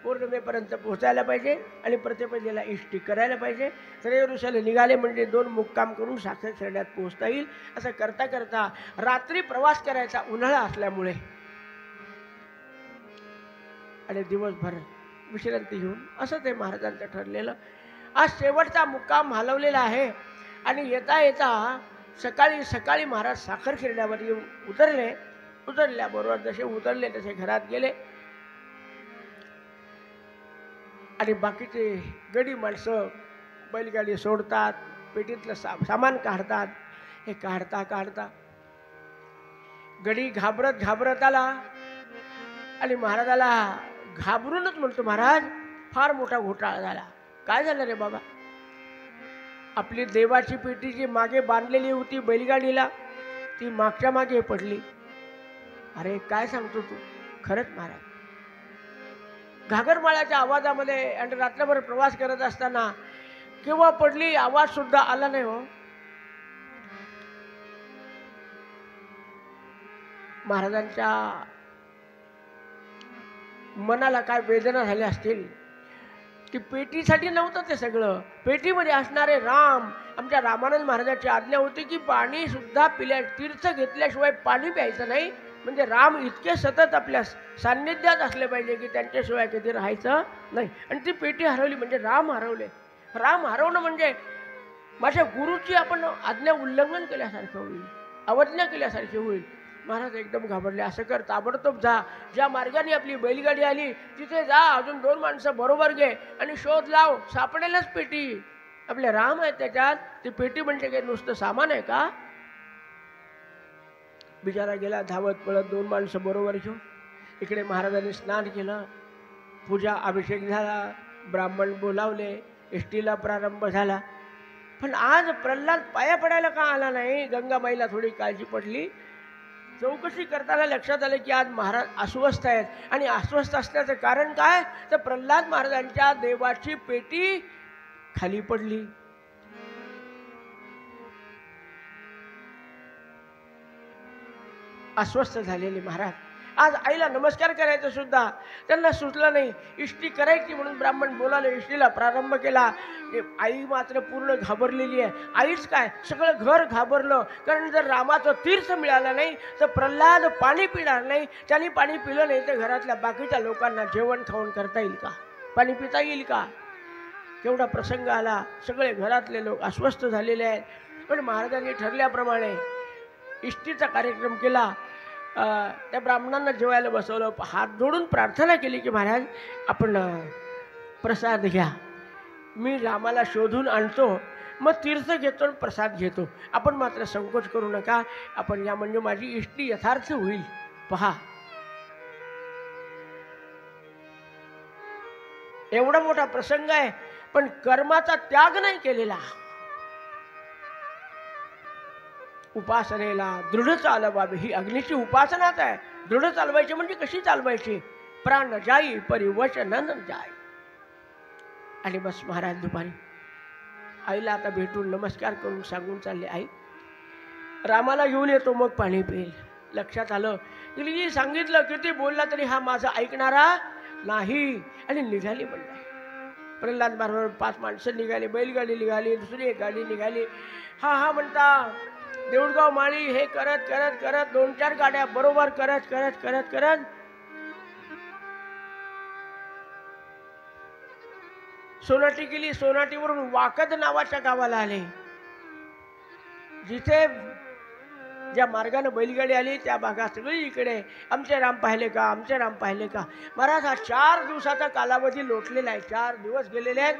पौर्णिमेपर्यंत पोहोचायला पाहिजे आणि प्रतिपदेला इष्टी करायला पाहिजे. त्रयोदशीला निघाले म्हणजे 2 मुक्काम करून साखर खेड्यात पोहोचता येईल. असं करता करता रात्री प्रवास करायचा, उन्हाळा असल्यामुळे, आणि दिवसभर विश्रांती घेऊन असं ते महाराजांचं ठरलेलं. आज शेवटचा मुक्काम हलवलेला आहे. आणि येता येता सकाळी सकाळी महाराज साखर खेड्यावर येऊन उतरले. उतरल्याबरोबर जसे उतरले तसे घरात गेले. आणि बाकीचे गडी माणसं बैलगाडी सोडतात, पेटीतलं सामान काढतात. हे काढता काढता गडी घाबरत घाबरत आला. आणि महाराजाला घाबरूनच म्हणतो, महाराज फार मोठा घोटाळा झाला. काय झालं रे बाबा? आपली देवाची पेटी जी मागे बांधलेली होती बैलगाडीला, ती मागच्या मागे पडली. अरे काय सांगतो तू? खरंच महाराज. घागरमाळ्याच्या आवाजामध्ये आणि रात्रभर प्रवास करत असताना केव्हा पडली आवाज सुद्धा आला नाही हो. महाराजांच्या मनाला काय वेदना झाल्या असतील की पेटीसाठी नव्हतं ते सगळं. पेटीमध्ये असणारे राम, आमच्या रामानंद महाराजांची आज्ञा होती की पाणी सुद्धा तीर्थ घेतल्याशिवाय पाणी प्यायचं नाही. म्हणजे राम इतके सतत आपल्या सान्निध्यात असले पाहिजे की त्यांच्याशिवाय कधी राहायचं नाही. आणि ती पेटी हरवली म्हणजे राम हरवले. राम हरवणं म्हणजे माझ्या गुरुची आपण आज्ञा उल्लंघन केल्यासारखं होईल, अवज्ञा केल्यासारखी होईल. महाराज एकदम घाबरले. असं कर, ताबडतोब जा, ज्या मार्गाने आपली बैलगाडी आली तिथे जा, अजून 2 माणसं बरोबर घे आणि शोध लाव, सापडेलच पेटी. आपले राम आहेत त्याच्यात. ती पेटी म्हणजे काही नुसतं सामान आहे का? बिचारा गेला धावत पळत 2 माणसं बरोबर घेऊन. इकडे महाराजांनी स्नान केलं, पूजा अभिषेक झाला, ब्राह्मण बोलावले, इष्टीला प्रारंभ झाला. पण आज प्रल्हाद पाया पडायला का आला नाही? गंगाबाईला थोडी काळजी पडली. चौकशी करताना लक्षात आलं की आज महाराज अस्वस्थ आहेत. आणि अस्वस्थ असण्याचं कारण काय? तर प्रल्हाद महाराजांच्या देवाची पेटी खाली पडली. अस्वस्थ झालेले महाराज आज आईला नमस्कार करायचं सुद्धा त्यांना सुचलं नाही. इष्टी करायची म्हणून ब्राह्मण बोलाले, इष्टीला प्रारंभ केला. आई मात्र पूर्ण घाबरलेली आहे. आईच काय, सगळं घर घाबरलं. कारण जर रामाचं तीर्थ मिळालं नाही तर प्रल्हाद पाणी पिणार नाही. त्यांनी पाणी पिलं नाही तर घरातल्या बाकीच्या लोकांना जेवण खाऊन करता येईल का? पाणी पिता येईल का? केवढा प्रसंग आला. सगळे घरातले लोक अस्वस्थ झालेले आहेत. पण महाराजांनी ठरल्याप्रमाणे इष्टीचा कार्यक्रम केला. त्या ब्राह्मणांना जेवायला बसवलं. हात जोडून प्रार्थना केली की महाराज आपण प्रसाद घ्या. मी रामाला शोधून आणतो, मग तीर्थ घेतो आणि प्रसाद घेतो. आपण मात्र संकोच करू नका. आपण या म्हणजे माझी इष्टी यथार्थ होईल. पहा, एवढा मोठा प्रसंग आहे पण कर्माचा त्याग नाही केलेला. उपासनेला दृढ चालवावी ही अग्नीची उपासनाच आहे. दृढ चालवायची म्हणजे कशी चालवायची? प्राण जाई परिवचन न जाई. आणि बस महाराज दुपारी आईला आता भेटून नमस्कार करून सांगून चालले, आई रामाला घेऊन येतो मग पाणी पिईल. लक्षात आलं की सांगितलं किती बोलला तरी हा माझा ऐकणारा नाही आणि निघाली म्हणला. प्रल्हाद बरोबर 5 माणसं निघाली, बैलगाडी निघाली, दुसरी एक गाडी निघाली. हा म्हणता देऊळगाव माळी हे करत करत करत 2-4 गाड्या बरोबर करत करत करत करत सोनाटी गेली. सोनाटीवरून वाकद नावाच्या गावाला आले. जिथे ज्या मार्गाने बैलगाडी आली त्या भागात सगळी इकडे आमचे राम पाहिले का, आमचे राम पाहिले का. महाराज हा 4 दिवसाचा कालावधी लोटलेला आहे. 4 दिवस गेलेले आहेत.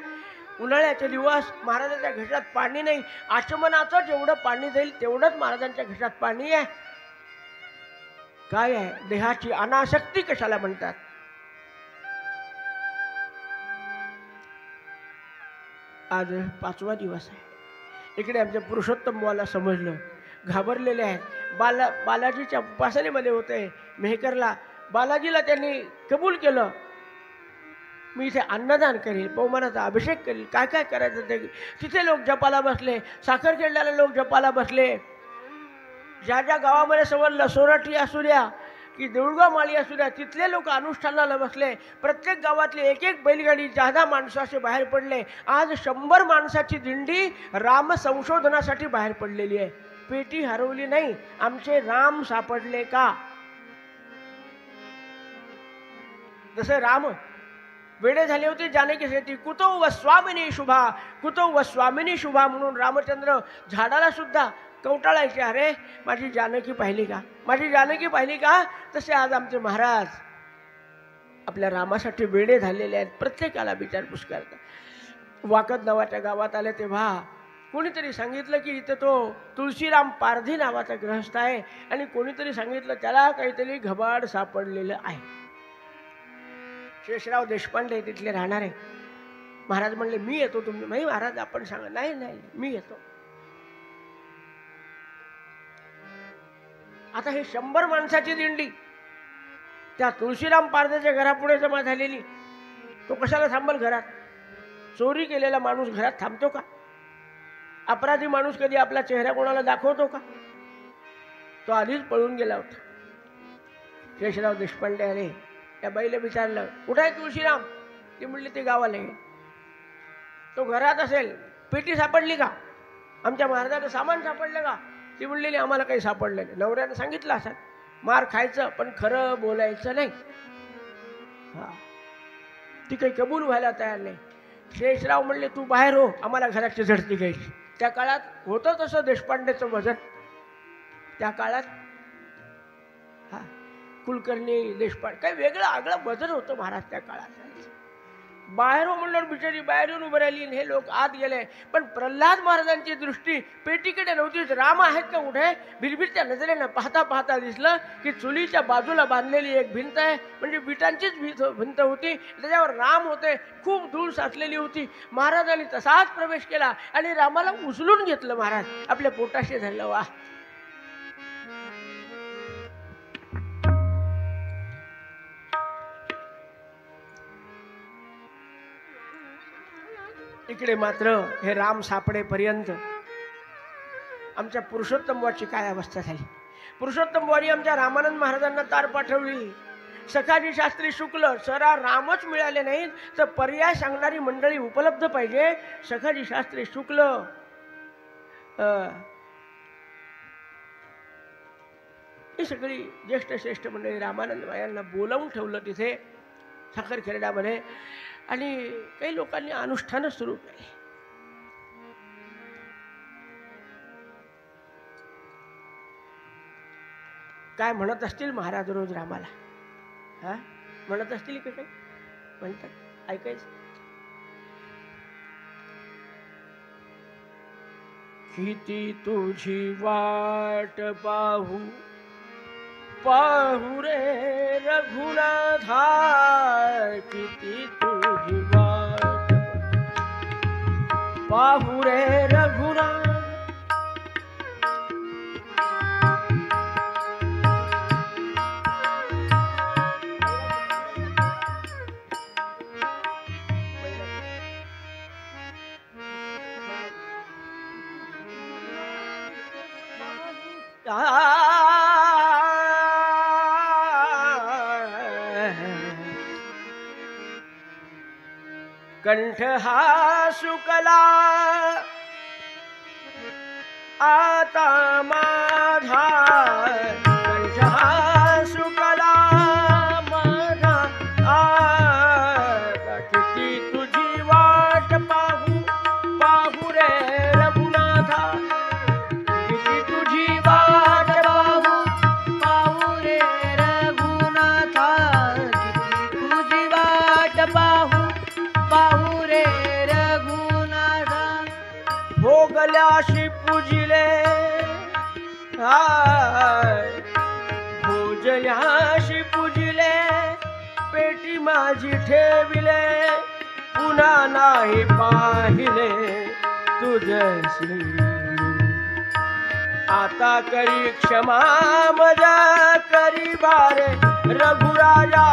उन्हाळ्याचे दिवस. महाराजांच्या घशात पाणी नाही. आचमनाचं जेवढं पाणी जाईल तेवढंच महाराजांच्या घशात पाणी आहे. काय आहे? देहाची अनासक्ती कशाला म्हणतात. आज 5वा दिवस आहे. इकडे आमच्या पुरुषोत्तम बुवाला समजलं, घाबरलेले आहेत. बालाजीच्या उपासनेमध्ये होते मेहकरला. बालाजीला त्यांनी कबूल केलं, मी इथे अन्नदान करेल, पवमानाचा अभिषेक करेल, काय काय करायचं ते. तिथे लोक जपाला बसले, साखरखेड्याला लोक जपाला बसले. ज्या ज्या गावामध्ये समजलं सोराठी असू द्या की देऊळगाव माळी असू द्या, तिथले लोक अनुष्ठानाला बसले. प्रत्येक गावातले एक एक बैलगाडी 10-10 माणसं असे बाहेर पडले. आज 100 माणसाची दिंडी राम संशोधनासाठी बाहेर पडलेली आहे. पेटी हरवली नाही. आमचे राम सापडले का. जसे राम वेडे झाले होते जानकीसाठी, कुतो व स्वामिनी शुभा, कुतो व स्वामिनी शुभा म्हणून रामचंद्र झाडाला सुद्धा कवटाळायचे, अरे माझी जानकी पाहिली का, माझी जानकी पाहिली का. तसे आज आमचे महाराज आपल्या रामासाठी वेडे झालेले आहेत. प्रत्येकाला विचारपूस करतात. वाकद नावाच्या गावात आले तेव्हा कोणीतरी सांगितलं की इथं तो तुळशीराम पारधी नावाचा ग्रहस्थ आहे आणि कोणीतरी सांगितलं त्याला काहीतरी घबाड सापडलेलं आहे. शेषराव देशपांडे तिथले राहणारे. महाराज म्हणले मी येतो. तुम्ही नाही महाराज आपण सांगा. नाही नाही मी येतो. आता हे 100 माणसाची दिंडी त्या तुळशीराम पारध्याच्या घरापुढे जमा झालेली. तो कशाला थांबल घरात. चोरी केलेला माणूस घरात थांबतो का. अपराधी माणूस कधी आपला चेहरा कोणाला दाखवतो का. तो आधीच पळून गेला होता. शेषराव देशपांडे आले. त्या बाईला विचारलं कुठे आहे तुळशीराम. ती म्हणली ते गावाला आहे. तो घरात असेल. पेटी सापडली का. आमच्या महाराजाचं सामान सापडलं का. ती म्हणलेली आम्हाला काही सापडलं नाही. नवऱ्यानं सांगितलं असं मार खायचं पण खरं बोलायचं नाही. हा ती काही कबूल व्हायला तयार नाही. शेषराव म्हणले तू बाहेर हो, आम्हाला घराची झडती घ्यायची. त्या काळात होतं तसं देशपांडेचं वजन. त्या काळात हा कुलकर्णी देशपांडे काही वेगळं आगळं वजन होतं महाराज त्या काळात. बाहेर म्हणलं बिचारी बाहेर येऊन उभं राहिली. हे लोक आत गेले. पण प्रल्हाद महाराजांची दृष्टी पेटीकडे नव्हतीच. राम आहेत का कुठे. बिलबिलच्या नजरेनं पाहता पाहता दिसलं की चुलीच्या बाजूला बांधलेली एक भिंत आहे, म्हणजे विटांचीच भिंत होती. त्याच्यावर राम होते. खूप धूळ साचलेली होती. महाराजांनी तसाच प्रवेश केला आणि रामाला उचलून घेतलं. महाराज आपल्या पोटाशी धरलं. वा इकडे मात्र हे राम सापडेपर्यंत आमच्या पुरुषोत्तमवाची काय अवस्था झाली. पुरुषोत्तमवानी आमच्या रामानंद महाराजांना तार पाठवली. सखाजी शास्त्री शुक्ल सरा रामच मिळाले नाहीत तर पर्याय सांगणारी मंडळी उपलब्ध पाहिजे. सखाजी शास्त्री शुक्ल ही सगळी ज्येष्ठ श्रेष्ठ मंडळी रामानंद यांना बोलावून ठेवलं तिथे साखरखेरड्यामध्ये आणि काही लोकांनी अनुष्ठानं सुरू केली. काय म्हणत असतील महाराज रोज रामाला. हा म्हणत असतील की काही म्हणतात ऐकायचं. किती तुझी वाट पाहू पाहू रे रघुनाथा. किती तुझी वाट पाहू रे रघुनाथ. कंठ हा सुकला आता माझा, कंठ हा सुकला माझा आता, किती तुझी वाट पाहू पाहू रे रघुनाथा, किती तुझी वाट पाहू पाहू रे रघुनाथा, किती तुझी वाट पाहू पाहू रे रघुनाथा. भोगल्याशी पूजिले हाय, भोजल्याशी पूजिले पेटी माझी ठेविले, पुन्हा नाही पाहिले तुझशी. आता करी क्षमा मजा करी बारे रघुराजा,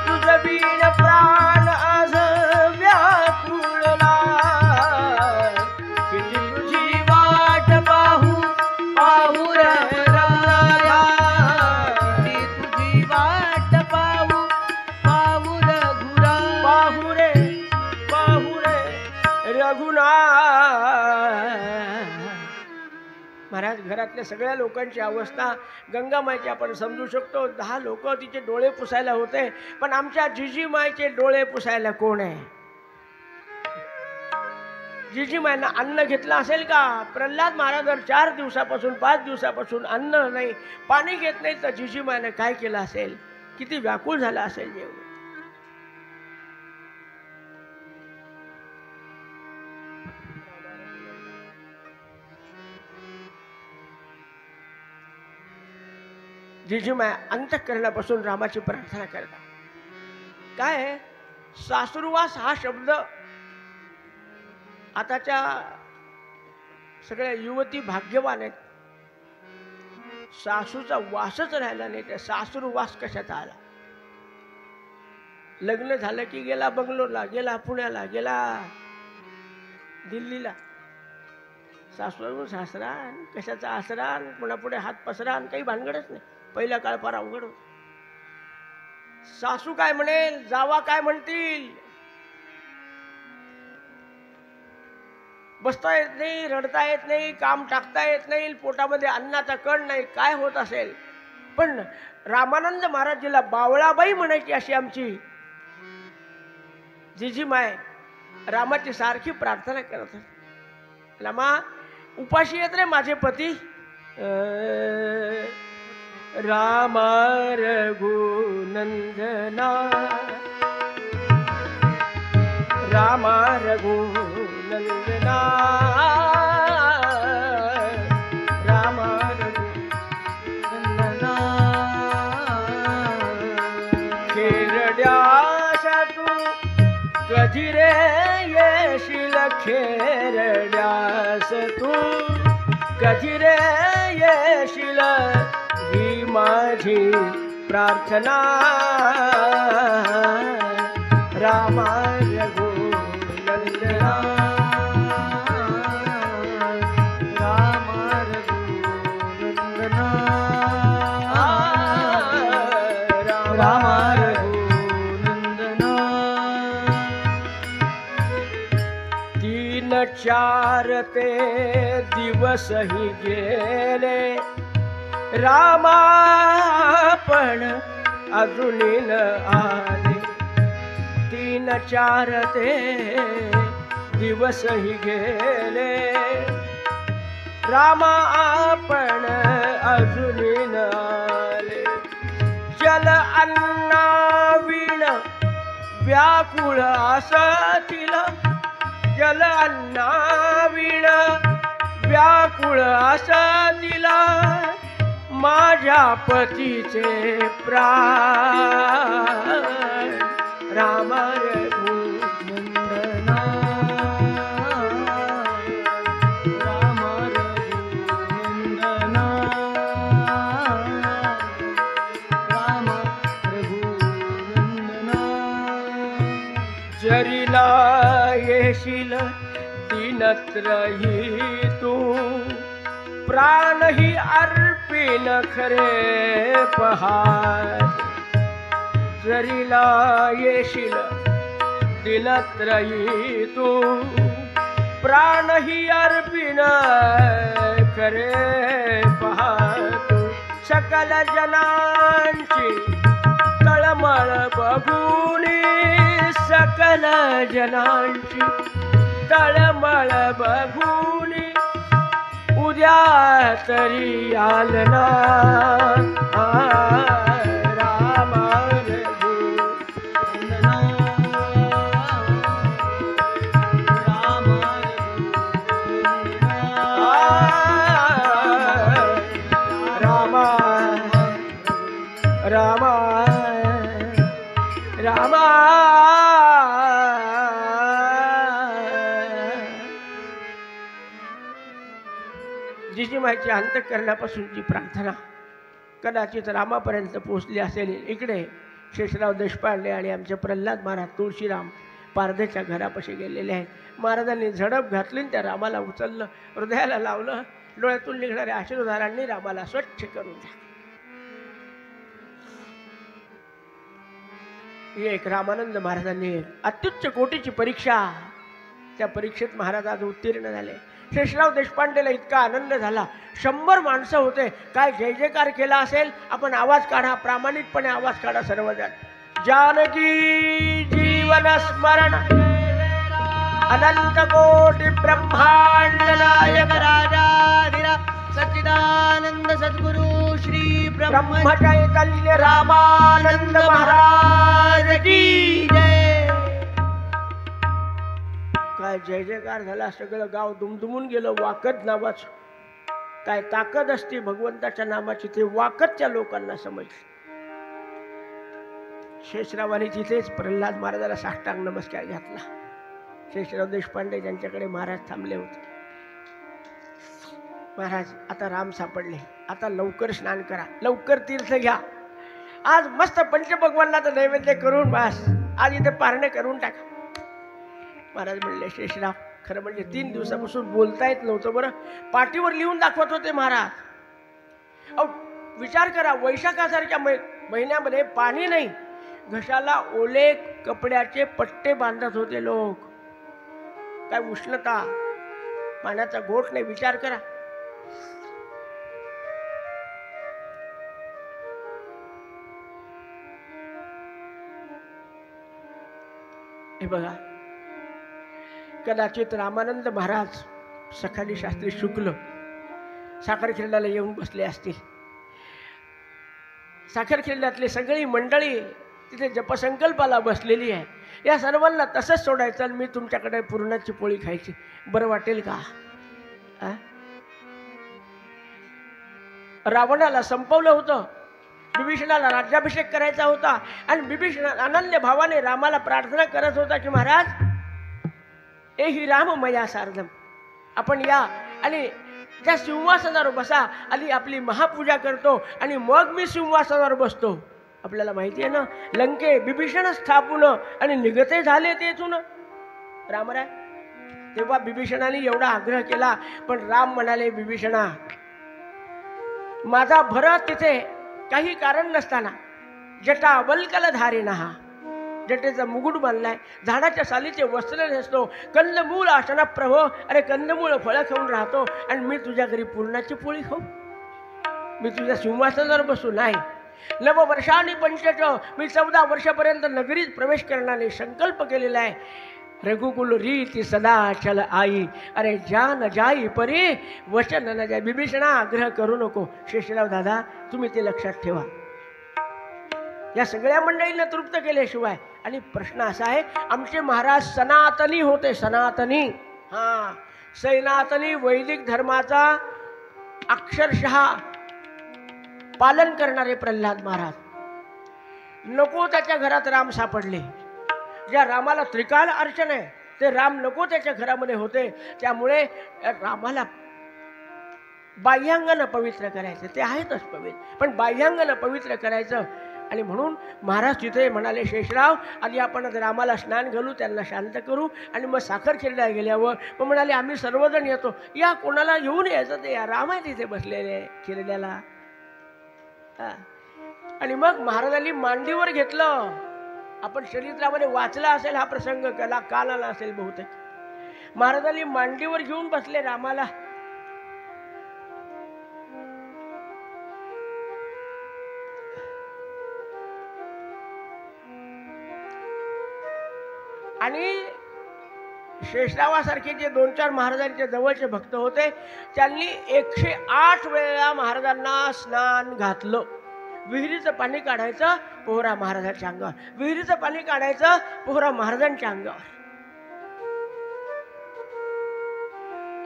तुझ बीन प्राण आज व्याकुळला, किती तुझी वाट पाहू पाहू रे रघुराया, किती तुझी वाट पाहू पाहू रघुराया. पाहू रे रघुनाथ. महाराज, घरातल्या सगळ्या लोकांची अवस्था गंगामाईची आपण समजू शकतो. 10 लोक तिचे डोळे पुसायला होते, पण आमच्या जिजीमाईचे डोळे पुसायला कोण आहे? जिजीमाईंना अन्न घेतलं असेल का? प्रल्हाद महाराज 4 दिवसापासून 5 दिवसापासून अन्न नाही पाणी घेत नाही, तर जिजीमाईने काय केलं असेल? किती व्याकुळ झाला असेल जेवण. जिजीमाय अंतःकरणापासून रामाची प्रार्थना करतात. काय आहे? सासुरवास हा शब्द आताच्या सगळ्या युवती भाग्यवान आहेत. सासूचा वासच राहिला नाही, त्या सासुरवास कशाचा आला? लग्न झालं की गेला बंगलोरला, गेला पुण्याला, गेला दिल्लीला. सासू सासरा कशाचा आसरा, पुन्हा पुढे हात पसरा, काही भानगडच नाही. पहिला काळ फार अवघड होता. सासू काय म्हणेल, जावा काय म्हणतील, बसता येत नाही, रडता येत नाही, काम टाकता येत नाही, पोटामध्ये अन्नाचा कण नाही, काय होत असेल. पण रामानंद महाराजीला बावळाबाई म्हणायची अशी आमची जिजीमाय रामाची सारखी प्रार्थना करत. रामा, उपाशी येत रे माझे पती, रामा रघुनंदना, रामा रघुनंदना, रामा रघुनंदना. खेरड्याशा तू कधी रे येशील, खेरड्यास तू कधी रे येशील, ही माझी प्रार्थना, रामा रघुनंदना, रामा रघुनंदना, रामा रघुनंदना. 3-4 ते दिवसही गेले, रामा पण अजूनही न आले. 3-4 ते दिवसही गेले, रामा पण अजूनही न आले. जल अन्ना विण व्याकुळ असतील, जल अन्ना विण व्याकुळ असतील, माझ्या पतीचे प्राण, राम रघुनंदना, राम रघुनंदना, राम रघुनंदना. जरीला येशील दिनत्रही तू, प्राणही अर्पिन खरे पहार. जरीला येशील दिनत्रयी तू प्राण ही अर्पिन करे पाहतो सकल जनांची तळमळ बघून सकल जनांची तळमळ बघून उद्या तरी आलना रामा रामा रामा जिजीमाईची अंतःकरणापासूनची प्रार्थना कदाचित रामापर्यंत पोहोचली असेल. इकडे शेषराव देशपांडे आणि आमचे प्रल्हाद महाराज तुळशीराम पारधेच्या घरापाशी गेलेले आहेत. महाराजांनी झडप घातली आणि त्या रामाला उचललं, हृदयाला लावलं. डोळ्यातून निघणाऱ्या आशीर्वादांनी रामाला स्वच्छ करून टाकलं. ही एक रामानंद महाराजांनी अत्युच्च कोटीची परीक्षा, त्या परीक्षेत महाराज आज उत्तीर्ण झाले. शेषराव देशपांडेला इतका आनंद झाला. 100 माणसं होते. काय जय जयकार केला असेल. आपण आवाज काढा, प्रामाणिकपणे आवाज काढा सर्वजण. जानकी जीवन स्मरण अनंत कोटी ब्रह्मांड नायक राजाधिरा सच्चिदानंद सद्गुरु श्री ब्रह्म चैतन्य रामानंद महाराज की जय. काय जय जयकार झाला. सगळं गाव दुमदुमून गेलं. वाकद नावाचं काय ताकद असते भगवंताच्या नामाची ते वाकदच्या लोकांना समजली. शेषरावांनी तिथेच प्रल्हाद महाराजाला साष्टांग नमस्कार घातला. शेषराव देशपांडे ज्यांच्याकडे महाराज थांबले होते. महाराज आता राम सापडले, आता लवकर स्नान करा, लवकर तीर्थ घ्या. आज मस्त पंचभगवानाचं नैवेद्य करून बस आज इथे पारणे करून टाका. महाराज म्हणले शेषराव खरं म्हणजे 3 दिवसापासून बोलता येत नव्हतं. बरं पाठीवर लिहून दाखवत होते महाराज. अहो विचार करा, वैशाखासारख्या महिन्यामध्ये पाणी नाही, घशाला ओले कपड्याचे पट्टे बांधत होते लोक. काय उष्णता, पाण्याचा घोट नाही. विचार करा. हे बघा, कदाचित रामानंद महाराज सखाली शास्त्री शुक्ल साखरखेड्याला येऊन बसले असतील. साखरखेड्यातली सगळी मंडळी तिथे जपसंकल्पाला बसलेली आहे. या सर्वांना तसंच सोडायचं आणि मी तुमच्याकडे पुरणाची पोळी खायची. बरं वाटेल का? रावणाला संपवलं होतं, विभीषणाला राज्याभिषेक करायचा होता आणि विभीषण अनन्य भावाने रामाला प्रार्थना करत होता की महाराज ए ही राममया सार्धम, आपण या आणि त्या सिंहासनावर बसा. आणि आपली महापूजा करतो आणि मग मी सिंहासनावर बसतो. आपल्याला माहिती आहे ना, लंके विभीषण स्थापून आणि निगते झाले तेथून रामराय. तेव्हा विभीषणाने एवढा आग्रह केला, पण राम म्हणाले विभीषणा माझा भरत तिथे काही कारण नसताना जटा वल्कल धारेना, हा जटेचा मुकुट बांधलाय, झाडाच्या सालीचे वस्त्र नेसतो, कंदमूळ आसना प्रभो, अरे कंदमूळ फळं खाऊन राहतो आणि मी तुझ्या घरी पूर्णाची पोळी खाऊ, मी तुझ्या सिंहासनावर बसू नाही. नववर्षांनी पंचच, मी 14 वर्षापर्यंत नगरीत प्रवेश करण्याने संकल्प केलेला आहे. रघुकुल रीती सदा चल आई, अरे जान जाई परी वचन न जाई. विभीषणा आग्रह करू नको. शेषराव दादा तुम्ही ते लक्षात ठेवा. या सगळ्या मंडळींना तृप्त केल्याशिवाय. आणि प्रश्न असा आहे, आमचे महाराज सनातनी होते, सनातनी. हा, सनातनी वैदिक धर्माचा अक्षरशः पालन करणारे प्रल्हाद महाराज. नको त्याच्या घरात राम सापडले. ज्या रामाला त्रिकाल अर्चन आहे ते राम नको त्याच्या घरामध्ये होते. त्यामुळे रामाला बाह्यांगानं पवित्र करायचं, ते आहेतच पवित्र, पण बाह्यांगानं पवित्र करायचं. आणि म्हणून महाराज तिथे म्हणाले शेषराव आधी आपण रामाला स्नान घालू, त्यांना शांत करू आणि मग साखरखेड्याला गेल्यावर मग म्हणाले आम्ही सर्वजण येतो. या कोणाला येऊन यायचं ते, या राम आहे तिथे बसलेले खेड्याला. आणि मग महाराजांनी मांडीवर घेतलं आपण चरित्रामध्ये वाचला असेल हा प्रसंग, काल आला असेल बहुतेक. महाराजांनी मांडीवर घेऊन बसले रामाला. आणि शेषरावासारखे जे 2-4 महाराजांच्या जवळचे भक्त होते त्यांनी 108 वेळा महाराजांना स्नान घातलं. विहिरीचं पाणी काढायचं पोहरा महाराजांच्या अंगावर, विहिरीचं पाणी काढायचं पोहरा महाराजांच्या अंगावर.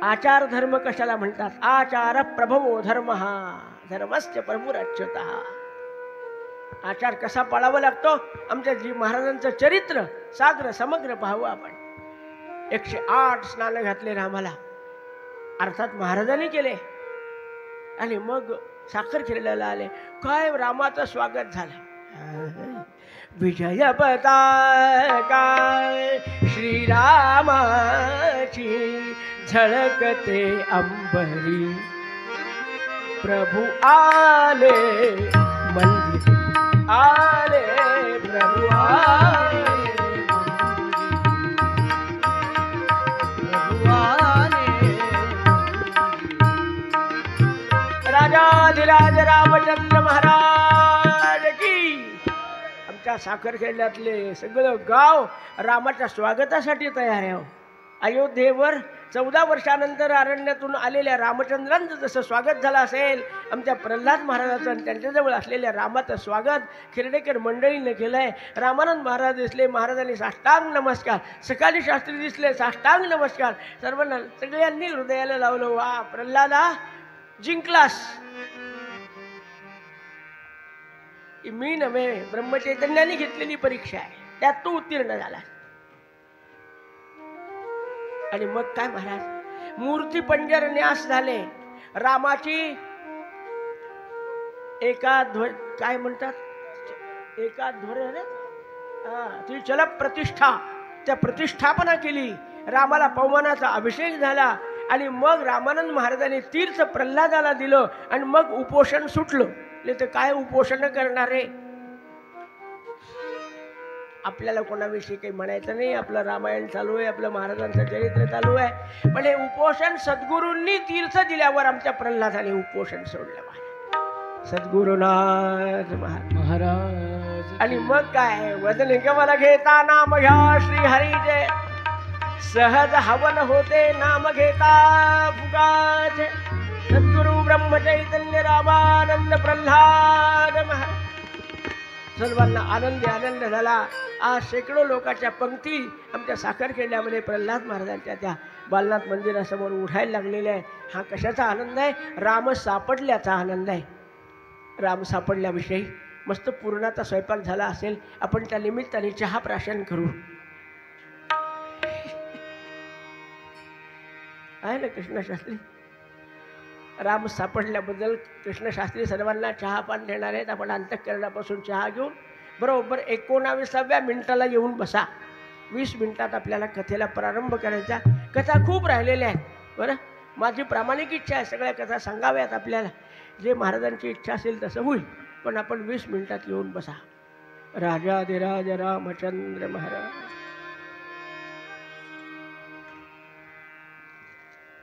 आचार धर्म कशाला म्हणतात? आचार प्रभवो धर्म, धर्मस्य प्रभुरच्युतः. आचार कसा पाळावा लागतो? आमच्या जी महाराजांचं चरित्र साग्र समग्र पाहावं आपण. 108 स्नान घातले रामाला, अर्थात महाराजांनी केले. आणि मग साखर खेळायला आले. काय रामाचं स्वागत झालं. विजय पताका श्रीरामाची झळकते अंबरी, प्रभू आले मंदिर आले, प्रभू आले राजाधिराज रामचंद्र महाराज की. आमच्या साखर खेड्यातले सगळं गाव रामाच्या स्वागतासाठी तयार आहे. अयोध्येवर 14 वर्षानंतर अरण्यातून आलेल्या रामचंद्रांचं जसं स्वागत झालं असेल, आमच्या प्रल्हाद महाराजांचं आणि त्यांच्याजवळ असलेल्या रामाचं स्वागत खिरडेकर मंडळीने केलं आहे. रामानंद महाराज दिसले, महाराजांनी साष्टांग नमस्कार. सकाळी शास्त्री दिसले, साष्टांग नमस्कार. सर्वांना सगळ्यांनी हृदयाला लावलं. वा प्रल्हादा, जिंकलास. मी नव्हे, ब्रह्मचैतन्याने घेतलेली परीक्षा आहे, त्यात तू उत्तीर्ण झाला. आणि मग काय महाराज, मूर्ती पंजर न्यास झाले. रामाची काय म्हणतात, ती चल प्रतिष्ठा, त्या प्रतिष्ठापना केली. रामाला पवमानाचा अभिषेक झाला. आणि मग रामानंद महाराजांनी तीर्थ प्रल्हादाला दिलं. आणि मग उपोषण सुटलं. तर काय उपोषण करणारे? आपल्याला कोणाविषयी काही म्हणायचं नाही. आपलं रामायण चालू आहे, आपलं महाराजांचं चरित्र चालू आहे. पण हे उपोषण सद्गुरूंनी तीर्थ दिल्यावर आमच्या प्रल्हादाने उपोषण सोडलं. सद्गुरुनाथ महाराज. आणि मग काय, वदन कमल घेता नाम घ्या श्री हरीचे, सहज हवन होते नाम घेता फुकाचे. सद्गुरु ब्रह्मचैतन्य रामानंद प्रल्हाद महाराज. सर्वांना आनंद झाला. आज शेकडो लोकांच्या पंक्ती आमच्या साखर खेड्यामध्ये प्रल्हाद महाराजांच्या त्या बालनाथ मंदिरासमोर उठायला लागलेल्या आहे. हा कशाचा आनंद आहे? राम सापडल्याचा आनंद आहे. राम सापडल्याविषयी मस्त पूर्णाचा स्वयंपाक झाला असेल. आपण त्या निमित्ताने चहा प्राशन करू. आहे ना कृष्णशास्त्री? राम सापडल्याबद्दल कृष्णशास्त्री सर्वांना चहा पान देणार आहेत. आपण अंतःकरणापासून चहा घेऊन बरोबर 19व्या मिनिटाला येऊन बसा. 20 मिनिटात आपल्याला कथेला प्रारंभ करायचा. कथा खूप राहिलेल्या आहेत बरं. माझी प्रामाणिक इच्छा आहे सगळ्या कथा सांगाव्यात आपल्याला. जे महाराजांची इच्छा असेल तसं होईल. पण आपण 20 मिनिटात येऊन बसा. राजाधिराज रामचंद्र महाराज.